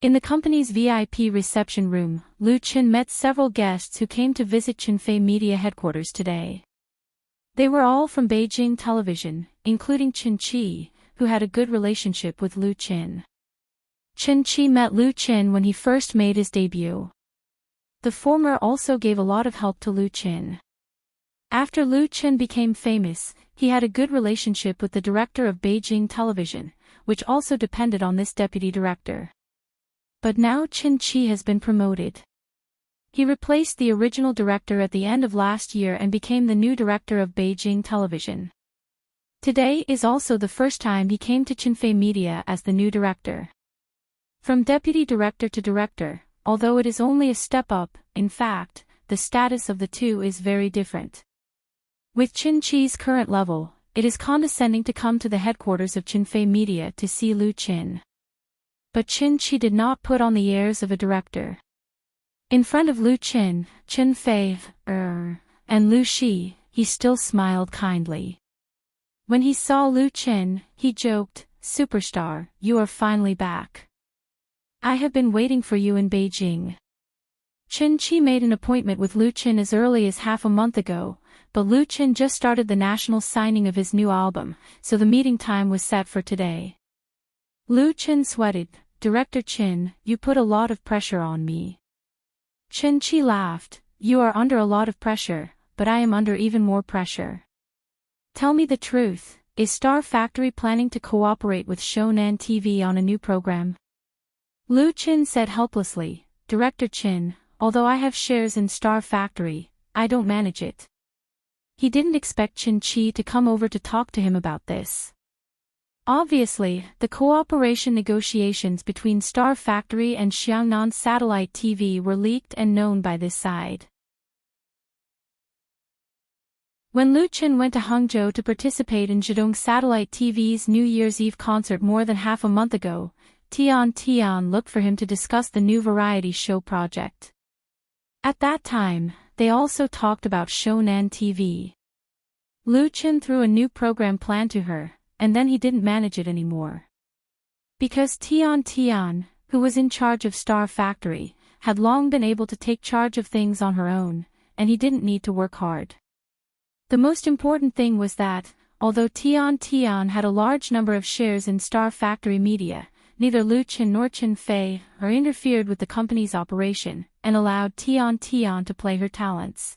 In the company's VIP reception room, Lu Qin met several guests who came to visit Chinfei Media headquarters today. They were all from Beijing Television, including Chen Qi, who had a good relationship with Lu Qin. Chen Qi met Lu Qin when he first made his debut. The former also gave a lot of help to Lu Qin. After Lu Qin became famous, he had a good relationship with the director of Beijing Television, which also depended on this deputy director. But now Chen Qi has been promoted. He replaced the original director at the end of last year and became the new director of Beijing Television. Today is also the first time he came to Chinfei Media as the new director. From deputy director to director, although it is only a step up, in fact, the status of the two is very different. With Chen Qi's current level, it is condescending to come to the headquarters of Chinfei Media to see Lu Qin. But Chen Qi did not put on the airs of a director. In front of Lu Qin, Chen Fei, and Lu Shi, he still smiled kindly. When he saw Lu Qin, he joked, "Superstar, you are finally back. I have been waiting for you in Beijing." Chen Qi made an appointment with Lu Qin as early as half a month ago, but Lu Qin just started the national signing of his new album, so the meeting time was set for today. Lu Qin sweated, "Director Qin, you put a lot of pressure on me." Chen Qi laughed, "You are under a lot of pressure, but I am under even more pressure. Tell me the truth, is Star Factory planning to cooperate with Shonan TV on a new program?" Lu Qin said helplessly, "Director Qin, although I have shares in Star Factory, I don't manage it." He didn't expect Chen Qi to come over to talk to him about this. Obviously, the cooperation negotiations between Star Factory and Xiangnan Satellite TV were leaked and known by this side. When Lu Qin went to Hangzhou to participate in Zhidong Satellite TV's New Year's Eve concert more than half a month ago, Tian looked for him to discuss the new variety show project. At that time, they also talked about Shonan TV. Lu Qin threw a new program plan to her, and then he didn't manage it anymore. Because Tian, who was in charge of Star Factory, had long been able to take charge of things on her own, and he didn't need to work hard. The most important thing was that, although Tian had a large number of shares in Star Factory Media, neither Lu Qin nor Chen Fei interfered with the company's operation, and allowed Tian to play her talents.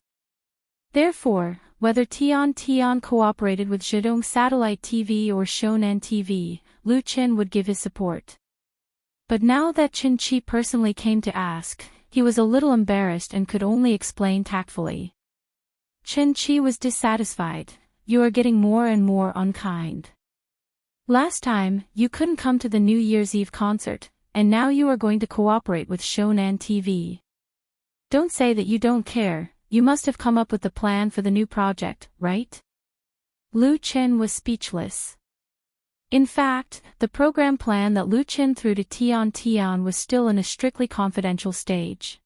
Therefore, whether Tian cooperated with Zhidong Satellite TV or Shonan TV, Lu Qin would give his support. But now that Chen Qi personally came to ask, he was a little embarrassed and could only explain tactfully. Chen Qi was dissatisfied. "You are getting more and more unkind. Last time, you couldn't come to the New Year's Eve concert, and now you are going to cooperate with Shonan TV. Don't say that you don't care, you must have come up with the plan for the new project, right?" Lu Qin was speechless. In fact, the program plan that Lu Qin threw to Tian was still in a strictly confidential stage.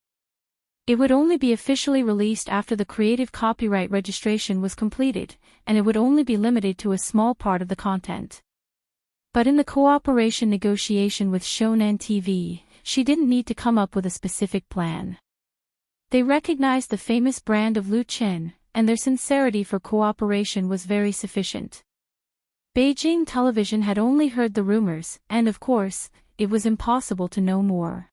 It would only be officially released after the creative copyright registration was completed, and it would only be limited to a small part of the content. But in the cooperation negotiation with Shonan TV, she didn't need to come up with a specific plan. They recognized the famous brand of Lu Qin, and their sincerity for cooperation was very sufficient. Beijing Television had only heard the rumors, and of course, it was impossible to know more.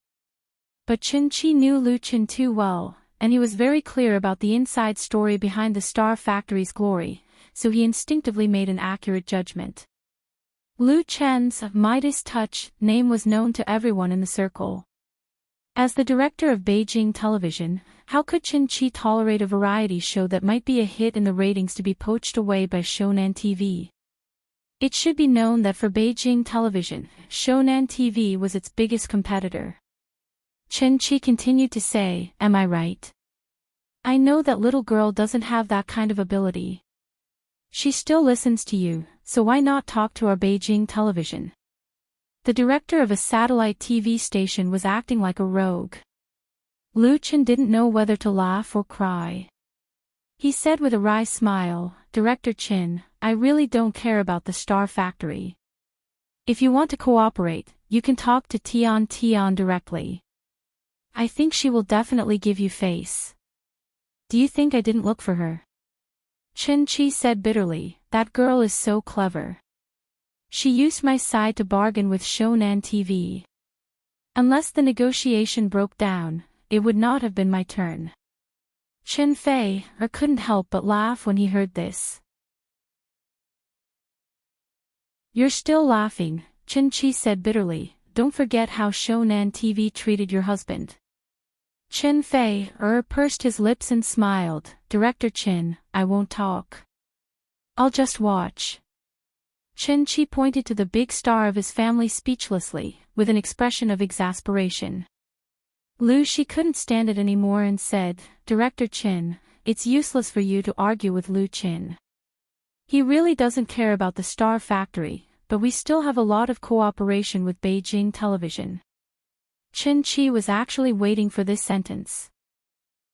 But Chen Qi knew Lu Qin too well, and he was very clear about the inside story behind the Star Factory's glory, so he instinctively made an accurate judgment. Lu Qin's Midas touch name was known to everyone in the circle. As the director of Beijing Television, how could Chen Qi tolerate a variety show that might be a hit in the ratings to be poached away by Shonan TV? It should be known that for Beijing Television, Shonan TV was its biggest competitor. Chen Qi continued to say, "Am I right? I know that little girl doesn't have that kind of ability. She still listens to you, so why not talk to our Beijing television? The director of a satellite TV station was acting like a rogue. Lu Chen didn't know whether to laugh or cry. He said with a wry smile, Director Chin, I really don't care about the Star Factory. If you want to cooperate, you can talk to Tian Tian directly. I think she will definitely give you face. Do you think I didn't look for her? Chen Qi said bitterly, that girl is so clever. She used my side to bargain with Shonan TV. Unless the negotiation broke down, it would not have been my turn. Chen Fei couldn't help but laugh when he heard this. You're still laughing, Chen Qi said bitterly, don't forget how Shonan TV treated your husband. Chen Fei pursed his lips and smiled, Director Chen, I won't talk. I'll just watch. Chen Qi pointed to the big star of his family speechlessly, with an expression of exasperation. Lu Shi couldn't stand it anymore and said, Director Chen, it's useless for you to argue with Lu Qin. He really doesn't care about the Star Factory, but we still have a lot of cooperation with Beijing television. Chen Qi was actually waiting for this sentence.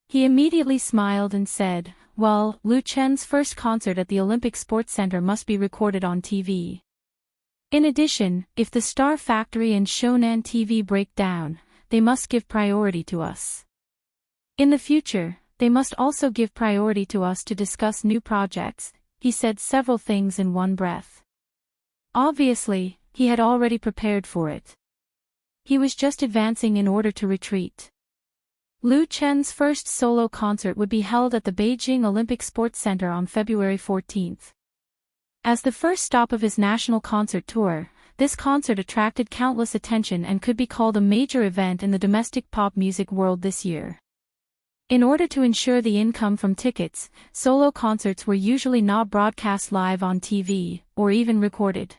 He immediately smiled and said, well, Lu Chen's first concert at the Olympic Sports Center must be recorded on TV. In addition, if the Star Factory and Shonan TV break down, they must give priority to us. In the future, they must also give priority to us to discuss new projects, he said several things in one breath. Obviously, he had already prepared for it. He was just advancing in order to retreat. Lu Chen's first solo concert would be held at the Beijing Olympic Sports Center on February 14th. As the first stop of his national concert tour, this concert attracted countless attention and could be called a major event in the domestic pop music world this year. In order to ensure the income from tickets, solo concerts were usually not broadcast live on TV, or even recorded.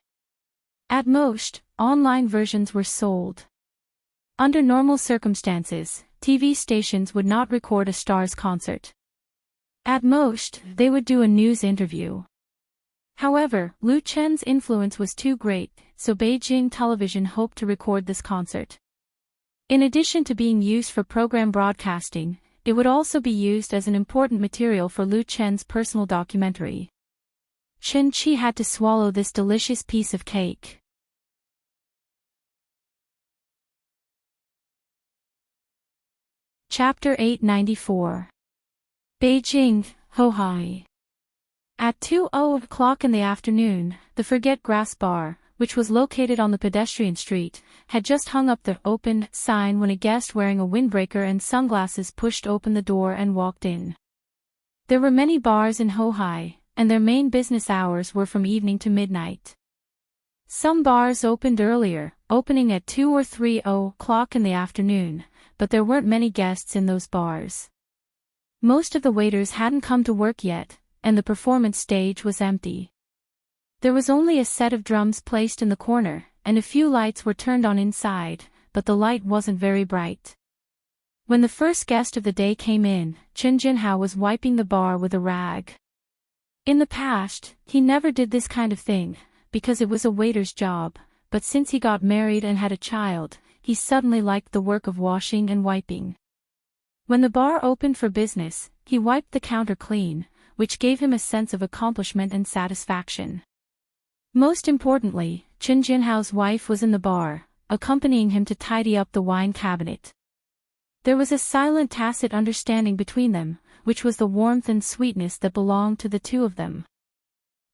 At most, online versions were sold. Under normal circumstances, TV stations would not record a star's concert. At most, they would do a news interview. However, Lu Chen's influence was too great, so Beijing television hoped to record this concert. In addition to being used for program broadcasting, it would also be used as an important material for Lu Chen's personal documentary. Chen Qi had to swallow this delicious piece of cake. Chapter 894. Beijing, Hohai. At 2:00 in the afternoon, the Forget Grass Bar, which was located on the pedestrian street, had just hung up the open sign when a guest wearing a windbreaker and sunglasses pushed open the door and walked in. There were many bars in Hohai, and their main business hours were from evening to midnight. Some bars opened earlier, opening at 2 or 3:00 in the afternoon, but there weren't many guests in those bars. Most of the waiters hadn't come to work yet, and the performance stage was empty. There was only a set of drums placed in the corner, and a few lights were turned on inside, but the light wasn't very bright. When the first guest of the day came in, Chen Jinhao was wiping the bar with a rag. In the past, he never did this kind of thing, because it was a waiter's job, but since he got married and had a child, he suddenly liked the work of washing and wiping. When the bar opened for business, he wiped the counter clean, which gave him a sense of accomplishment and satisfaction. Most importantly, Chen Jinhao's wife was in the bar, accompanying him to tidy up the wine cabinet. There was a silent tacit understanding between them, which was the warmth and sweetness that belonged to the two of them.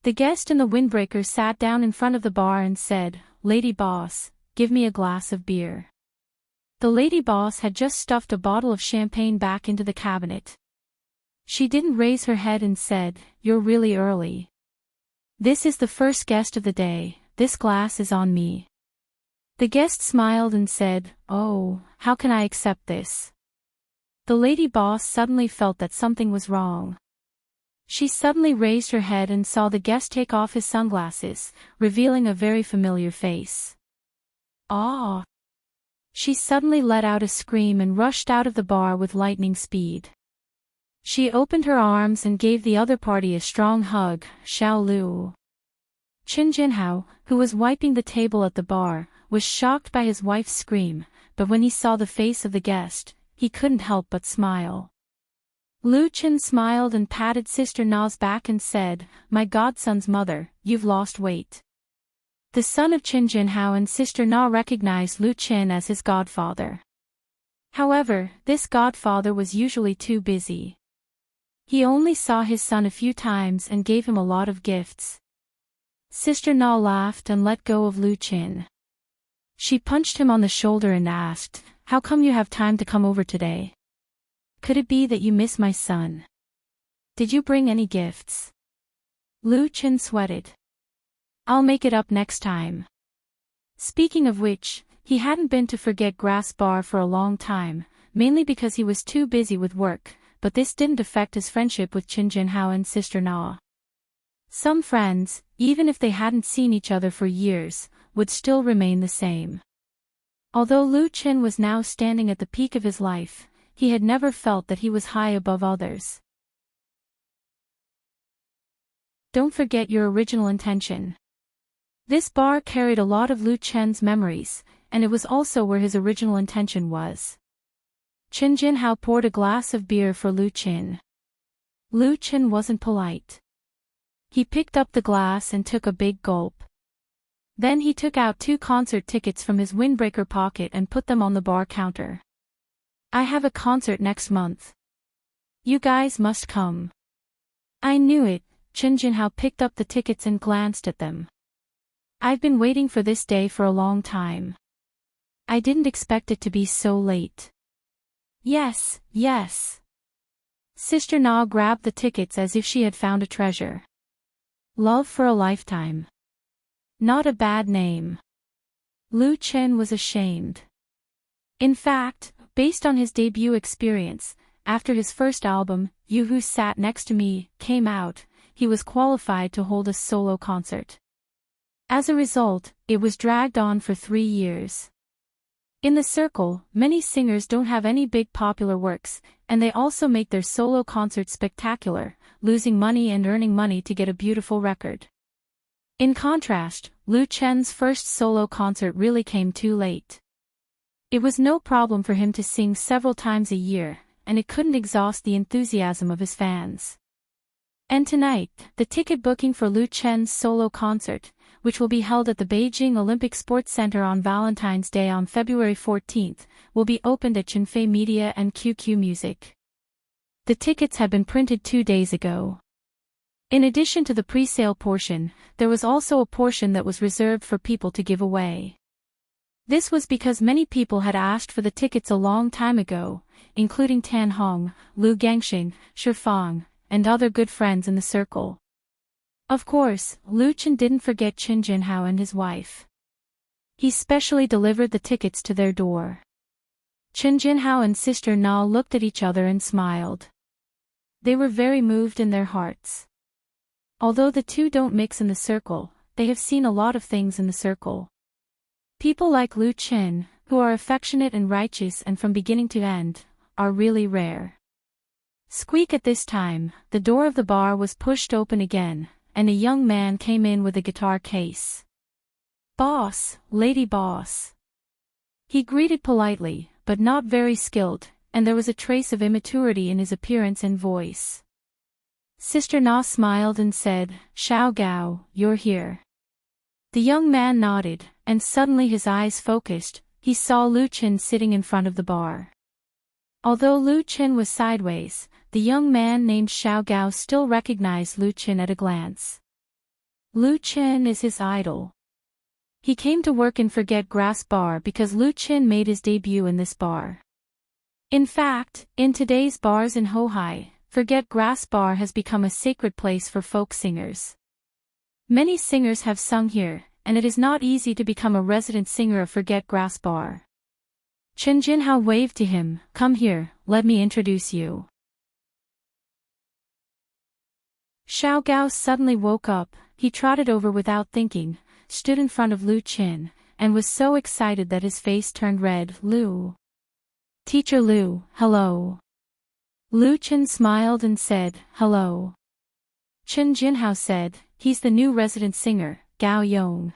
The guest in the windbreaker sat down in front of the bar and said, "Lady boss, give me a glass of beer." The lady boss had just stuffed a bottle of champagne back into the cabinet. She didn't raise her head and said, "You're really early. This is the first guest of the day, this glass is on me." The guest smiled and said, "Oh, how can I accept this?" The lady boss suddenly felt that something was wrong. She suddenly raised her head and saw the guest take off his sunglasses, revealing a very familiar face. "Ah!" She suddenly let out a scream and rushed out of the bar with lightning speed. She opened her arms and gave the other party a strong hug. Xiao Lu. Qin Jinhao, who was wiping the table at the bar, was shocked by his wife's scream, but when he saw the face of the guest, he couldn't help but smile. Lu Qin smiled and patted Sister Na's back and said, "My godson's mother, you've lost weight." The son of Qin Jinhao and Sister Na recognized Lu Qin as his godfather. However, this godfather was usually too busy. He only saw his son a few times and gave him a lot of gifts. Sister Na laughed and let go of Lu Qin. She punched him on the shoulder and asked, "How come you have time to come over today? Could it be that you miss my son? Did you bring any gifts?" Lu Qin sweated. "I'll make it up next time." Speaking of which, he hadn't been to Forget Grass Bar for a long time, mainly because he was too busy with work, but this didn't affect his friendship with Qin Jinhao and Sister Na. Some friends, even if they hadn't seen each other for years, would still remain the same. Although Lu Qin was now standing at the peak of his life, he had never felt that he was high above others. Don't forget your original intention. This bar carried a lot of Lu Qin's memories, and it was also where his original intention was. Qin Jinhao poured a glass of beer for Lu Qin. Lu Qin wasn't polite. He picked up the glass and took a big gulp. Then he took out 2 concert tickets from his windbreaker pocket and put them on the bar counter. "I have a concert next month. You guys must come." "I knew it." Qin Jinhao picked up the tickets and glanced at them. "I've been waiting for this day for a long time. I didn't expect it to be so late." "Yes, yes." Sister Na grabbed the tickets as if she had found a treasure. Love for a Lifetime. Not a bad name. Lu Qin was ashamed. In fact, based on his debut experience, after his first album, You Who Sat Next to Me, came out, he was qualified to hold a solo concert. As a result, it was dragged on for 3 years. In the circle, many singers don't have any big popular works, and they also make their solo concerts spectacular, losing money and earning money to get a beautiful record. In contrast, Lu Qin's first solo concert really came too late. It was no problem for him to sing several times a year, and it couldn't exhaust the enthusiasm of his fans. And tonight, the ticket booking for Lu Qin's solo concert, which will be held at the Beijing Olympic Sports Center on Valentine's Day on February 14th, will be opened at Chinfei Media and QQ Music. The tickets had been printed 2 days ago. In addition to the pre-sale portion, there was also a portion that was reserved for people to give away. This was because many people had asked for the tickets a long time ago, including Tan Hong, Lu Gangxing, Shifang, and other good friends in the circle. Of course, Lu Qin didn't forget Qin Jinhao and his wife. He specially delivered the tickets to their door. Qin Jinhao and Sister Na looked at each other and smiled. They were very moved in their hearts. Although the two don't mix in the circle, they have seen a lot of things in the circle. People like Lu Qin, who are affectionate and righteous and from beginning to end, are really rare. Squeak! At this time, the door of the bar was pushed open again, and a young man came in with a guitar case. "Boss, lady boss." He greeted politely, but not very skilled, and there was a trace of immaturity in his appearance and voice. Sister Na smiled and said, "Xiao Gao, you're here." The young man nodded, and suddenly his eyes focused. He saw Lu Qin sitting in front of the bar. Although Lu Qin was sideways, the young man named Xiao Gao still recognized Lu Qin at a glance. Lu Qin is his idol. He came to work in Forget Grass Bar because Lu Qin made his debut in this bar. In fact, in today's bars in Hohai, Forget Grass Bar has become a sacred place for folk singers. Many singers have sung here, and it is not easy to become a resident singer of Forget Grass Bar. Qin Jinhao waved to him, "Come here, let me introduce you." Xiao Gao suddenly woke up. He trotted over without thinking, stood in front of Lu Qin, and was so excited that his face turned red. "Lu. Teacher Lu, hello." Lu Chen smiled and said, "Hello." Chen Jinhao said, "He's the new resident singer, Gao Yong.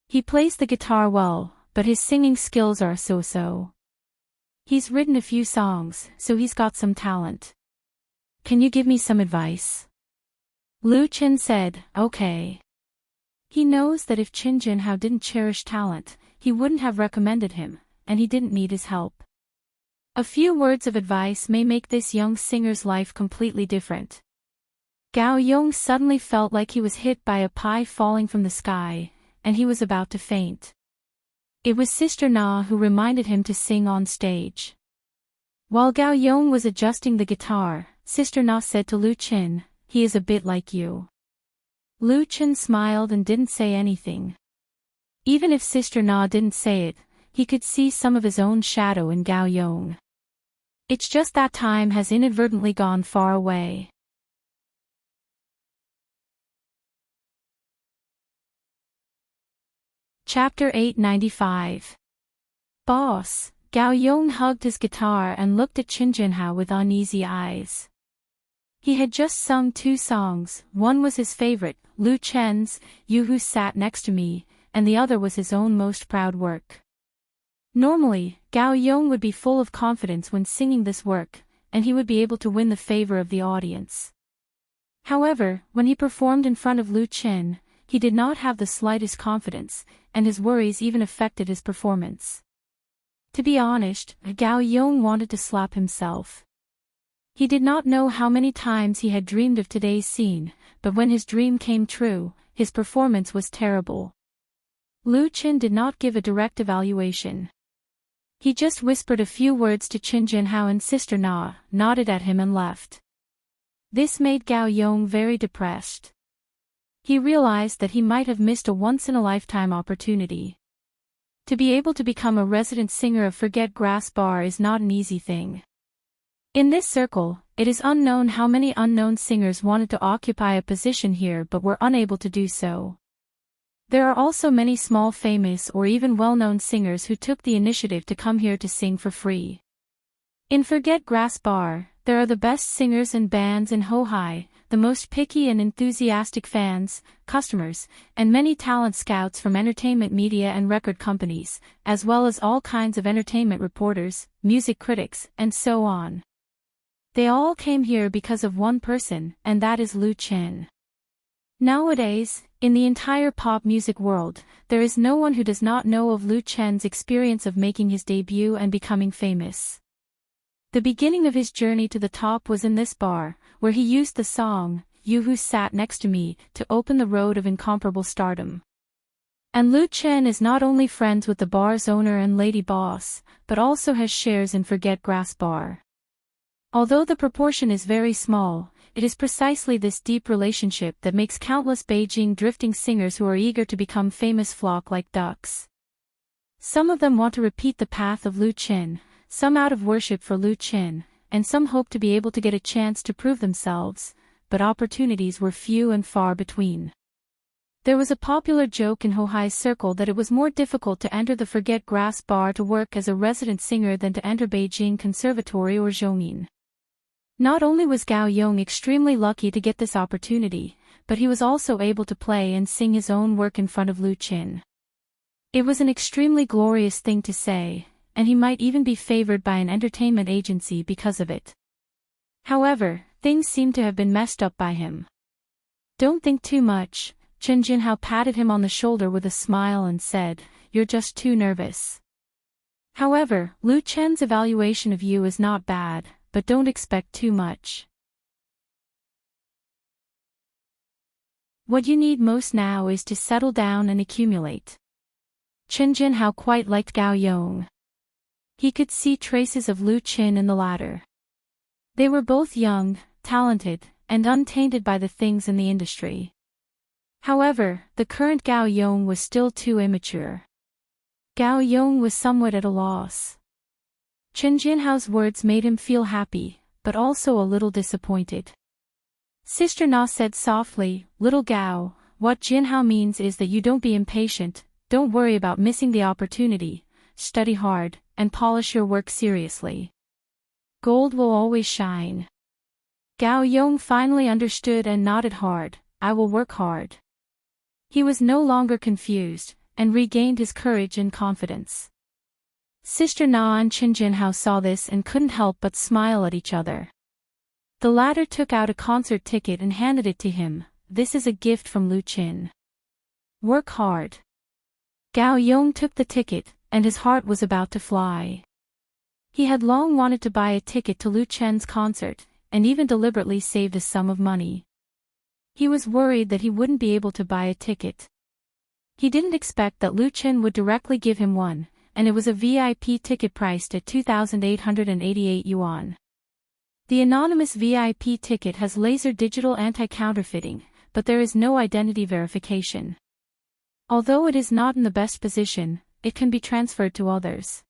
He plays the guitar well, but his singing skills are so-so. He's written a few songs, so he's got some talent. Can you give me some advice?" Lu Chen said, "Okay." He knows that if Chen Jinhao didn't cherish talent, he wouldn't have recommended him, and he didn't need his help. A few words of advice may make this young singer's life completely different. Gao Yong suddenly felt like he was hit by a pie falling from the sky, and he was about to faint. It was Sister Na who reminded him to sing on stage. While Gao Yong was adjusting the guitar, Sister Na said to Lu Chen, "He is a bit like you." Lu Chen smiled and didn't say anything. Even if Sister Na didn't say it, he could see some of his own shadow in Gao Yong. It's just that time has inadvertently gone far away. Chapter 895. Boss. Gao Yong hugged his guitar and looked at Chen Jinhao with uneasy eyes. He had just sung 2 songs, one was his favorite, Lu Chen's, "You Who Sat Next to Me," and the other was his own most proud work. Normally, Gao Yong would be full of confidence when singing this work, and he would be able to win the favor of the audience. However, when he performed in front of Lu Chen, he did not have the slightest confidence, and his worries even affected his performance. To be honest, Gao Yong wanted to slap himself. He did not know how many times he had dreamed of today's scene, but when his dream came true, his performance was terrible. Lu Chen did not give a direct evaluation. He just whispered a few words to Chen Jinhao and Sister Na, nodded at him and left. This made Gao Yong very depressed. He realized that he might have missed a once-in-a-lifetime opportunity. To be able to become a resident singer of Forget Grass Bar is not an easy thing. In this circle, it is unknown how many unknown singers wanted to occupy a position here but were unable to do so. There are also many small famous or even well-known singers who took the initiative to come here to sing for free. In Forget Grass Bar, there are the best singers and bands in Hohai, the most picky and enthusiastic fans, customers, and many talent scouts from entertainment media and record companies, as well as all kinds of entertainment reporters, music critics, and so on. They all came here because of one person, and that is Lu Chen. Nowadays, in the entire pop music world, there is no one who does not know of Lu Chen's experience of making his debut and becoming famous. The beginning of his journey to the top was in this bar, where he used the song, "You Who Sat Next to Me," to open the road of incomparable stardom. And Lu Chen is not only friends with the bar's owner and lady boss, but also has shares in Forget Grass Bar. Although the proportion is very small, it is precisely this deep relationship that makes countless Beijing drifting singers who are eager to become famous flock like ducks. Some of them want to repeat the path of Lu Chen, some out of worship for Lu Chen, and some hope to be able to get a chance to prove themselves, but opportunities were few and far between. There was a popular joke in Hohai's circle that it was more difficult to enter the Forget Grass Bar to work as a resident singer than to enter Beijing Conservatory or Zhongyin. Not only was Gao Yong extremely lucky to get this opportunity, but he was also able to play and sing his own work in front of Lu Chen. It was an extremely glorious thing to say, and he might even be favored by an entertainment agency because of it. However, things seemed to have been messed up by him. "Don't think too much," Chen Jinhao patted him on the shoulder with a smile and said, "You're just too nervous. However, Lu Chen's evaluation of you is not bad, but don't expect too much. What you need most now is to settle down and accumulate." Chen Jinhao quite liked Gao Yong. He could see traces of Lu Chen in the latter. They were both young, talented, and untainted by the things in the industry. However, the current Gao Yong was still too immature. Gao Yong was somewhat at a loss. Chen Jinhao's words made him feel happy, but also a little disappointed. Sister Na said softly, "Little Gao, what Jinhao means is that you don't be impatient, don't worry about missing the opportunity, study hard, and polish your work seriously. Gold will always shine. Gao Yong finally understood and nodded hard. I will work hard. He was no longer confused, and regained his courage and confidence. Sister Na and Qin Jinhao saw this and couldn't help but smile at each other. The latter took out a concert ticket and handed it to him. This is a gift from Lu Qin. Work hard. Gao Yong took the ticket, and his heart was about to fly. He had long wanted to buy a ticket to Lu Chen's concert, and even deliberately saved a sum of money. He was worried that he wouldn't be able to buy a ticket. He didn't expect that Lu Chen would directly give him one, and it was a VIP ticket priced at 2,888 yuan. The anonymous VIP ticket has laser digital anti-counterfeiting, but there is no identity verification. Although it is not in the best position, it can be transferred to others.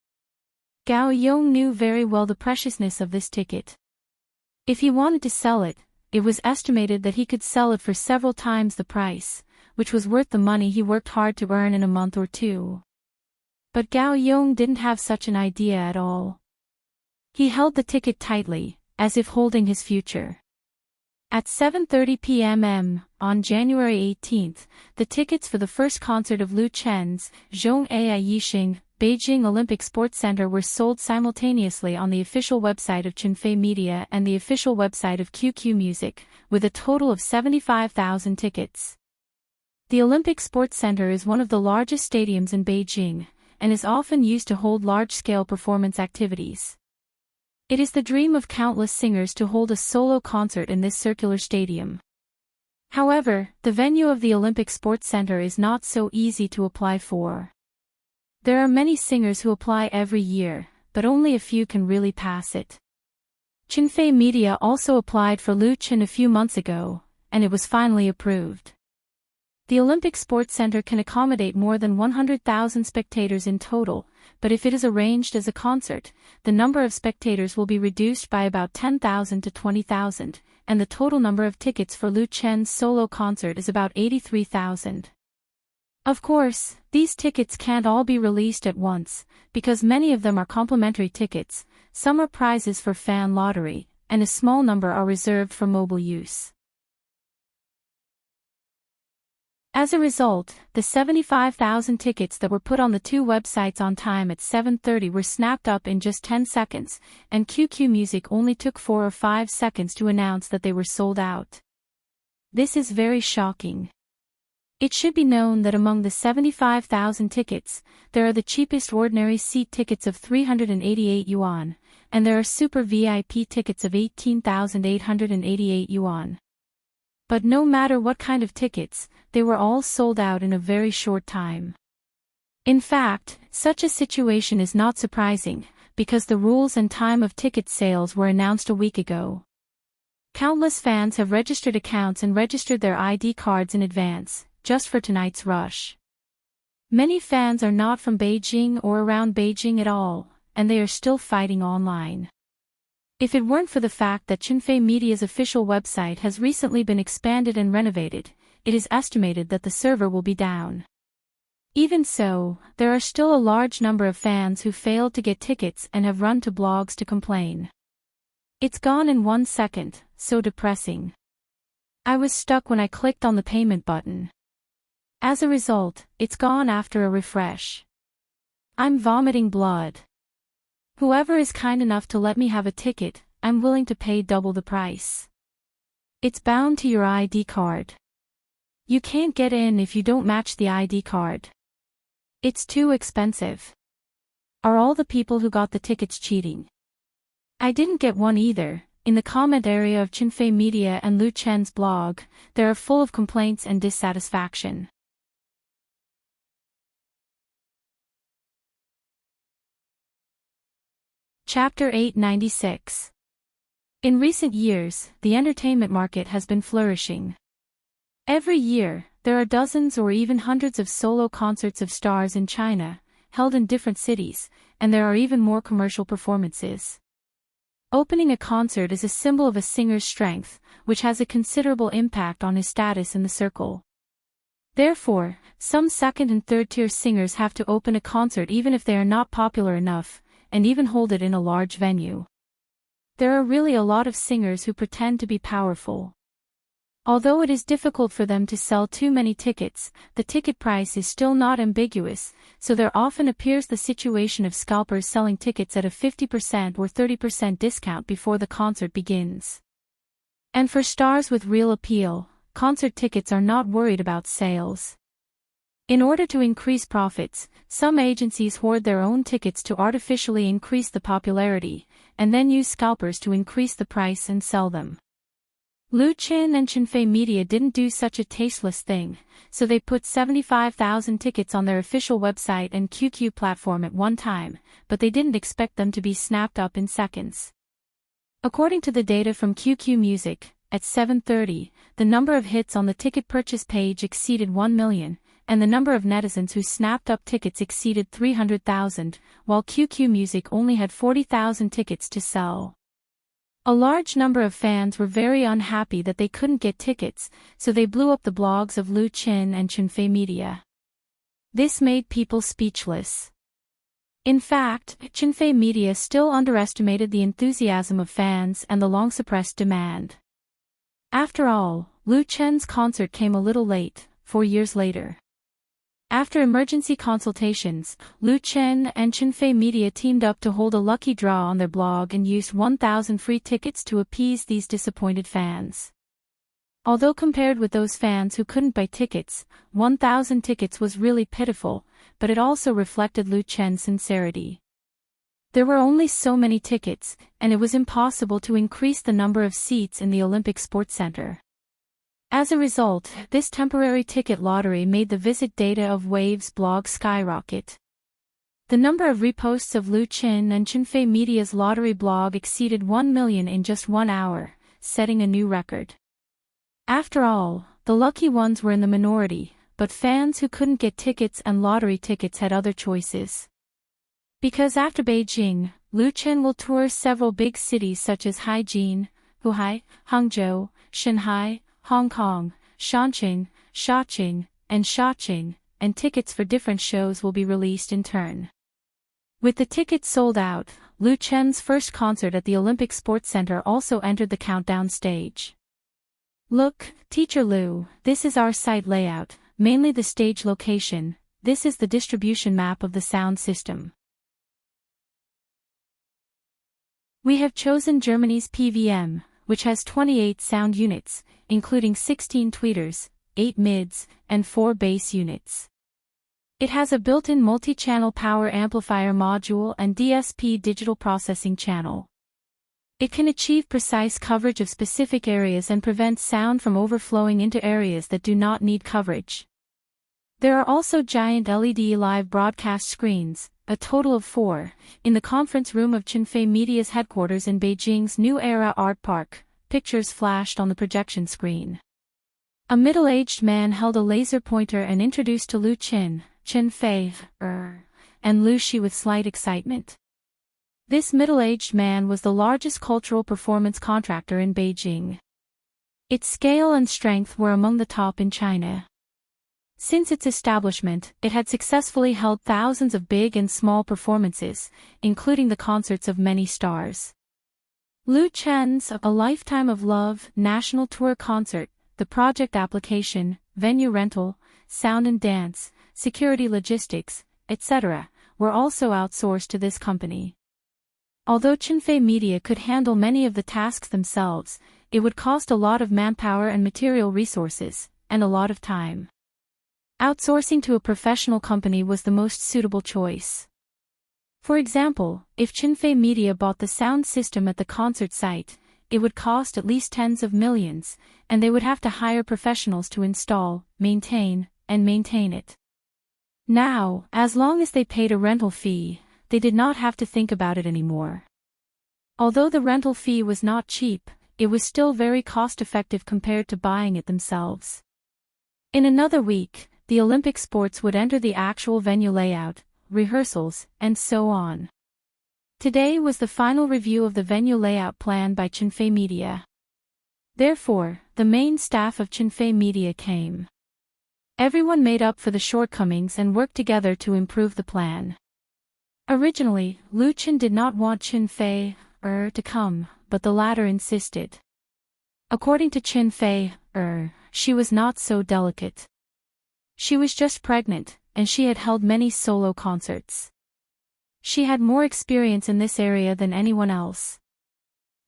Gao Yong knew very well the preciousness of this ticket. If he wanted to sell it, it was estimated that he could sell it for several times the price, which was worth the money he worked hard to earn in a month or two. But Gao Yong didn't have such an idea at all. He held the ticket tightly, as if holding his future. At 7:30 p.m. on January 18th, the tickets for the first concert of Lu Chen's, Zhong A Yixing, Beijing Olympic Sports Center were sold simultaneously on the official website of Qinfei Media and the official website of QQ Music, with a total of 75,000 tickets. The Olympic Sports Center is one of the largest stadiums in Beijing, and is often used to hold large-scale performance activities. It is the dream of countless singers to hold a solo concert in this circular stadium. However, the venue of the Olympic Sports Center is not so easy to apply for. There are many singers who apply every year, but only a few can really pass it. Qinfei Media also applied for Lu Chen a few months ago, and it was finally approved. The Olympic Sports Center can accommodate more than 100,000 spectators in total, but if it is arranged as a concert, the number of spectators will be reduced by about 10,000 to 20,000, and the total number of tickets for Lu Chen's solo concert is about 83,000. Of course, these tickets can't all be released at once, because many of them are complimentary tickets, some are prizes for fan lottery, and a small number are reserved for mobile use. As a result, the 75,000 tickets that were put on the two websites on time at 7:30 were snapped up in just 10 seconds, and QQ Music only took 4 or 5 seconds to announce that they were sold out. This is very shocking. It should be known that among the 75,000 tickets, there are the cheapest ordinary seat tickets of 388 yuan, and there are super VIP tickets of 18,888 yuan. But no matter what kind of tickets, they were all sold out in a very short time. In fact, such a situation is not surprising, because the rules and time of ticket sales were announced a week ago. Countless fans have registered accounts and registered their ID cards in advance, just for tonight's rush. Many fans are not from Beijing or around Beijing at all, and they are still fighting online. If it weren't for the fact that Qinfei Media's official website has recently been expanded and renovated, it is estimated that the server will be down. Even so, there are still a large number of fans who failed to get tickets and have run to blogs to complain. It's gone in 1 second, so depressing. I was stuck when I clicked on the payment button. As a result, it's gone after a refresh. I'm vomiting blood. Whoever is kind enough to let me have a ticket, I'm willing to pay double the price. It's bound to your ID card. You can't get in if you don't match the ID card. It's too expensive. Are all the people who got the tickets cheating? I didn't get one either. In the comment area of Qinfei Media and Lu Chen's blog, they are full of complaints and dissatisfaction. Chapter 896. In recent years, the entertainment market has been flourishing. Every year, there are dozens or even hundreds of solo concerts of stars in China, held in different cities, and there are even more commercial performances. Opening a concert is a symbol of a singer's strength, which has a considerable impact on his status in the circle. Therefore, some second- and third-tier singers have to open a concert even if they are not popular enough, and even hold it in a large venue. there are really a lot of singers who pretend to be powerful. Although it is difficult for them to sell too many tickets, the ticket price is still not ambiguous, so there often appears the situation of scalpers selling tickets at a 50% or 30% discount before the concert begins. And for stars with real appeal, concert tickets are not worried about sales. In order to increase profits, some agencies hoard their own tickets to artificially increase the popularity, and then use scalpers to increase the price and sell them. Lu Qin and Chenfei Media didn't do such a tasteless thing, so they put 75,000 tickets on their official website and QQ platform at one time, but they didn't expect them to be snapped up in seconds. According to the data from QQ Music, at 7:30, the number of hits on the ticket purchase page exceeded 1 million, and the number of netizens who snapped up tickets exceeded 300,000, while QQ Music only had 40,000 tickets to sell. A large number of fans were very unhappy that they couldn't get tickets, so they blew up the blogs of Lu Qin and Chenfei Media. This made people speechless. In fact, Chenfei Media still underestimated the enthusiasm of fans and the long-suppressed demand. After all, Lu Chen's concert came a little late, 4 years later. After emergency consultations, Lu Chen and Chenfei Media teamed up to hold a lucky draw on their blog and used 1,000 free tickets to appease these disappointed fans. Although compared with those fans who couldn't buy tickets, 1,000 tickets was really pitiful, but it also reflected Lu Chen's sincerity. There were only so many tickets, and it was impossible to increase the number of seats in the Olympic Sports Center. As a result, this temporary ticket lottery made the visit data of Wave's blog skyrocket. The number of reposts of Lu Qin and Chenfei Media's lottery blog exceeded 1 million in just 1 hour, setting a new record. After all, the lucky ones were in the minority, but fans who couldn't get tickets and lottery tickets had other choices. Because after Beijing, Lu Chen will tour several big cities such as Haijin, Huhai, Hangzhou, Shanghai, Hong Kong, Shanqing, Shaoqing, and Shaoqing, and tickets for different shows will be released in turn. With the tickets sold out, Lu Chen's first concert at the Olympic Sports Center also entered the countdown stage. Look, Teacher Lu, this is our site layout, mainly the stage location. This is the distribution map of the sound system. We have chosen Germany's PVM, which has 28 sound units, including 16 tweeters, 8 mids, and 4 bass units. It has a built-in multi-channel power amplifier module and DSP digital processing channel. It can achieve precise coverage of specific areas and prevent sound from overflowing into areas that do not need coverage. There are also giant LED live broadcast screens, a total of 4, in the conference room of Chenfei Media's headquarters in Beijing's New Era Art Park. Pictures flashed on the projection screen. A middle-aged man held a laser pointer and introduced to Lu Qin, Chenfei, and Lu Shi with slight excitement. This middle-aged man was the largest cultural performance contractor in Beijing. Its scale and strength were among the top in China. Since its establishment, it had successfully held thousands of big and small performances, including the concerts of many stars. Lu Chen's A Lifetime of Love national tour concert, the project application, venue rental, sound and dance, security logistics, etc., were also outsourced to this company. Although Chenfei Media could handle many of the tasks themselves, it would cost a lot of manpower and material resources, and a lot of time. Outsourcing to a professional company was the most suitable choice. For example, if Chenfei Media bought the sound system at the concert site, it would cost at least tens of millions, and they would have to hire professionals to install, maintain it. Now, as long as they paid a rental fee, they did not have to think about it anymore. Although the rental fee was not cheap, it was still very cost-effective compared to buying it themselves. In another week, the Olympic sports would enter the actual venue layout, rehearsals, and so on. Today was the final review of the venue layout plan by Chenfei Media. Therefore, the main staff of Chenfei Media came. Everyone made up for the shortcomings and worked together to improve the plan. Originally, Lu Chen did not want Chenfei to come, but the latter insisted. According to Chin Fei, she was not so delicate. She was just pregnant, and she had held many solo concerts. She had more experience in this area than anyone else.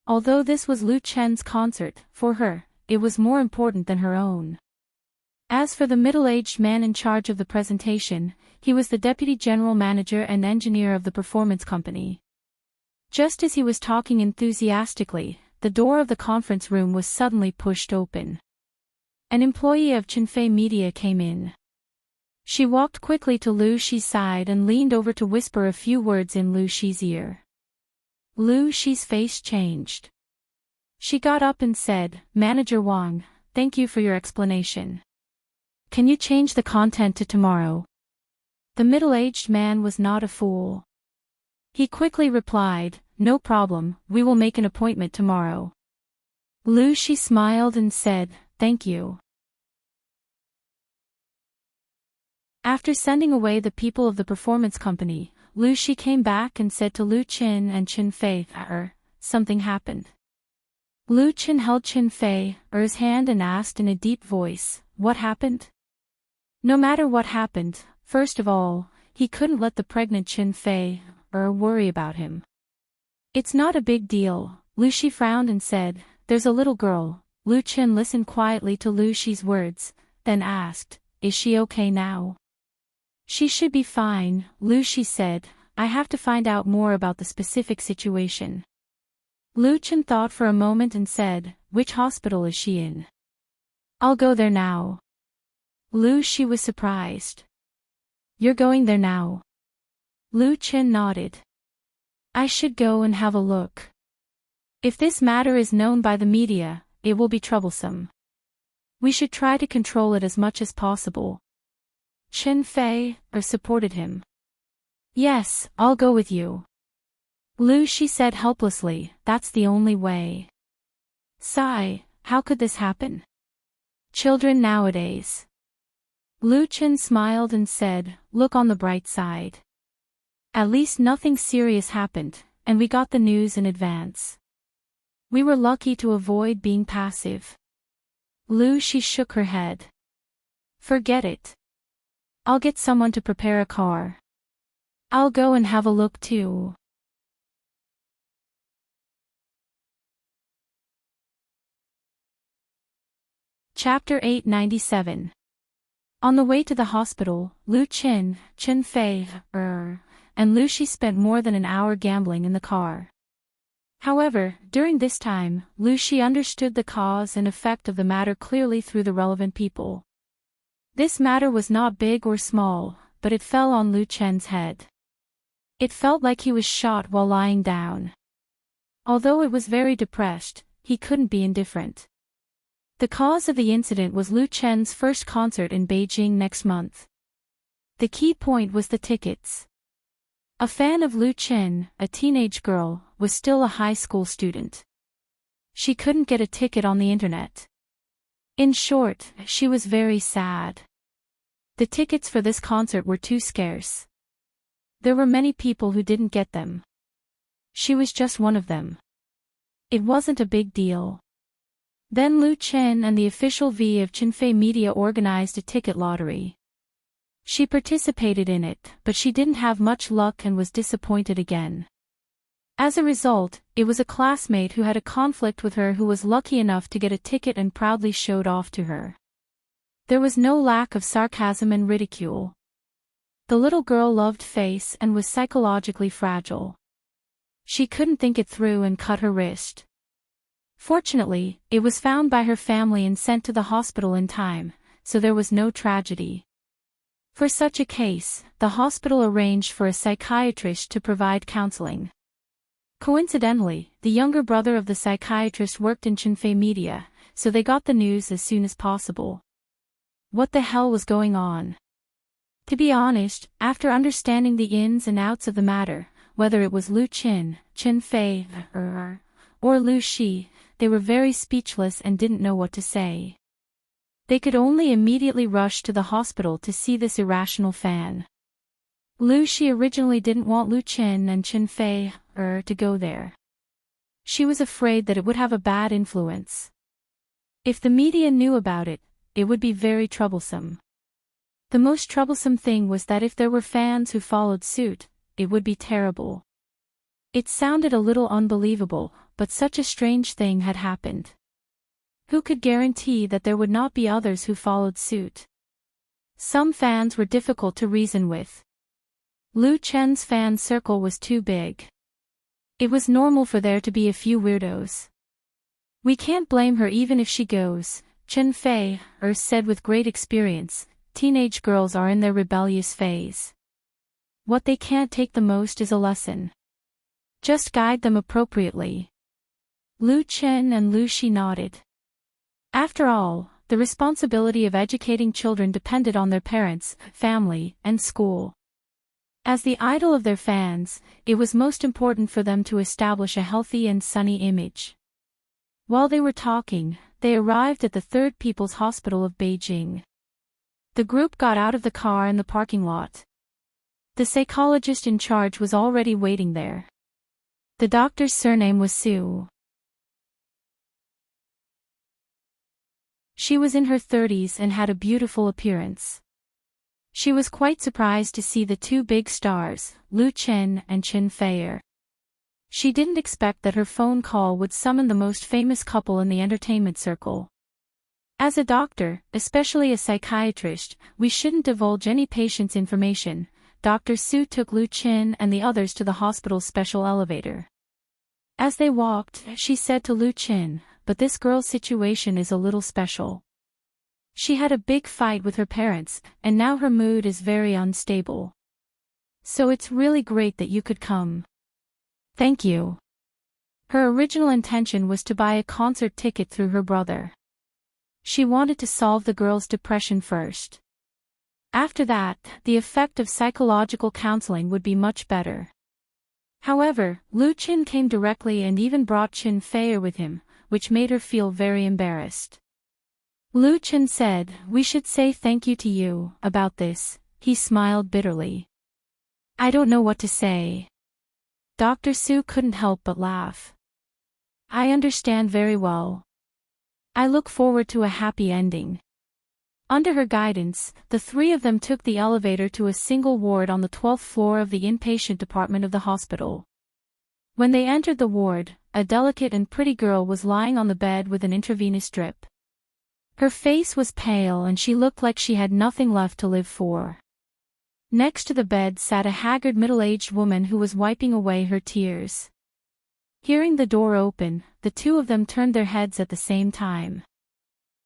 Although this was Lu Chen's concert, for her, it was more important than her own. As for the middle-aged man in charge of the presentation, he was the deputy general manager and engineer of the performance company. Just as he was talking enthusiastically, the door of the conference room was suddenly pushed open. An employee of Chinfei Media came in. She walked quickly to Lu Shi's side and leaned over to whisper a few words in Lu Shi's ear. Lu Shi's face changed. She got up and said, "Manager Wang, thank you for your explanation. Can you change the content to tomorrow?" The middle-aged man was not a fool. He quickly replied, "No problem, we will make an appointment tomorrow." Lu Shi smiled and said, "Thank you." After sending away the people of the performance company, Lu Shi came back and said to Lu Qin and Chin Fei, something happened. Lu Qin held Chin Fei's hand and asked in a deep voice, "What happened?" No matter what happened, first of all, he couldn't let the pregnant Chin Fei worry about him. "It's not a big deal," Lu Shi frowned and said, "There's a little girl." Lu Qin listened quietly to Lu Shi's words, then asked, "Is she okay now?" "She should be fine," Lu Shi said. "I have to find out more about the specific situation." Lu Qin thought for a moment and said, "Which hospital is she in?" "I'll go there now." Lu Shi was surprised. "You're going there now?" Lu Qin nodded. "I should go and have a look. If this matter is known by the media, it will be troublesome. We should try to control it as much as possible." Chin Fei supported him. "Yes, I'll go with you." Lu Shi said helplessly, "That's the only way." Sigh, how could this happen? Children nowadays. Lu Qin smiled and said, "Look on the bright side. At least nothing serious happened, and we got the news in advance. We were lucky to avoid being passive." Lu Shi shook her head. "Forget it. I'll get someone to prepare a car. I'll go and have a look too." Chapter 897. On the way to the hospital, Lu Qin, Chin Fei, and Lu Shi spent more than an hour gambling in the car. However, during this time, Lu Shi understood the cause and effect of the matter clearly through the relevant people. This matter was not big or small, but it fell on Lu Chen's head. It felt like he was shot while lying down. Although it was very depressed, he couldn't be indifferent. The cause of the incident was Lu Chen's first concert in Beijing next month. The key point was the tickets. A fan of Lu Chen, a teenage girl, was still a high school student. She couldn't get a ticket on the internet. In short, she was very sad. The tickets for this concert were too scarce. There were many people who didn't get them. She was just one of them. It wasn't a big deal. Then Lu Chen and the official V of Chinfei Media organized a ticket lottery. She participated in it, but she didn't have much luck and was disappointed again. As a result, it was a classmate who had a conflict with her who was lucky enough to get a ticket and proudly showed off to her. There was no lack of sarcasm and ridicule. The little girl loved face and was psychologically fragile. She couldn't think it through and cut her wrist. Fortunately, it was found by her family and sent to the hospital in time, so there was no tragedy. For such a case, the hospital arranged for a psychiatrist to provide counseling. Coincidentally, the younger brother of the psychiatrist worked in Chinfei Media, so they got the news as soon as possible. What the hell was going on? To be honest, after understanding the ins and outs of the matter, whether it was Lu Qin, Chin Fei, or Lu Shi, they were very speechless and didn't know what to say. They could only immediately rush to the hospital to see this irrational fan. Lu Shi originally didn't want Lu Qin and Chin Fei to go there. She was afraid that it would have a bad influence. If the media knew about it, it would be very troublesome. The most troublesome thing was that if there were fans who followed suit, it would be terrible. It sounded a little unbelievable, but such a strange thing had happened. Who could guarantee that there would not be others who followed suit? Some fans were difficult to reason with. Lu Chen's fan circle was too big. It was normal for there to be a few weirdos. We can't blame her even if she goes, Chen Fei said with great experience. Teenage girls are in their rebellious phase. What they can't take the most is a lesson. Just guide them appropriately. Lu Chen and Lu Shi nodded. After all, the responsibility of educating children depended on their parents, family, and school. As the idol of their fans, it was most important for them to establish a healthy and sunny image. While they were talking, they arrived at the Third People's Hospital of Beijing. The group got out of the car in the parking lot. The psychologist in charge was already waiting there. The doctor's surname was Su. She was in her 30s and had a beautiful appearance. She was quite surprised to see the two big stars, Lu Chen and Chen Fei. She didn't expect that her phone call would summon the most famous couple in the entertainment circle. As a doctor, especially a psychiatrist, we shouldn't divulge any patient's information. Dr. Su took Lu Chen and the others to the hospital's special elevator. As they walked, she said to Lu Chen, "But this girl's situation is a little special. She had a big fight with her parents, and now her mood is very unstable. So it's really great that you could come." "Thank you." Her original intention was to buy a concert ticket through her brother. She wanted to solve the girl's depression first. After that, the effect of psychological counseling would be much better. However, Lu Chen came directly and even brought Chen Fei with him, which made her feel very embarrassed. Lu Chen said, "We should say thank you to you about this." He smiled bitterly. "I don't know what to say." Dr. Su couldn't help but laugh. "I understand very well. I look forward to a happy ending." Under her guidance, the three of them took the elevator to a single ward on the 12th floor of the inpatient department of the hospital. When they entered the ward, a delicate and pretty girl was lying on the bed with an intravenous drip. Her face was pale and she looked like she had nothing left to live for. Next to the bed sat a haggard middle-aged woman who was wiping away her tears. Hearing the door open, the two of them turned their heads at the same time.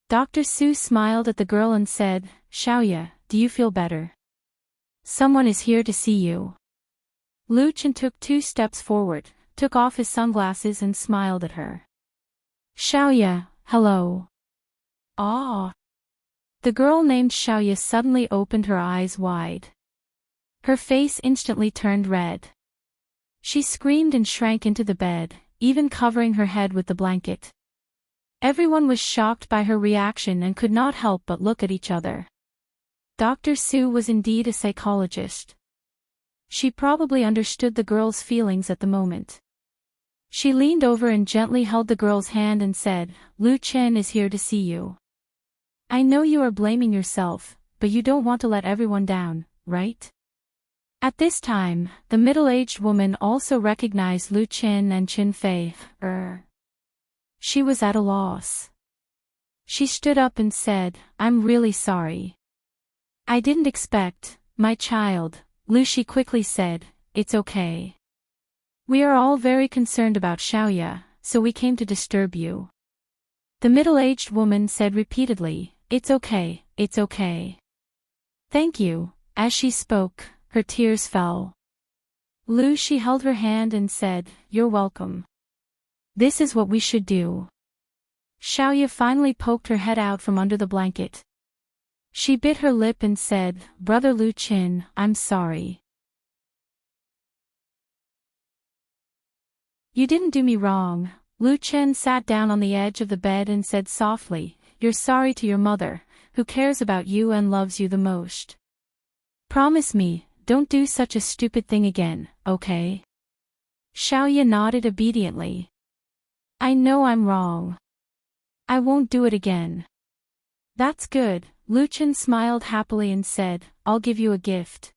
Dr. Su smiled at the girl and said, "Xiaoya, do you feel better? Someone is here to see you." Lu Chen took 2 steps forward, took off his sunglasses and smiled at her. "Xiaoya, hello." "Ah." The girl named Xiaoya suddenly opened her eyes wide. Her face instantly turned red. She screamed and shrank into the bed, even covering her head with the blanket. Everyone was shocked by her reaction and could not help but look at each other. Dr. Su was indeed a psychologist. She probably understood the girl's feelings at the moment. She leaned over and gently held the girl's hand and said, "Lu Chen is here to see you. I know you are blaming yourself, but you don't want to let everyone down, right?" At this time, the middle-aged woman also recognized Lu Chen and Chen Fei. She was at a loss. She stood up and said, "I'm really sorry. I didn't expect, my child." Lu Shi quickly said, "It's okay. We are all very concerned about Xiaoya, so we came to disturb you." The middle-aged woman said repeatedly, "It's okay, it's okay. Thank you." As she spoke, her tears fell. Lu Shi held her hand and said, "You're welcome. This is what we should do." Xiaoya finally poked her head out from under the blanket. She bit her lip and said, "Brother Lu Chen, I'm sorry. You didn't do me wrong." Lu Chen sat down on the edge of the bed and said softly, "You're sorry to your mother, who cares about you and loves you the most. Promise me, don't do such a stupid thing again, okay?" Xiaoya nodded obediently. I know I'm wrong. I won't do it again. That's good, Lu Chen smiled happily and said, I'll give you a gift.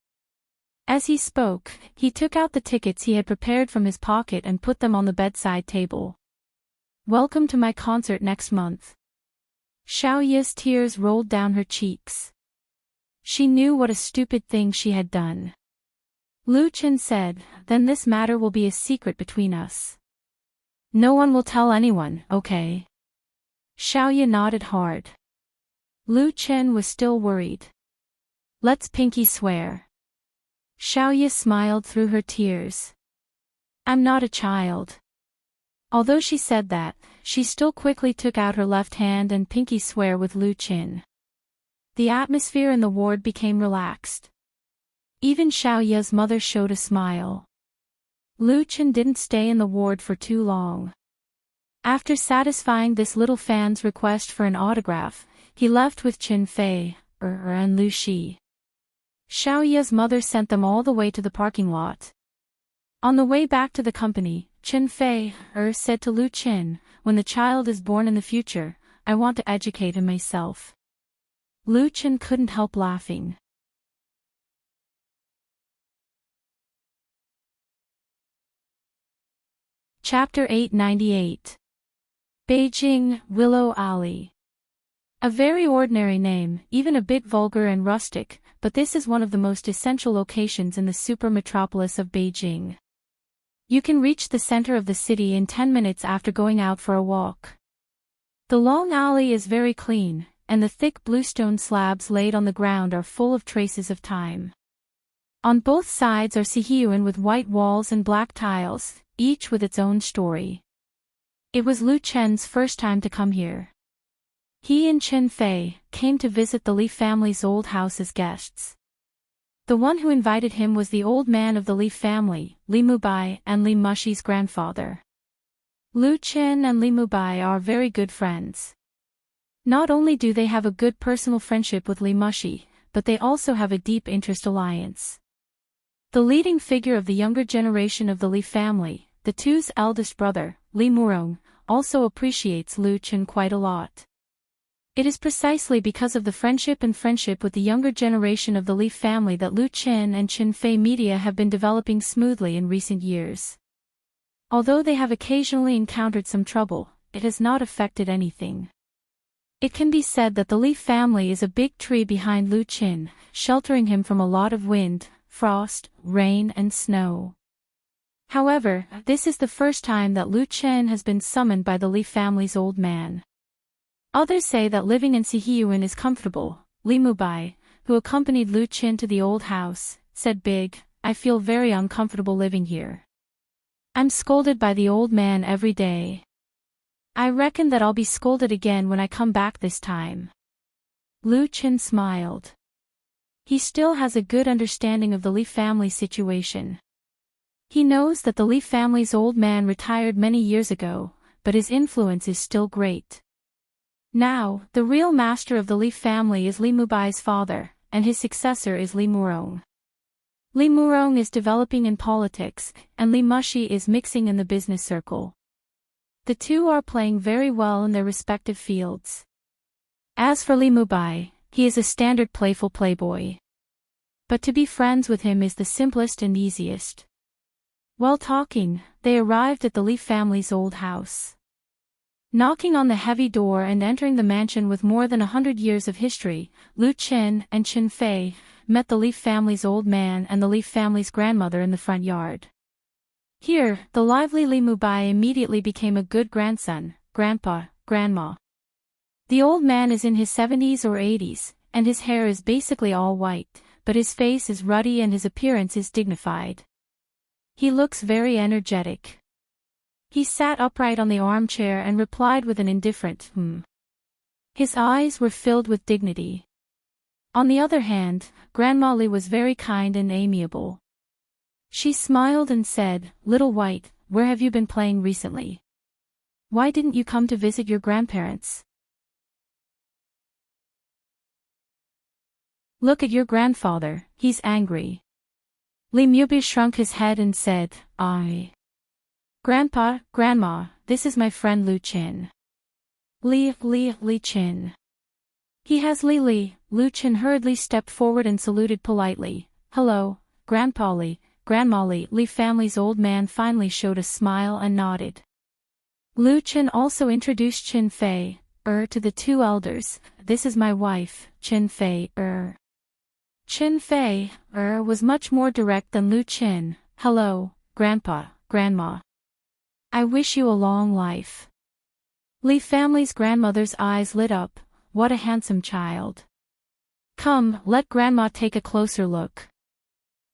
As he spoke, he took out the tickets he had prepared from his pocket and put them on the bedside table. Welcome to my concert next month. Xiao Ye's tears rolled down her cheeks. She knew what a stupid thing she had done. Lu Chen said, then this matter will be a secret between us. No one will tell anyone, okay? Xiao Ye nodded hard. Lu Chen was still worried. Let's pinky swear. Xiao Ye smiled through her tears. I'm not a child. Although she said that, she still quickly took out her left hand and pinky swear with Lu Chen. The atmosphere in the ward became relaxed. Even Xiao Ye's mother showed a smile. Lu Chen didn't stay in the ward for too long. After satisfying this little fan's request for an autograph, he left with Qin Fei, and Lu Shi. Xiao Ye's mother sent them all the way to the parking lot. On the way back to the company, Qin Fei, said to Lu Chen, when the child is born in the future, I want to educate him myself. Lu Chen couldn't help laughing. Chapter 898. Beijing, Willow Alley. A very ordinary name, even a bit vulgar and rustic, but this is one of the most essential locations in the super metropolis of Beijing. You can reach the center of the city in 10 minutes after going out for a walk. The long alley is very clean, and the thick bluestone slabs laid on the ground are full of traces of time. On both sides are Sihyuan with white walls and black tiles, each with its own story. It was Lu Chen's first time to come here. He and Qin Fei came to visit the Li family's old house as guests. The one who invited him was the old man of the Li family, Li Mubai and Li Mushi's grandfather. Lu Chen and Li Mubai are very good friends. Not only do they have a good personal friendship with Li Mushi, but they also have a deep interest alliance. The leading figure of the younger generation of the Li family, the two's eldest brother, Li Murong, also appreciates Lu Chen quite a lot. It is precisely because of the friendship with the younger generation of the Li family that Lu Chen and Qin Fei media have been developing smoothly in recent years. Although they have occasionally encountered some trouble, it has not affected anything. It can be said that the Li family is a big tree behind Lu Chen, sheltering him from a lot of wind, frost, rain and snow. However, this is the first time that Lu Chen has been summoned by the Li family's old man. Others say that living in Sihyuan is comfortable. Li Mubai, who accompanied Lu Chen to the old house, said I feel very uncomfortable living here. I'm scolded by the old man every day. I reckon that I'll be scolded again when I come back this time. Lu Chen smiled. He still has a good understanding of the Li family situation. He knows that the Li family's old man retired many years ago, but his influence is still great. Now, the real master of the Li family is Li Mubai's father, and his successor is Li Murong. Li Murong is developing in politics, and Li Mushi is mixing in the business circle. The two are playing very well in their respective fields. As for Li Mubai, he is a standard playful playboy. But to be friends with him is the simplest and easiest. While talking, they arrived at the Li family's old house. Knocking on the heavy door and entering the mansion with more than 100 years of history, Lu Chen and Qin Fei met the Li family's old man and the Li family's grandmother in the front yard. Here, the lively Li Mubai immediately became a good grandson, grandpa, grandma. The old man is in his 70s or 80s, and his hair is basically all white, but his face is ruddy and his appearance is dignified. He looks very energetic. He sat upright on the armchair and replied with an indifferent His eyes were filled with dignity. On the other hand, Grandma Li was very kind and amiable. She smiled and said, "Little White, where have you been playing recently? Why didn't you come to visit your grandparents? Look at your grandfather, he's angry." Li Mubi shrunk his head and said, Grandpa, Grandma, this is my friend Lu Chin. Li Chin. He has Li. Lu Chin hurriedly stepped forward and saluted politely. Hello, Grandpa Li, Grandma Li. Li family's old man finally showed a smile and nodded. Lu Chin also introduced Chin Fei, to the two elders. This is my wife, Chin Fei, Chin Fei, was much more direct than Lu Chin. Hello, Grandpa, Grandma. I wish you a long life. Li family's grandmother's eyes lit up. What a handsome child. Come, let Grandma take a closer look.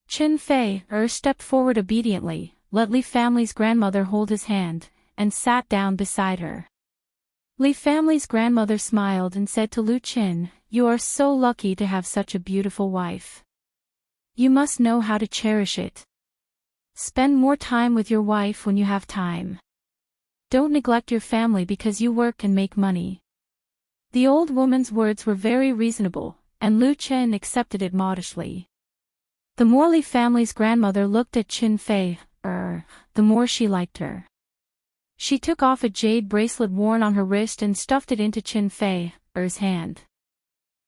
Chin Fei, stepped forward obediently, let Li family's grandmother hold his hand, and sat down beside her. Li family's grandmother smiled and said to Lu Chin, you are so lucky to have such a beautiful wife. You must know how to cherish it. Spend more time with your wife when you have time. Don't neglect your family because you work and make money. The old woman's words were very reasonable, and Lu Chin accepted it modestly. The more Li family's grandmother looked at Chin Fei, the more she liked her. She took off a jade bracelet worn on her wrist and stuffed it into Chin Fei's hand.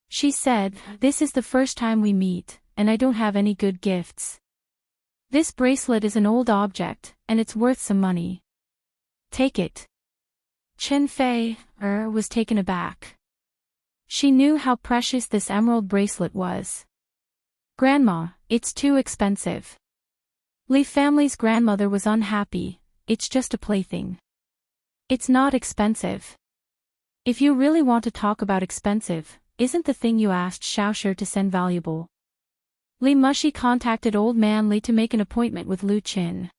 She said, this is the first time we meet, and I don't have any good gifts. This bracelet is an old object, and it's worth some money. Take it. Chin Fei, was taken aback. She knew how precious this emerald bracelet was. Grandma, it's too expensive. Li family's grandmother was unhappy. It's just a plaything. It's not expensive. If you really want to talk about expensive, isn't the thing you asked Xiaoshi to send valuable? Li Mushi contacted Old Man Li to make an appointment with Lu Chin.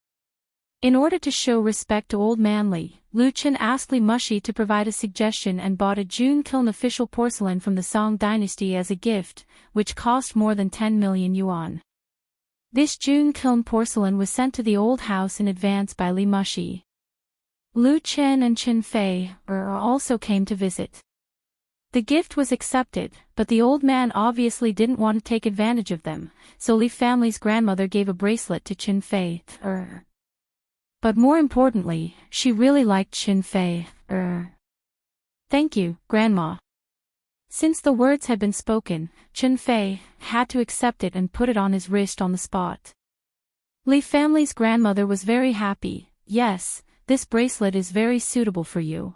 In order to show respect to Old Man Li, Lu Chin asked Li Mushi to provide a suggestion and bought a June Kiln official porcelain from the Song dynasty as a gift, which cost more than 10 million yuan. This June Kiln porcelain was sent to the old house in advance by Li Mushi. Lu Chin and Chin Fei also came to visit. The gift was accepted, but the old man obviously didn't want to take advantage of them, so Li family's grandmother gave a bracelet to Chin Fei. But more importantly, she really liked Chin Fei. Thank you, Grandma. Since the words had been spoken, Chin Fei had to accept it and put it on his wrist on the spot. Li family's grandmother was very happy. Yes, this bracelet is very suitable for you.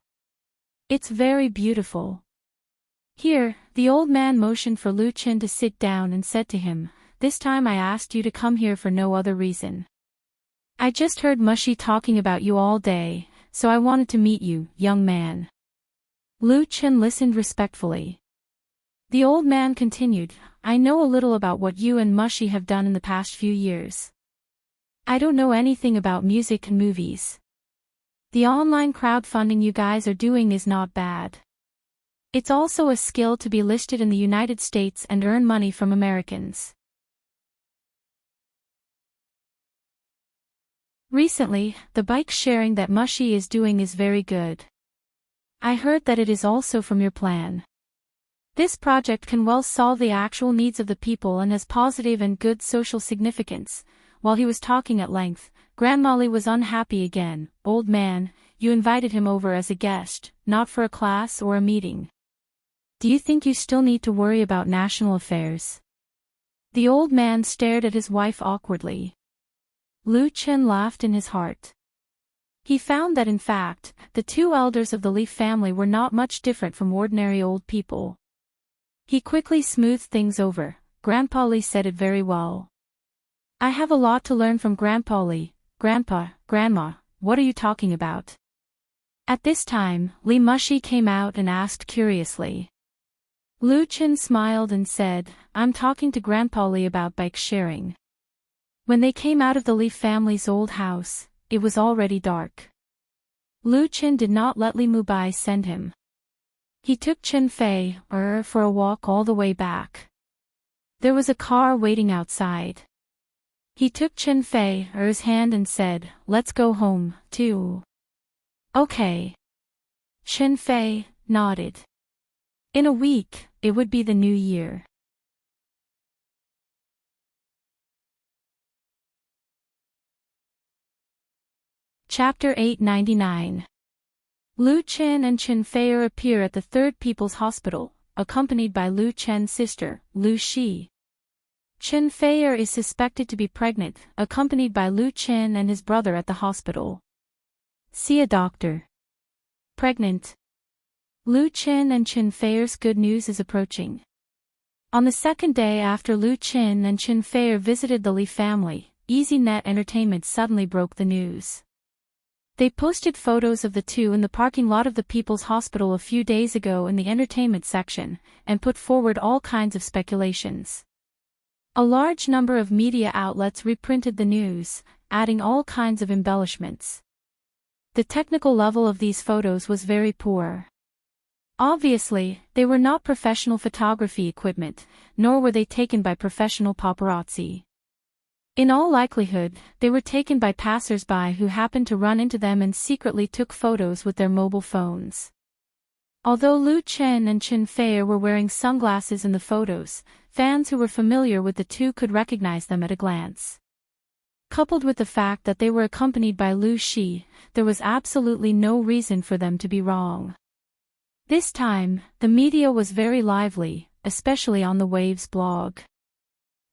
It's very beautiful. Here, the old man motioned for Lu Chin to sit down and said to him, this time I asked you to come here for no other reason. I just heard Mushi talking about you all day, so I wanted to meet you, young man. Lu Chin listened respectfully. The old man continued, I know a little about what you and Mushi have done in the past few years. I don't know anything about music and movies. The online crowdfunding you guys are doing is not bad. It's also a skill to be listed in the United States and earn money from Americans. Recently, the bike sharing that Mushi is doing is very good. I heard that it is also from your plan. This project can well solve the actual needs of the people and has positive and good social significance. While he was talking at length, Grandma Li was unhappy again. Old man, you invited him over as a guest, not for a class or a meeting. Do you think you still need to worry about national affairs? The old man stared at his wife awkwardly. Lu Chin laughed in his heart. He found that in fact, the two elders of the Li family were not much different from ordinary old people. He quickly smoothed things over. Grandpa Li said it very well. I have a lot to learn from Grandpa Li. Grandpa, Grandma, what are you talking about? At this time, Li Mushi came out and asked curiously. Lu Chin smiled and said, I'm talking to Grandpa Li about bike sharing. When they came out of the Li family's old house, it was already dark. Lu Chin did not let Li Mubai send him. He took Chin Fei for a walk all the way back. There was a car waiting outside. He took Chin Fei's hand and said, let's go home, too. Okay. Chin Fei nodded. In a week, it would be the new year. Chapter 899. Lu Chen and Chen Feier appear at the Third People's Hospital, accompanied by Lu Chen's sister, Lu Shi. Chen Feier is suspected to be pregnant, accompanied by Lu Chen and his brother at the hospital. See a doctor. Pregnant. Lu Chen and Chen Feier's good news is approaching. On the second day after Lu Chen and Chen Feier visited the Li family, EasyNet Entertainment suddenly broke the news. They posted photos of the two in the parking lot of the People's Hospital a few days ago in the entertainment section, and put forward all kinds of speculations. A large number of media outlets reprinted the news, adding all kinds of embellishments. The technical level of these photos was very poor. Obviously, they were not professional photography equipment, nor were they taken by professional paparazzi. In all likelihood, they were taken by passers-by who happened to run into them and secretly took photos with their mobile phones. Although Lu Chen and Chen Feier were wearing sunglasses in the photos, fans who were familiar with the two could recognize them at a glance. Coupled with the fact that they were accompanied by Lu Shi, there was absolutely no reason for them to be wrong. This time, the media was very lively, especially on the Waves blog.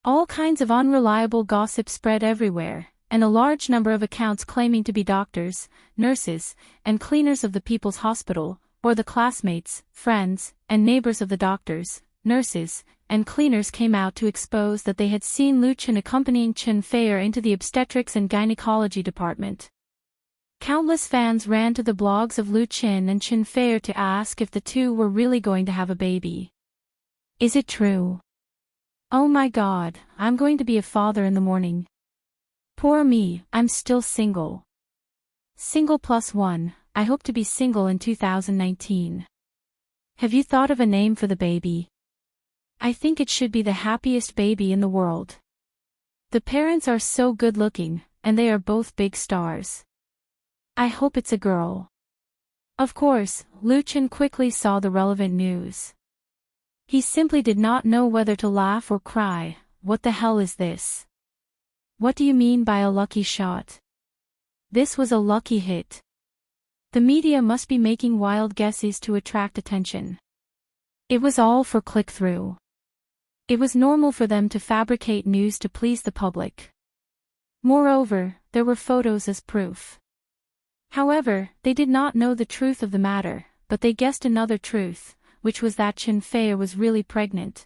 All kinds of unreliable gossip spread everywhere, and a large number of accounts claiming to be doctors, nurses, and cleaners of the People's Hospital, or the classmates, friends, and neighbors of the doctors, nurses, and cleaners came out to expose that they had seen Lu Chen accompanying Chen Feier into the obstetrics and gynecology department. Countless fans ran to the blogs of Lu Chen and Chen Feier to ask if the two were really going to have a baby. Is it true? Oh my God, I'm going to be a father in the morning. Poor me, I'm still single. Single +1, I hope to be single in 2019. Have you thought of a name for the baby? I think it should be the happiest baby in the world. The parents are so good looking, and they are both big stars. I hope it's a girl. Of course, Lu Chen quickly saw the relevant news. He simply did not know whether to laugh or cry. What the hell is this? What do you mean by a lucky shot? This was a lucky hit. The media must be making wild guesses to attract attention. It was all for click-through. It was normal for them to fabricate news to please the public. Moreover, there were photos as proof. However, they did not know the truth of the matter, but they guessed another truth, which was that Chen Feier was really pregnant.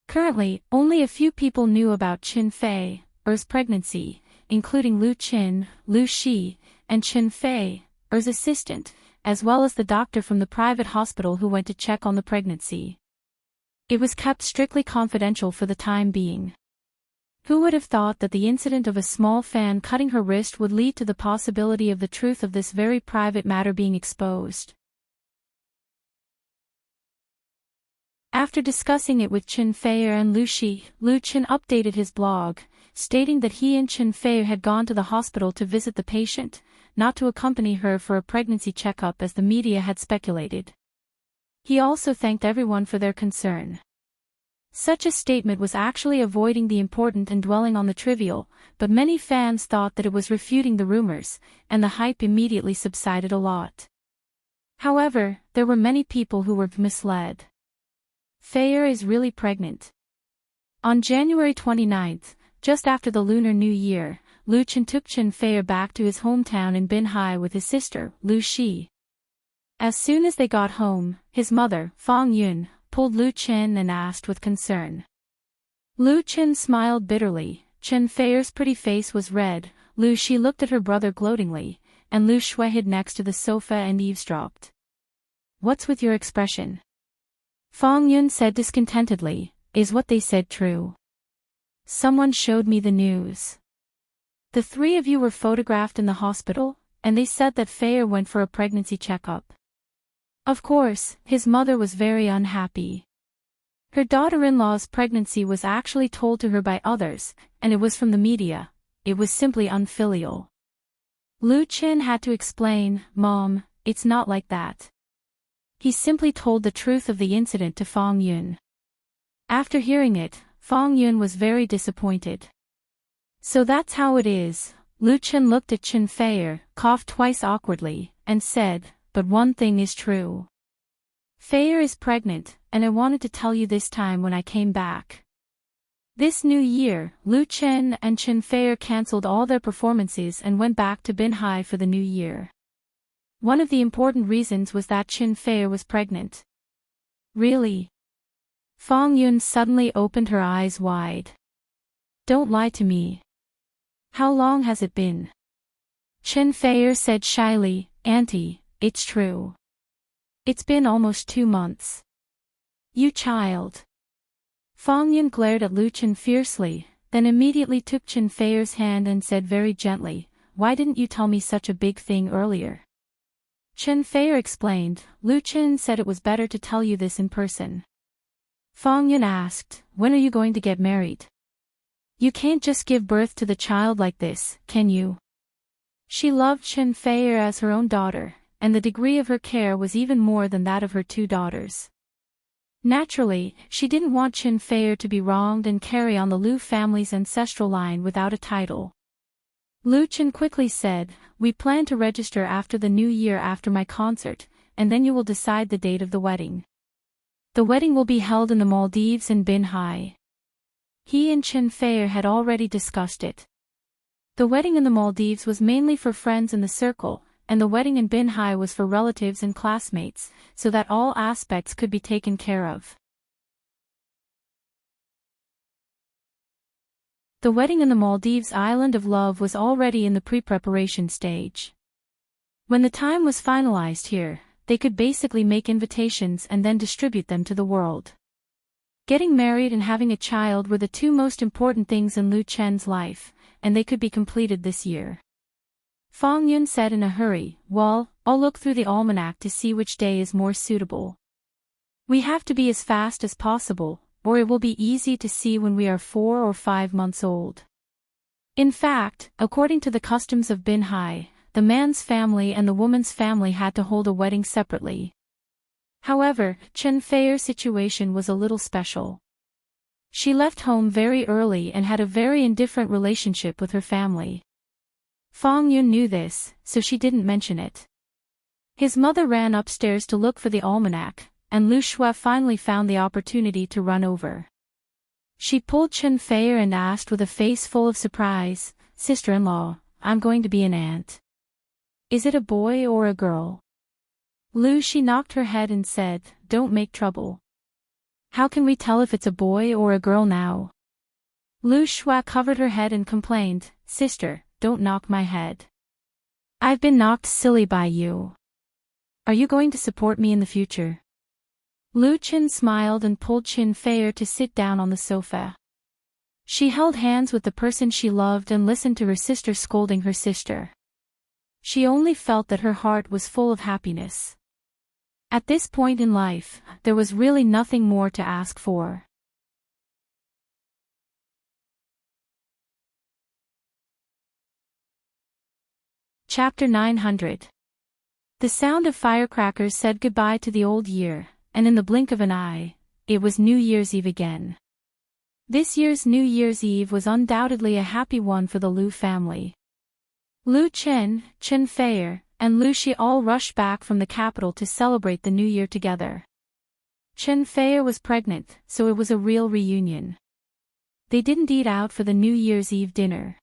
Currently, only a few people knew about Chen Feier's pregnancy, including Lu Chen, Lu Shi, and Chen Feier's assistant, as well as the doctor from the private hospital who went to check on the pregnancy. It was kept strictly confidential for the time being. Who would have thought that the incident of a small fan cutting her wrist would lead to the possibility of the truth of this very private matter being exposed? After discussing it with Chen Feier and Lu Shi, Lu Chen updated his blog, stating that he and Chen Feier had gone to the hospital to visit the patient, not to accompany her for a pregnancy checkup as the media had speculated. He also thanked everyone for their concern. Such a statement was actually avoiding the important and dwelling on the trivial, but many fans thought that it was refuting the rumors, and the hype immediately subsided a lot. However, there were many people who were misled. Feier is really pregnant. On January 29th, just after the Lunar New Year, Lu Chen took Chen Feier back to his hometown in Binhai with his sister, Lu Shi. As soon as they got home, his mother, Fang Yun, pulled Lu Chen and asked with concern. Lu Chen smiled bitterly, Chen Feier's pretty face was red, Lu Shi looked at her brother gloatingly, and Lu Shui hid next to the sofa and eavesdropped. What's with your expression? Fang Yun said discontentedly, is what they said true? Someone showed me the news. The three of you were photographed in the hospital, and they said that Feier went for a pregnancy checkup. Of course, his mother was very unhappy. Her daughter-in-law's pregnancy was actually told to her by others, and it was from the media. It was simply unfilial. Lu Chen had to explain, Mom, it's not like that. He simply told the truth of the incident to Fang Yun. After hearing it, Fang Yun was very disappointed. So that's how it is. Lu Chen looked at Chen Feier, coughed twice awkwardly, and said, but one thing is true. Fei is pregnant, and I wanted to tell you this time when I came back. This new year, Lu Chen and Chen Fei cancelled all their performances and went back to Binhai for the new year. One of the important reasons was that Chen Fei was pregnant. Really? Fang Yun suddenly opened her eyes wide. Don't lie to me. How long has it been? Chen Fei said shyly, Auntie, it's true. It's been almost 2 months. You child. Fang Yun glared at Lu Chen fiercely, then immediately took Chen Fei's hand and said very gently, Why didn't you tell me such a big thing earlier? Chen Fei explained, Lu Chen said it was better to tell you this in person. Fang Yun asked, When are you going to get married? You can't just give birth to the child like this, can you? She loved Chen Fei as her own daughter, and the degree of her care was even more than that of her 2 daughters. Naturally, she didn't want Chen Fei to be wronged and carry on the Lu family's ancestral line without a title. Lu Chen quickly said, We plan to register after the new year after my concert, and then you will decide the date of the wedding. The wedding will be held in the Maldives in Binhai. He and Chen Fei had already discussed it. The wedding in the Maldives was mainly for friends in the circle, and the wedding in Binhai was for relatives and classmates, so that all aspects could be taken care of. The wedding in the Maldives island of love was already in the pre-preparation stage. When the time was finalized here, they could basically make invitations and then distribute them to the world. Getting married and having a child were the 2 most important things in Lu Chen's life, and they could be completed this year. Fang Yun said in a hurry, Well, I'll look through the almanac to see which day is more suitable. We have to be as fast as possible, or it will be easy to see when we are 4 or 5 months old. In fact, according to the customs of Binhai, the man's family and the woman's family had to hold a wedding separately. However, Chen Fei's situation was a little special. She left home very early and had a very indifferent relationship with her family. Fang Yun knew this, so she didn't mention it. His mother ran upstairs to look for the almanac, and Lu Shui finally found the opportunity to run over. She pulled Chen Fei and asked with a face full of surprise, Sister-in-law, I'm going to be an aunt. Is it a boy or a girl? Lu Shi knocked her head and said, Don't make trouble. How can we tell if it's a boy or a girl now? Lu Shui covered her head and complained, Sister, don't knock my head. I've been knocked silly by you. Are you going to support me in the future? Lu Chen smiled and pulled Chen Fei to sit down on the sofa. She held hands with the person she loved and listened to her sister scolding her sister. She only felt that her heart was full of happiness. At this point in life, there was really nothing more to ask for. Chapter 900. The sound of firecrackers said goodbye to the old year, and in the blink of an eye, it was New Year's Eve again. This year's New Year's Eve was undoubtedly a happy one for the Lu family. Lu Chen, Chen Fei, and Lu Shi all rushed back from the capital to celebrate the new year together. Chen Fei was pregnant, so it was a real reunion. They didn't eat out for the New Year's Eve dinner.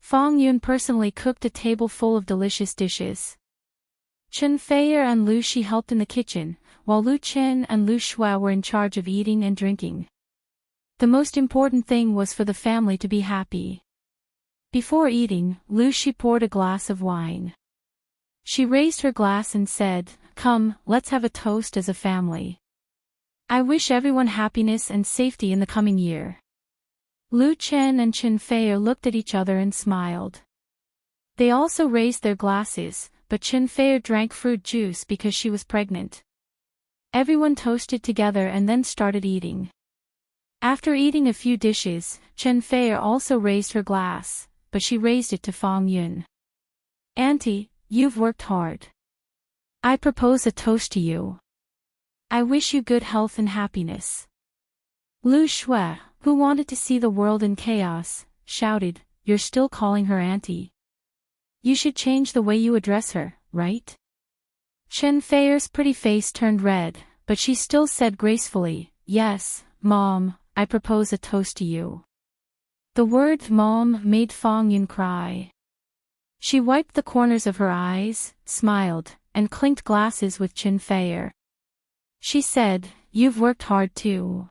Fang Yun personally cooked a table full of delicious dishes. Chen Fei and Lu Shi helped in the kitchen, while Lu Chen and Lu Shui were in charge of eating and drinking. The most important thing was for the family to be happy. Before eating, Lu Shi poured a glass of wine. She raised her glass and said, Come, let's have a toast as a family. I wish everyone happiness and safety in the coming year. Lu Chen and Chen Fei looked at each other and smiled. They also raised their glasses, but Chen Fei drank fruit juice because she was pregnant. Everyone toasted together and then started eating. After eating a few dishes, Chen Fei also raised her glass, but she raised it to Fang Yun. Auntie, you've worked hard. I propose a toast to you. I wish you good health and happiness. Lu Shui, who wanted to see the world in chaos, shouted, You're still calling her auntie. You should change the way you address her, right? Chen Feier's pretty face turned red, but she still said gracefully, "Yes, Mom, I propose a toast to you." The word "Mom" made Fang Yun cry. She wiped the corners of her eyes, smiled, and clinked glasses with Chen Feier. She said, "You've worked hard too.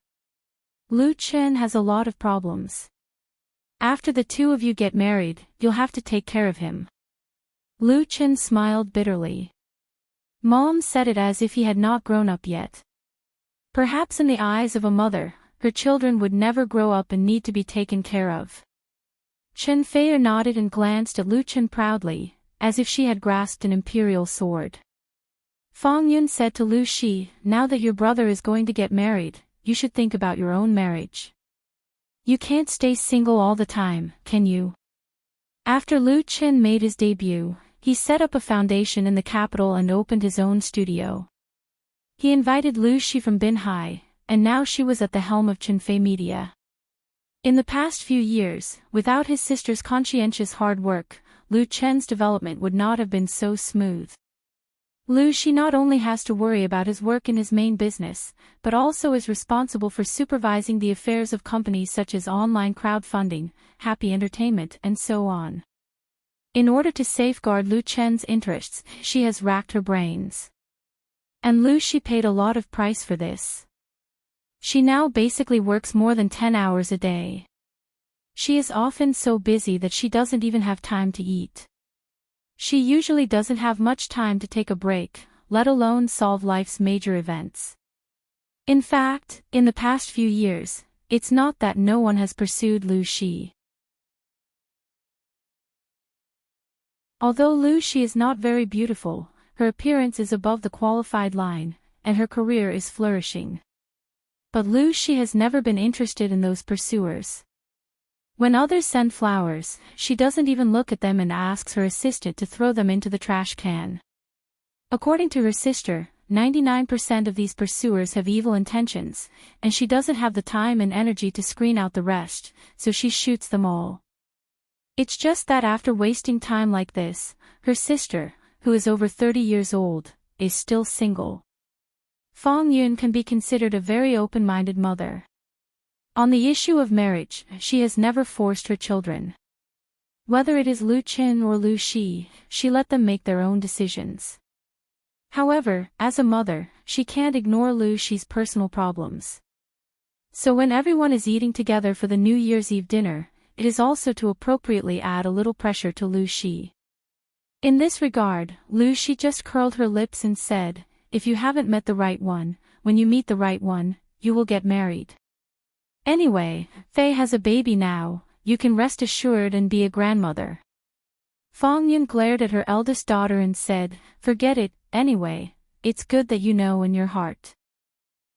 Lu Chen has a lot of problems. After the two of you get married, you'll have to take care of him." Lu Chen smiled bitterly. Mom said it as if he had not grown up yet. Perhaps in the eyes of a mother, her children would never grow up and need to be taken care of. Chen Feier nodded and glanced at Lu Chen proudly, as if she had grasped an imperial sword. Fang Yun said to Lu Shi, "Now that your brother is going to get married, you should think about your own marriage. You can't stay single all the time, can you?" After Lu Chen made his debut, he set up a foundation in the capital and opened his own studio. He invited Lu Shi from Binhai, and now she was at the helm of Chenfei Media. In the past few years, without his sister's conscientious hard work, Lu Chen's development would not have been so smooth. Lu Shi not only has to worry about his work in his main business, but also is responsible for supervising the affairs of companies such as online crowdfunding, Happy Entertainment, and so on. In order to safeguard Lu Chen's interests, she has racked her brains. And Lu Shi paid a lot of price for this. She now basically works more than 10 hours a day. She is often so busy that she doesn't even have time to eat. She usually doesn't have much time to take a break, let alone solve life's major events. In fact, in the past few years, it's not that no one has pursued Lu Shi. Although Lu Shi is not very beautiful, her appearance is above the qualified line, and her career is flourishing. But Lu Shi has never been interested in those pursuers. When others send flowers, she doesn't even look at them and asks her assistant to throw them into the trash can. According to her sister, 99% of these pursuers have evil intentions, and she doesn't have the time and energy to screen out the rest, so she shoots them all. It's just that after wasting time like this, her sister, who is over 30 years old, is still single. Fang Yun can be considered a very open-minded mother. On the issue of marriage, she has never forced her children. Whether it is Lu Chen or Lu Shi, she let them make their own decisions. However, as a mother, she can't ignore Lu Shi's personal problems. So when everyone is eating together for the New Year's Eve dinner, it is also to appropriately add a little pressure to Lu Shi. In this regard, Lu Shi just curled her lips and said, "If you haven't met the right one, when you meet the right one, you will get married. Anyway, Fei has a baby now, you can rest assured and be a grandmother." Fang Yun glared at her eldest daughter and said, "Forget it, anyway, it's good that you know in your heart.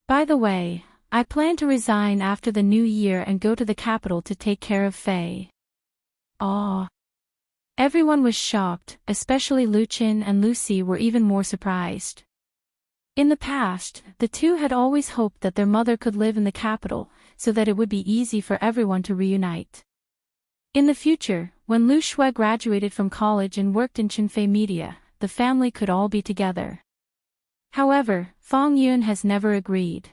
By the way, I plan to resign after the new year and go to the capital to take care of Fei." Aw. Everyone was shocked, especially Lu Chen and Lucy were even more surprised. In the past, the two had always hoped that their mother could live in the capital, so that it would be easy for everyone to reunite. In the future, when Lu Shui graduated from college and worked in Chenfei Media, the family could all be together. However, Fang Yun has never agreed.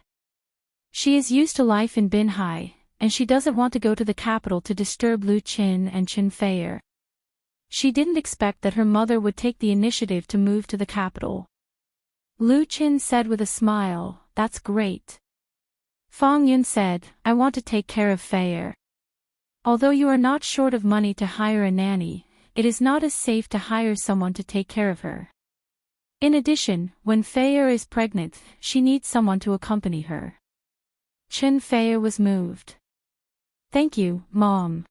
She is used to life in Binhai, and she doesn't want to go to the capital to disturb Lu Chen and Chen Feier. She didn't expect that her mother would take the initiative to move to the capital. Lu Chen said with a smile, "That's great." Fang Yun said, "I want to take care of Feier. Although you are not short of money to hire a nanny, it is not as safe to hire someone to take care of her. In addition, when Feier is pregnant, she needs someone to accompany her." Chen Feier was moved. "Thank you, Mom."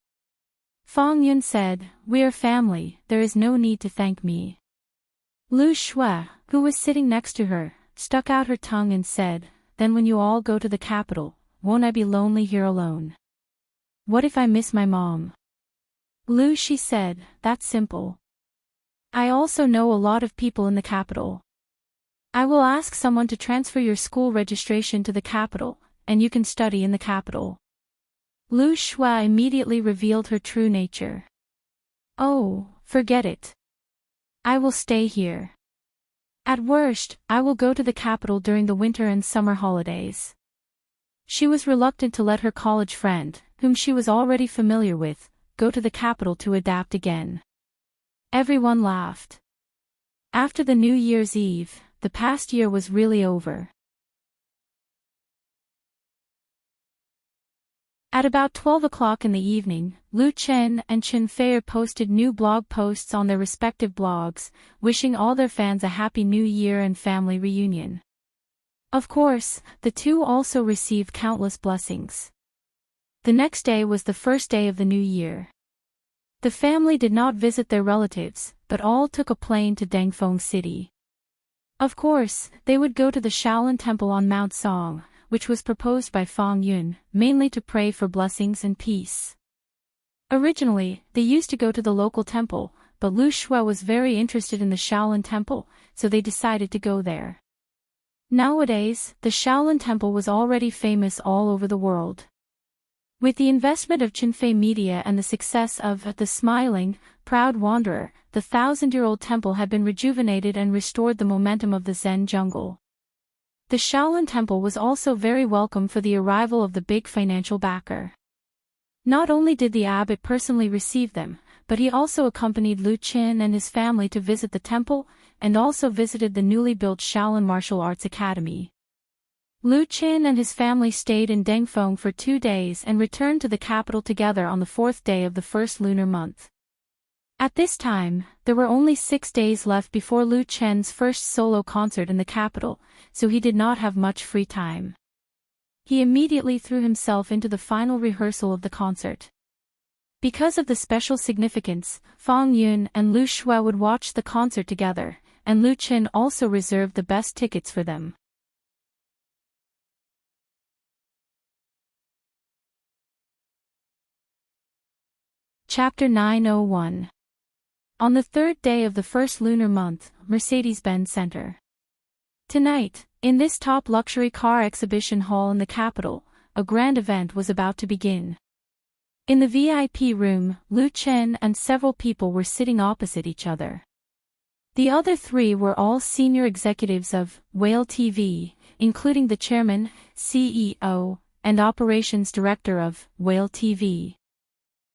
Fang Yun said, "We are family, there is no need to thank me." Lu Shui, who was sitting next to her, stuck out her tongue and said, "Then when you all go to the capital, won't I be lonely here alone? What if I miss my mom?" Lu Shi said, "That's simple. I also know a lot of people in the capital. I will ask someone to transfer your school registration to the capital, and you can study in the capital." Lu Shui immediately revealed her true nature. "Oh, forget it. I will stay here. At worst, I will go to the capital during the winter and summer holidays. She was reluctant to let her college friend, whom she was already familiar with, go to the capital to adapt again. Everyone laughed. After the New Year's Eve, the past year was really over. At about 12 o'clock in the evening, Lu Chen and Chen Fei posted new blog posts on their respective blogs, wishing all their fans a happy new year and family reunion. Of course, the two also received countless blessings. The next day was the first day of the new year. The family did not visit their relatives, but all took a plane to Dengfeng City. Of course, they would go to the Shaolin Temple on Mount Song, which was proposed by Fang Yun, mainly to pray for blessings and peace. Originally, they used to go to the local temple, but Lu Shui was very interested in the Shaolin Temple, so they decided to go there. Nowadays, the Shaolin Temple was already famous all over the world. With the investment of Qinfei Media and the success of The Smiling, Proud Wanderer, the 1,000-year-old temple had been rejuvenated and restored the momentum of the Zen jungle. The Shaolin Temple was also very welcome for the arrival of the big financial backer. Not only did the abbot personally receive them, but he also accompanied Lu Qin and his family to visit the temple, and also visited the newly built Shaolin Martial Arts Academy. Lu Qin and his family stayed in Dengfeng for 2 days and returned to the capital together on the 4th day of the first lunar month. At this time, there were only 6 days left before Lu Chen's first solo concert in the capital, so he did not have much free time. He immediately threw himself into the final rehearsal of the concert. Because of the special significance, Fang Yun and Lu Shui would watch the concert together, and Lu Chen also reserved the best tickets for them. Chapter 901. On the 3rd day of the first lunar month, Mercedes-Benz Center. Tonight, in this top luxury car exhibition hall in the capital, a grand event was about to begin. In the VIP room, Lu Chen and several people were sitting opposite each other. The other 3 were all senior executives of Whale TV, including the chairman, CEO, and operations director of Whale TV.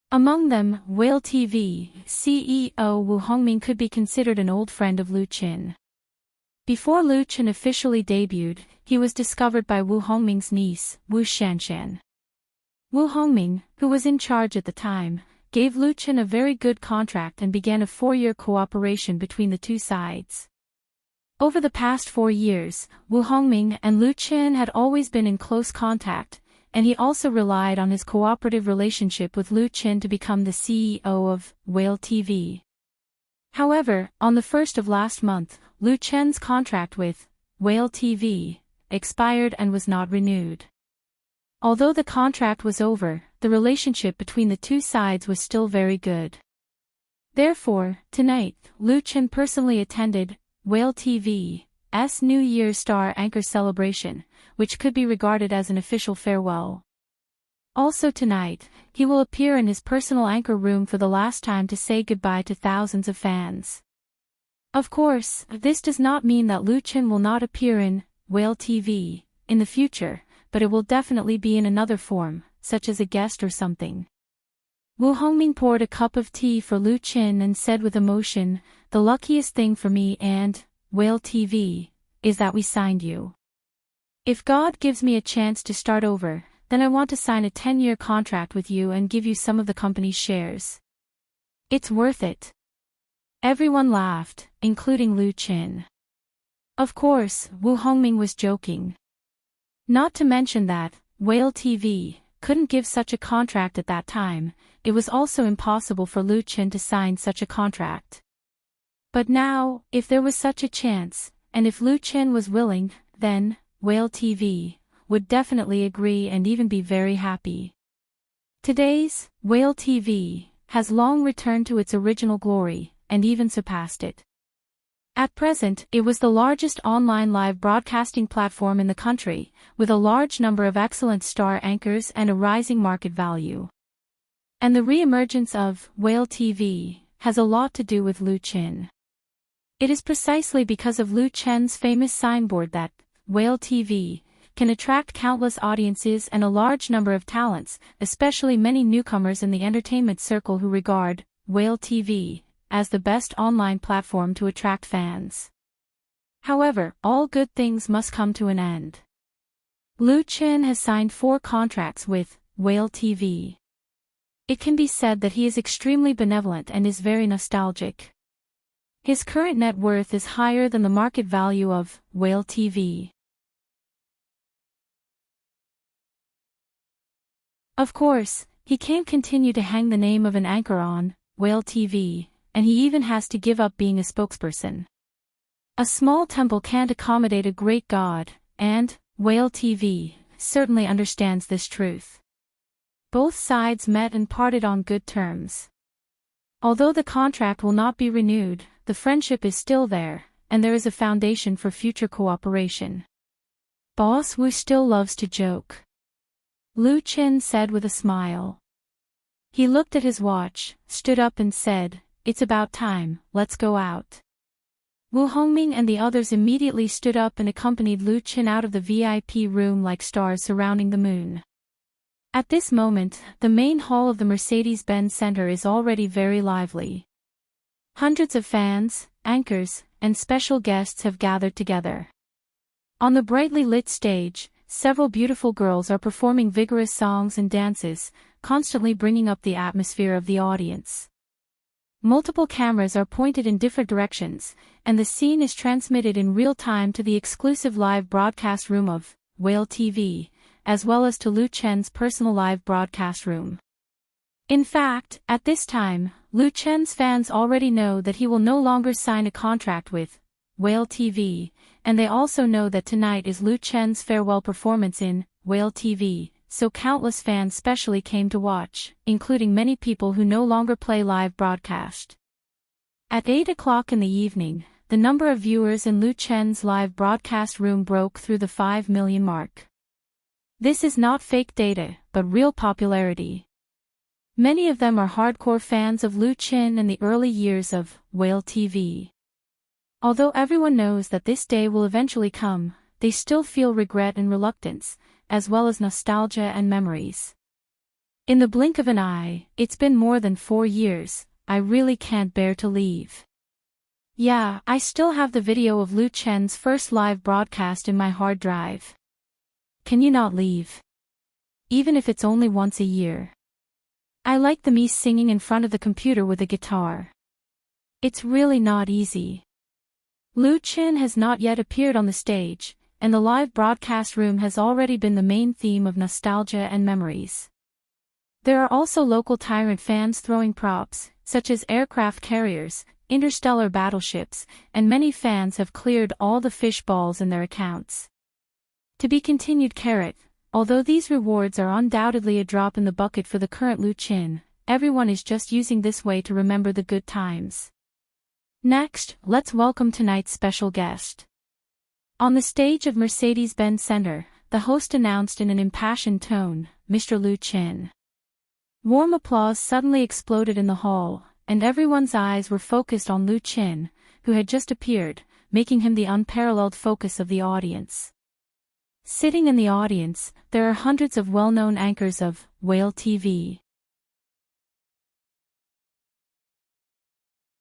Among them, Whale TV CEO Wu Hongming could be considered an old friend of Lu Chen. Before Lu Chen officially debuted, he was discovered by Wu Hongming's niece, Wu Shanshan. Wu Hongming, who was in charge at the time, gave Lu Chen a very good contract and began a 4-year cooperation between the two sides. Over the past 4 years, Wu Hongming and Lu Chen had always been in close contact, and he also relied on his cooperative relationship with Lu Chen to become the CEO of Whale TV. However, on the 1st of last month, Lu Chen's contract with Whale TV expired and was not renewed. Although the contract was over, the relationship between the two sides was still very good. Therefore, tonight, Lu Chen personally attended Whale TV's New Year Star Anchor celebration, which could be regarded as an official farewell. Also tonight, he will appear in his personal anchor room for the last time to say goodbye to thousands of fans. Of course, this does not mean that Lu Chen will not appear in Whale TV in the future, but it will definitely be in another form, such as a guest or something. Wu Hongming poured a cup of tea for Lu Chen and said with emotion, "The luckiest thing for me and Whale TV is that we signed you. If God gives me a chance to start over, then I want to sign a 10-year contract with you and give you some of the company's shares. It's worth it." Everyone laughed, including Lu Chen. Of course, Wu Hongming was joking. Not to mention that Whale TV couldn't give such a contract at that time. It was also impossible for Lu Chen to sign such a contract. But now, if there was such a chance, and if Lu Chen was willing, then Whale TV would definitely agree and even be very happy. Today's Whale TV has long returned to its original glory, and even surpassed it. At present, it was the largest online live broadcasting platform in the country, with a large number of excellent star anchors and a rising market value. And the re-emergence of Whale TV has a lot to do with Lu Chen. It is precisely because of Lu Chen's famous signboard that Whale TV can attract countless audiences and a large number of talents, especially many newcomers in the entertainment circle who regard Whale TV as the best online platform to attract fans. However, all good things must come to an end. Lu Chen has signed 4 contracts with Whale TV. It can be said that he is extremely benevolent and is very nostalgic. His current net worth is higher than the market value of Whale TV. Of course, he can't continue to hang the name of an anchor on Whale TV, and he even has to give up being a spokesperson. A small temple can't accommodate a great god, and Whale TV certainly understands this truth. Both sides met and parted on good terms. Although the contract will not be renewed, the friendship is still there, and there is a foundation for future cooperation. Boss Wu still loves to joke, Lu Chen said with a smile. He looked at his watch, stood up and said, "It's about time, let's go out." Wu Hongming and the others immediately stood up and accompanied Lu Chen out of the VIP room like stars surrounding the moon. At this moment, the main hall of the Mercedes-Benz Center is already very lively. Hundreds of fans, anchors, and special guests have gathered together. On the brightly lit stage, several beautiful girls are performing vigorous songs and dances, constantly bringing up the atmosphere of the audience. Multiple cameras are pointed in different directions, and the scene is transmitted in real time to the exclusive live broadcast room of Whale TV, as well as to Lu Chen's personal live broadcast room. In fact, at this time, Lu Chen's fans already know that he will no longer sign a contract with Whale TV, and they also know that tonight is Lu Chen's farewell performance in Whale TV, so countless fans specially came to watch, including many people who no longer play live broadcast. At 8 o'clock in the evening, the number of viewers in Lu Chen's live broadcast room broke through the 5 million mark. This is not fake data, but real popularity. Many of them are hardcore fans of Lu Chen in the early years of Whale TV. Although everyone knows that this day will eventually come, they still feel regret and reluctance, as well as nostalgia and memories. In the blink of an eye, it's been more than 4 years, I really can't bear to leave. Yeah, I still have the video of Lu Chen's first live broadcast in my hard drive. Can you not leave? Even if it's only once a year. I like the me singing in front of the computer with a guitar. It's really not easy. Lu Chen has not yet appeared on the stage, and the live broadcast room has already been the main theme of nostalgia and memories. There are also local tyrant fans throwing props, such as aircraft carriers, interstellar battleships, and many fans have cleared all the fish balls in their accounts. To be continued. Although these rewards are undoubtedly a drop in the bucket for the current Lu Chen, everyone is just using this way to remember the good times. Next, let's welcome tonight's special guest. On the stage of Mercedes-Benz Center, the host announced in an impassioned tone, Mr. Lu Chen. Warm applause suddenly exploded in the hall, and everyone's eyes were focused on Lu Chen, who had just appeared, making him the unparalleled focus of the audience. Sitting in the audience, there are hundreds of well-known anchors of Whale TV.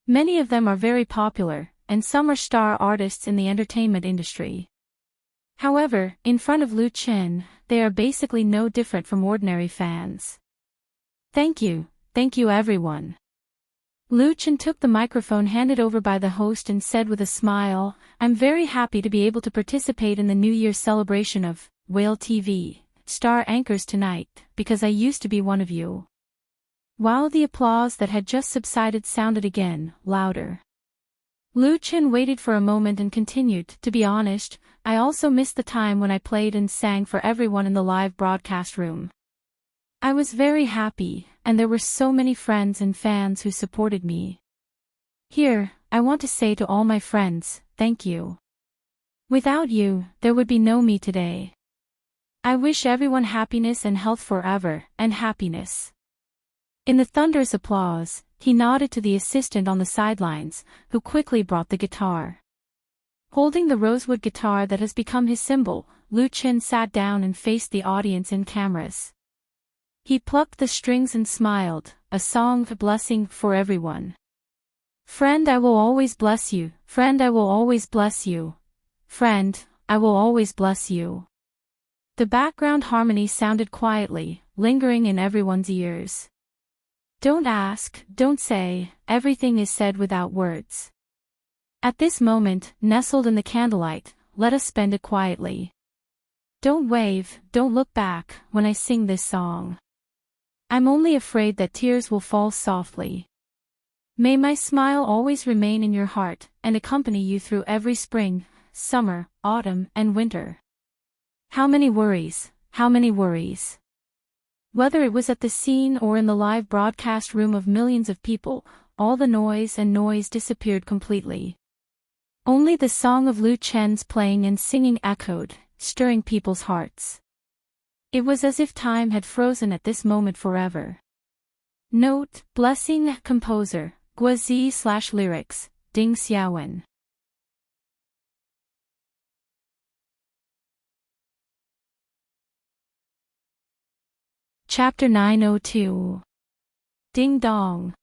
Many of them are very popular, and some are star artists in the entertainment industry. However, in front of Lu Chen, they are basically no different from ordinary fans. Thank you everyone. Lu Chen took the microphone handed over by the host and said with a smile, "I'm very happy to be able to participate in the New Year celebration of Whale TV, star anchors tonight, because I used to be one of you." While the applause that had just subsided sounded again, louder. Lu Chen waited for a moment and continued, "To be honest, I also missed the time when I played and sang for everyone in the live broadcast room. I was very happy, and there were so many friends and fans who supported me. Here, I want to say to all my friends, thank you. Without you, there would be no me today. I wish everyone happiness and health forever, and happiness." In the thunderous applause, he nodded to the assistant on the sidelines, who quickly brought the guitar. Holding the rosewood guitar that has become his symbol, Lu Chen sat down and faced the audience and cameras. He plucked the strings and smiled, a song of blessing for everyone. Friend, I will always bless you. Friend, I will always bless you. Friend, I will always bless you. The background harmony sounded quietly, lingering in everyone's ears. Don't ask, don't say, everything is said without words. At this moment, nestled in the candlelight, let us spend it quietly. Don't wave, don't look back, when I sing this song. I'm only afraid that tears will fall softly. May my smile always remain in your heart, and accompany you through every spring, summer, autumn, and winter. How many worries, how many worries. Whether it was at the scene or in the live broadcast room of millions of people, all the noise and noise disappeared completely. Only the song of Lu Chen's playing and singing echoed, stirring people's hearts. It was as if time had frozen at this moment forever. Note, blessing, composer, Guozi/lyrics, Ding Xiaowen. Chapter 902. Ding Dong.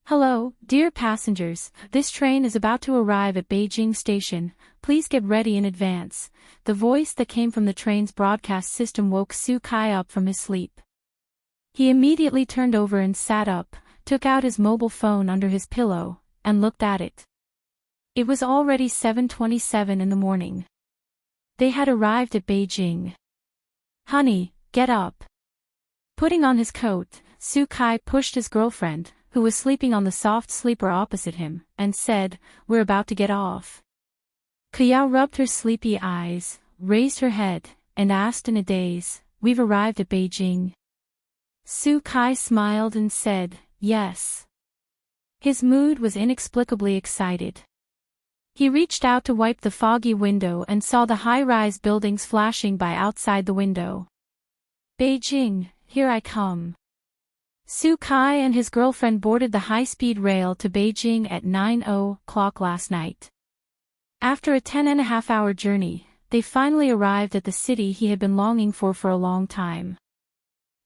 Hello, dear passengers, this train is about to arrive at Beijing Station, please get ready in advance. The voice that came from the train's broadcast system woke Su Kai up from his sleep. He immediately turned over and sat up, took out his mobile phone under his pillow, and looked at it. It was already 7:27 in the morning. They had arrived at Beijing. Honey, get up. Putting on his coat, Su Kai pushed his girlfriend, who was sleeping on the soft sleeper opposite him, and said, "We're about to get off." Kuyao rubbed her sleepy eyes, raised her head, and asked in a daze, "We've arrived at Beijing?" Su Kai smiled and said, "Yes." His mood was inexplicably excited. He reached out to wipe the foggy window and saw the high-rise buildings flashing by outside the window. Beijing, here I come. Su Kai and his girlfriend boarded the high-speed rail to Beijing at 9:00 last night. After a 10.5-hour journey, they finally arrived at the city he had been longing for a long time.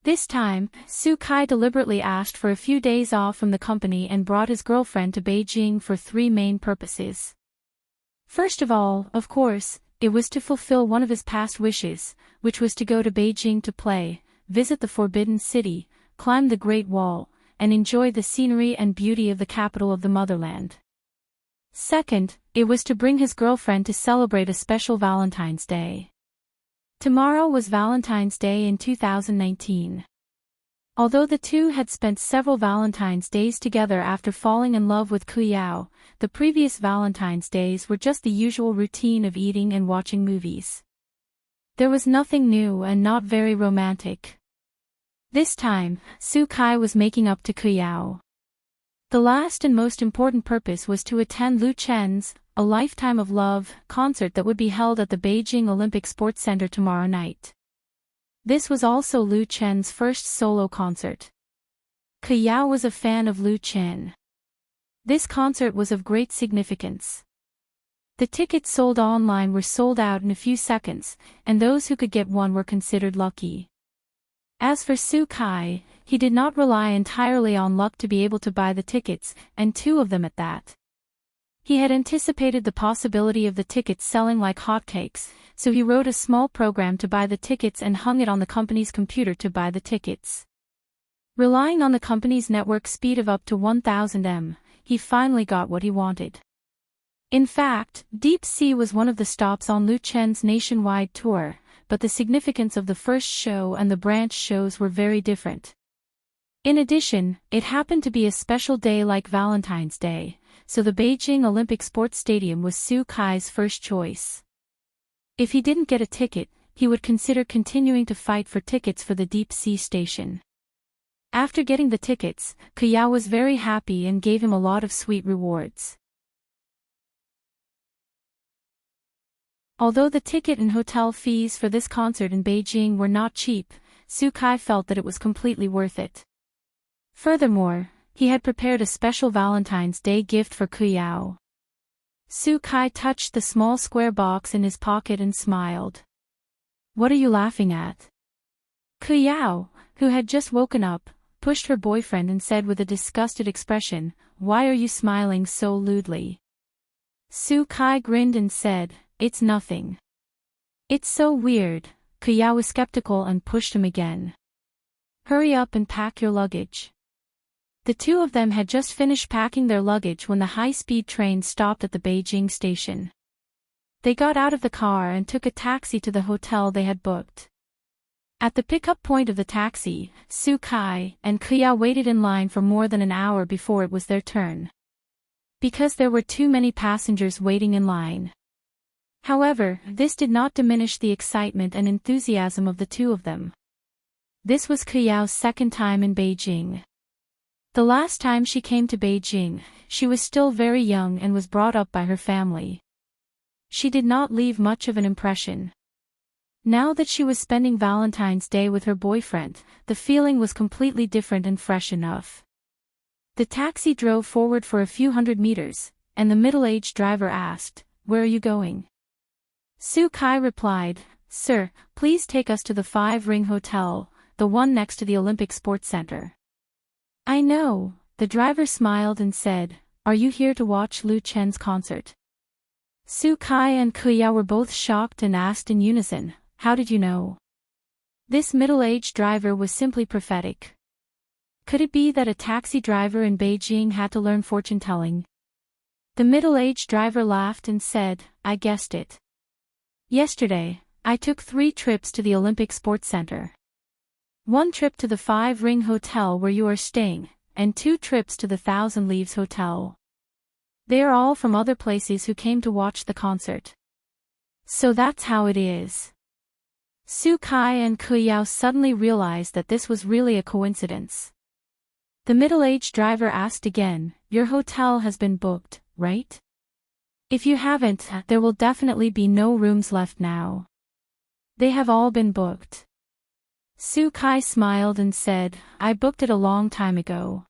This time, Su Kai deliberately asked for a few days off from the company and brought his girlfriend to Beijing for three main purposes. First of all, of course, it was to fulfill one of his past wishes, which was to go to Beijing to play, visit the Forbidden City, climb the Great Wall, and enjoy the scenery and beauty of the capital of the motherland. Second, it was to bring his girlfriend to celebrate a special Valentine's Day. Tomorrow was Valentine's Day in 2019. Although the two had spent several Valentine's Days together after falling in love with Kuyao, the previous Valentine's Days were just the usual routine of eating and watching movies. There was nothing new and not very romantic. This time, Su Kai was making up to Kuyao. The last and most important purpose was to attend Lu Chen's A Lifetime of Love concert that would be held at the Beijing Olympic Sports Center tomorrow night. This was also Lu Chen's first solo concert. Kuyao was a fan of Lu Chen. This concert was of great significance. The tickets sold online were sold out in a few seconds, and those who could get one were considered lucky. As for Su Kai, he did not rely entirely on luck to be able to buy the tickets, and two of them at that. He had anticipated the possibility of the tickets selling like hotcakes, so he wrote a small program to buy the tickets and hung it on the company's computer to buy the tickets. Relying on the company's network speed of up to 1000 m, he finally got what he wanted. In fact, Deep Sea was one of the stops on Lu Chen's nationwide tour, but the significance of the first show and the branch shows were very different. In addition, it happened to be a special day like Valentine's Day, so the Beijing Olympic Sports Stadium was Su Kai's first choice. If he didn't get a ticket, he would consider continuing to fight for tickets for the Deep Sea station. After getting the tickets, Kuyao was very happy and gave him a lot of sweet rewards. Although the ticket and hotel fees for this concert in Beijing were not cheap, Su Kai felt that it was completely worth it. Furthermore, he had prepared a special Valentine's Day gift for Kuyao. Su Kai touched the small square box in his pocket and smiled. "What are you laughing at?" Kuyao, who had just woken up, pushed her boyfriend and said with a disgusted expression, "Why are you smiling so lewdly?" Su Kai grinned and said, "It's nothing." "It's so weird." Kuyao was skeptical and pushed him again. "Hurry up and pack your luggage." The two of them had just finished packing their luggage when the high-speed train stopped at the Beijing station. They got out of the car and took a taxi to the hotel they had booked. At the pickup point of the taxi, Su Kai and Kuyao waited in line for more than an hour before it was their turn. Because there were too many passengers waiting in line. However, this did not diminish the excitement and enthusiasm of the two of them. This was Kuyao's second time in Beijing. The last time she came to Beijing, she was still very young and was brought up by her family. She did not leave much of an impression. Now that she was spending Valentine's Day with her boyfriend, the feeling was completely different and fresh enough. The taxi drove forward for a few hundred meters, and the middle-aged driver asked, "Where are you going?" Su Kai replied, "Sir, please take us to the 5-Ring Hotel, the one next to the Olympic Sports Center." "I know," the driver smiled and said, "Are you here to watch Lu Chen's concert?" Su Kai and Kuyao were both shocked and asked in unison, "How did you know?" This middle-aged driver was simply prophetic. Could it be that a taxi driver in Beijing had to learn fortune-telling? The middle-aged driver laughed and said, "I guessed it. Yesterday, I took 3 trips to the Olympic Sports Center. 1 trip to the 5-Ring Hotel where you are staying, and 2 trips to the Thousand Leaves Hotel. They are all from other places who came to watch the concert. So that's how it is." Su Kai and Kuyao suddenly realized that this was really a coincidence. The middle-aged driver asked again, "Your hotel has been booked, right? If you haven't, there will definitely be no rooms left now." "They have all been booked." Su Kai smiled and said, "I booked it a long time ago."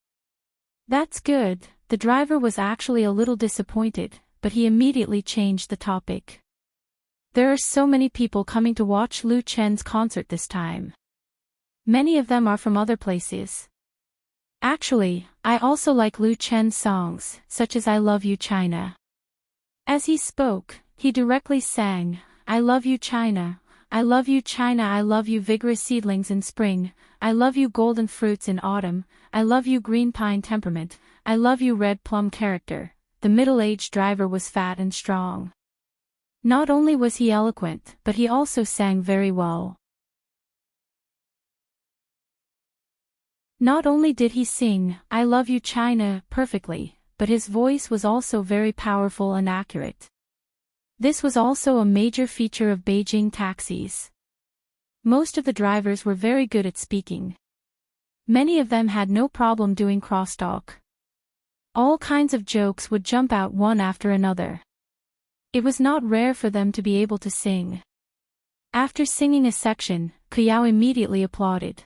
"That's good." The driver was actually a little disappointed, but he immediately changed the topic. "There are so many people coming to watch Lu Chen's concert this time. Many of them are from other places. Actually, I also like Lu Chen's songs, such as I Love You China." As he spoke, he directly sang, "I love you China, I love you China, I love you vigorous seedlings in spring, I love you golden fruits in autumn, I love you green pine temperament, I love you red plum character." The middle-aged driver was fat and strong. Not only was he eloquent, but he also sang very well. Not only did he sing, "I Love You China," perfectly, but his voice was also very powerful and accurate. This was also a major feature of Beijing taxis. Most of the drivers were very good at speaking. Many of them had no problem doing crosstalk. All kinds of jokes would jump out one after another. It was not rare for them to be able to sing. After singing a section, Kuyao immediately applauded.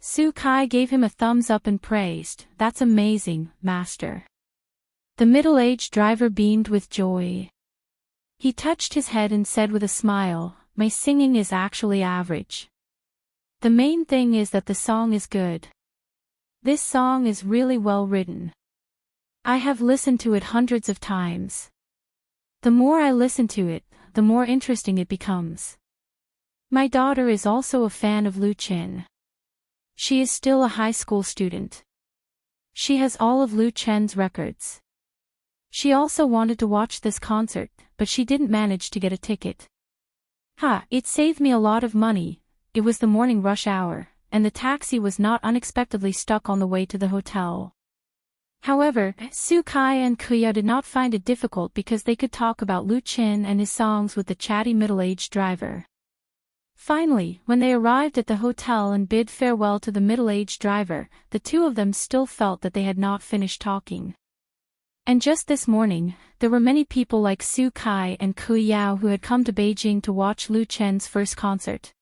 Su Kai gave him a thumbs up and praised, "That's amazing, master." The middle-aged driver beamed with joy. He touched his head and said with a smile, "My singing is actually average. The main thing is that the song is good. This song is really well written. I have listened to it hundreds of times. The more I listen to it, the more interesting it becomes. My daughter is also a fan of Lu Chen. She is still a high school student. She has all of Lu Chen's records. She also wanted to watch this concert, but she didn't manage to get a ticket. It saved me a lot of money." It was the morning rush hour, and the taxi was not unexpectedly stuck on the way to the hotel. However, Su Kai and Kuyao did not find it difficult because they could talk about Lu Chen and his songs with the chatty middle-aged driver. Finally, when they arrived at the hotel and bid farewell to the middle-aged driver, the two of them still felt that they had not finished talking. And just this morning, there were many people like Su Kai and Kuyao who had come to Beijing to watch Lu Chen's first concert.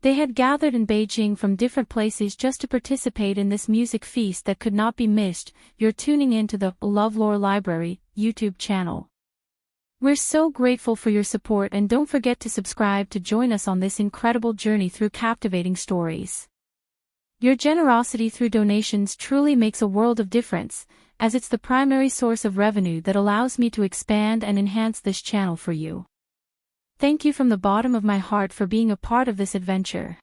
They had gathered in Beijing from different places just to participate in this music feast that could not be missed. You're tuning in to the LoveLore Library YouTube channel. We're so grateful for your support, and don't forget to subscribe to join us on this incredible journey through captivating stories. Your generosity through donations truly makes a world of difference, as it's the primary source of revenue that allows me to expand and enhance this channel for you. Thank you from the bottom of my heart for being a part of this adventure.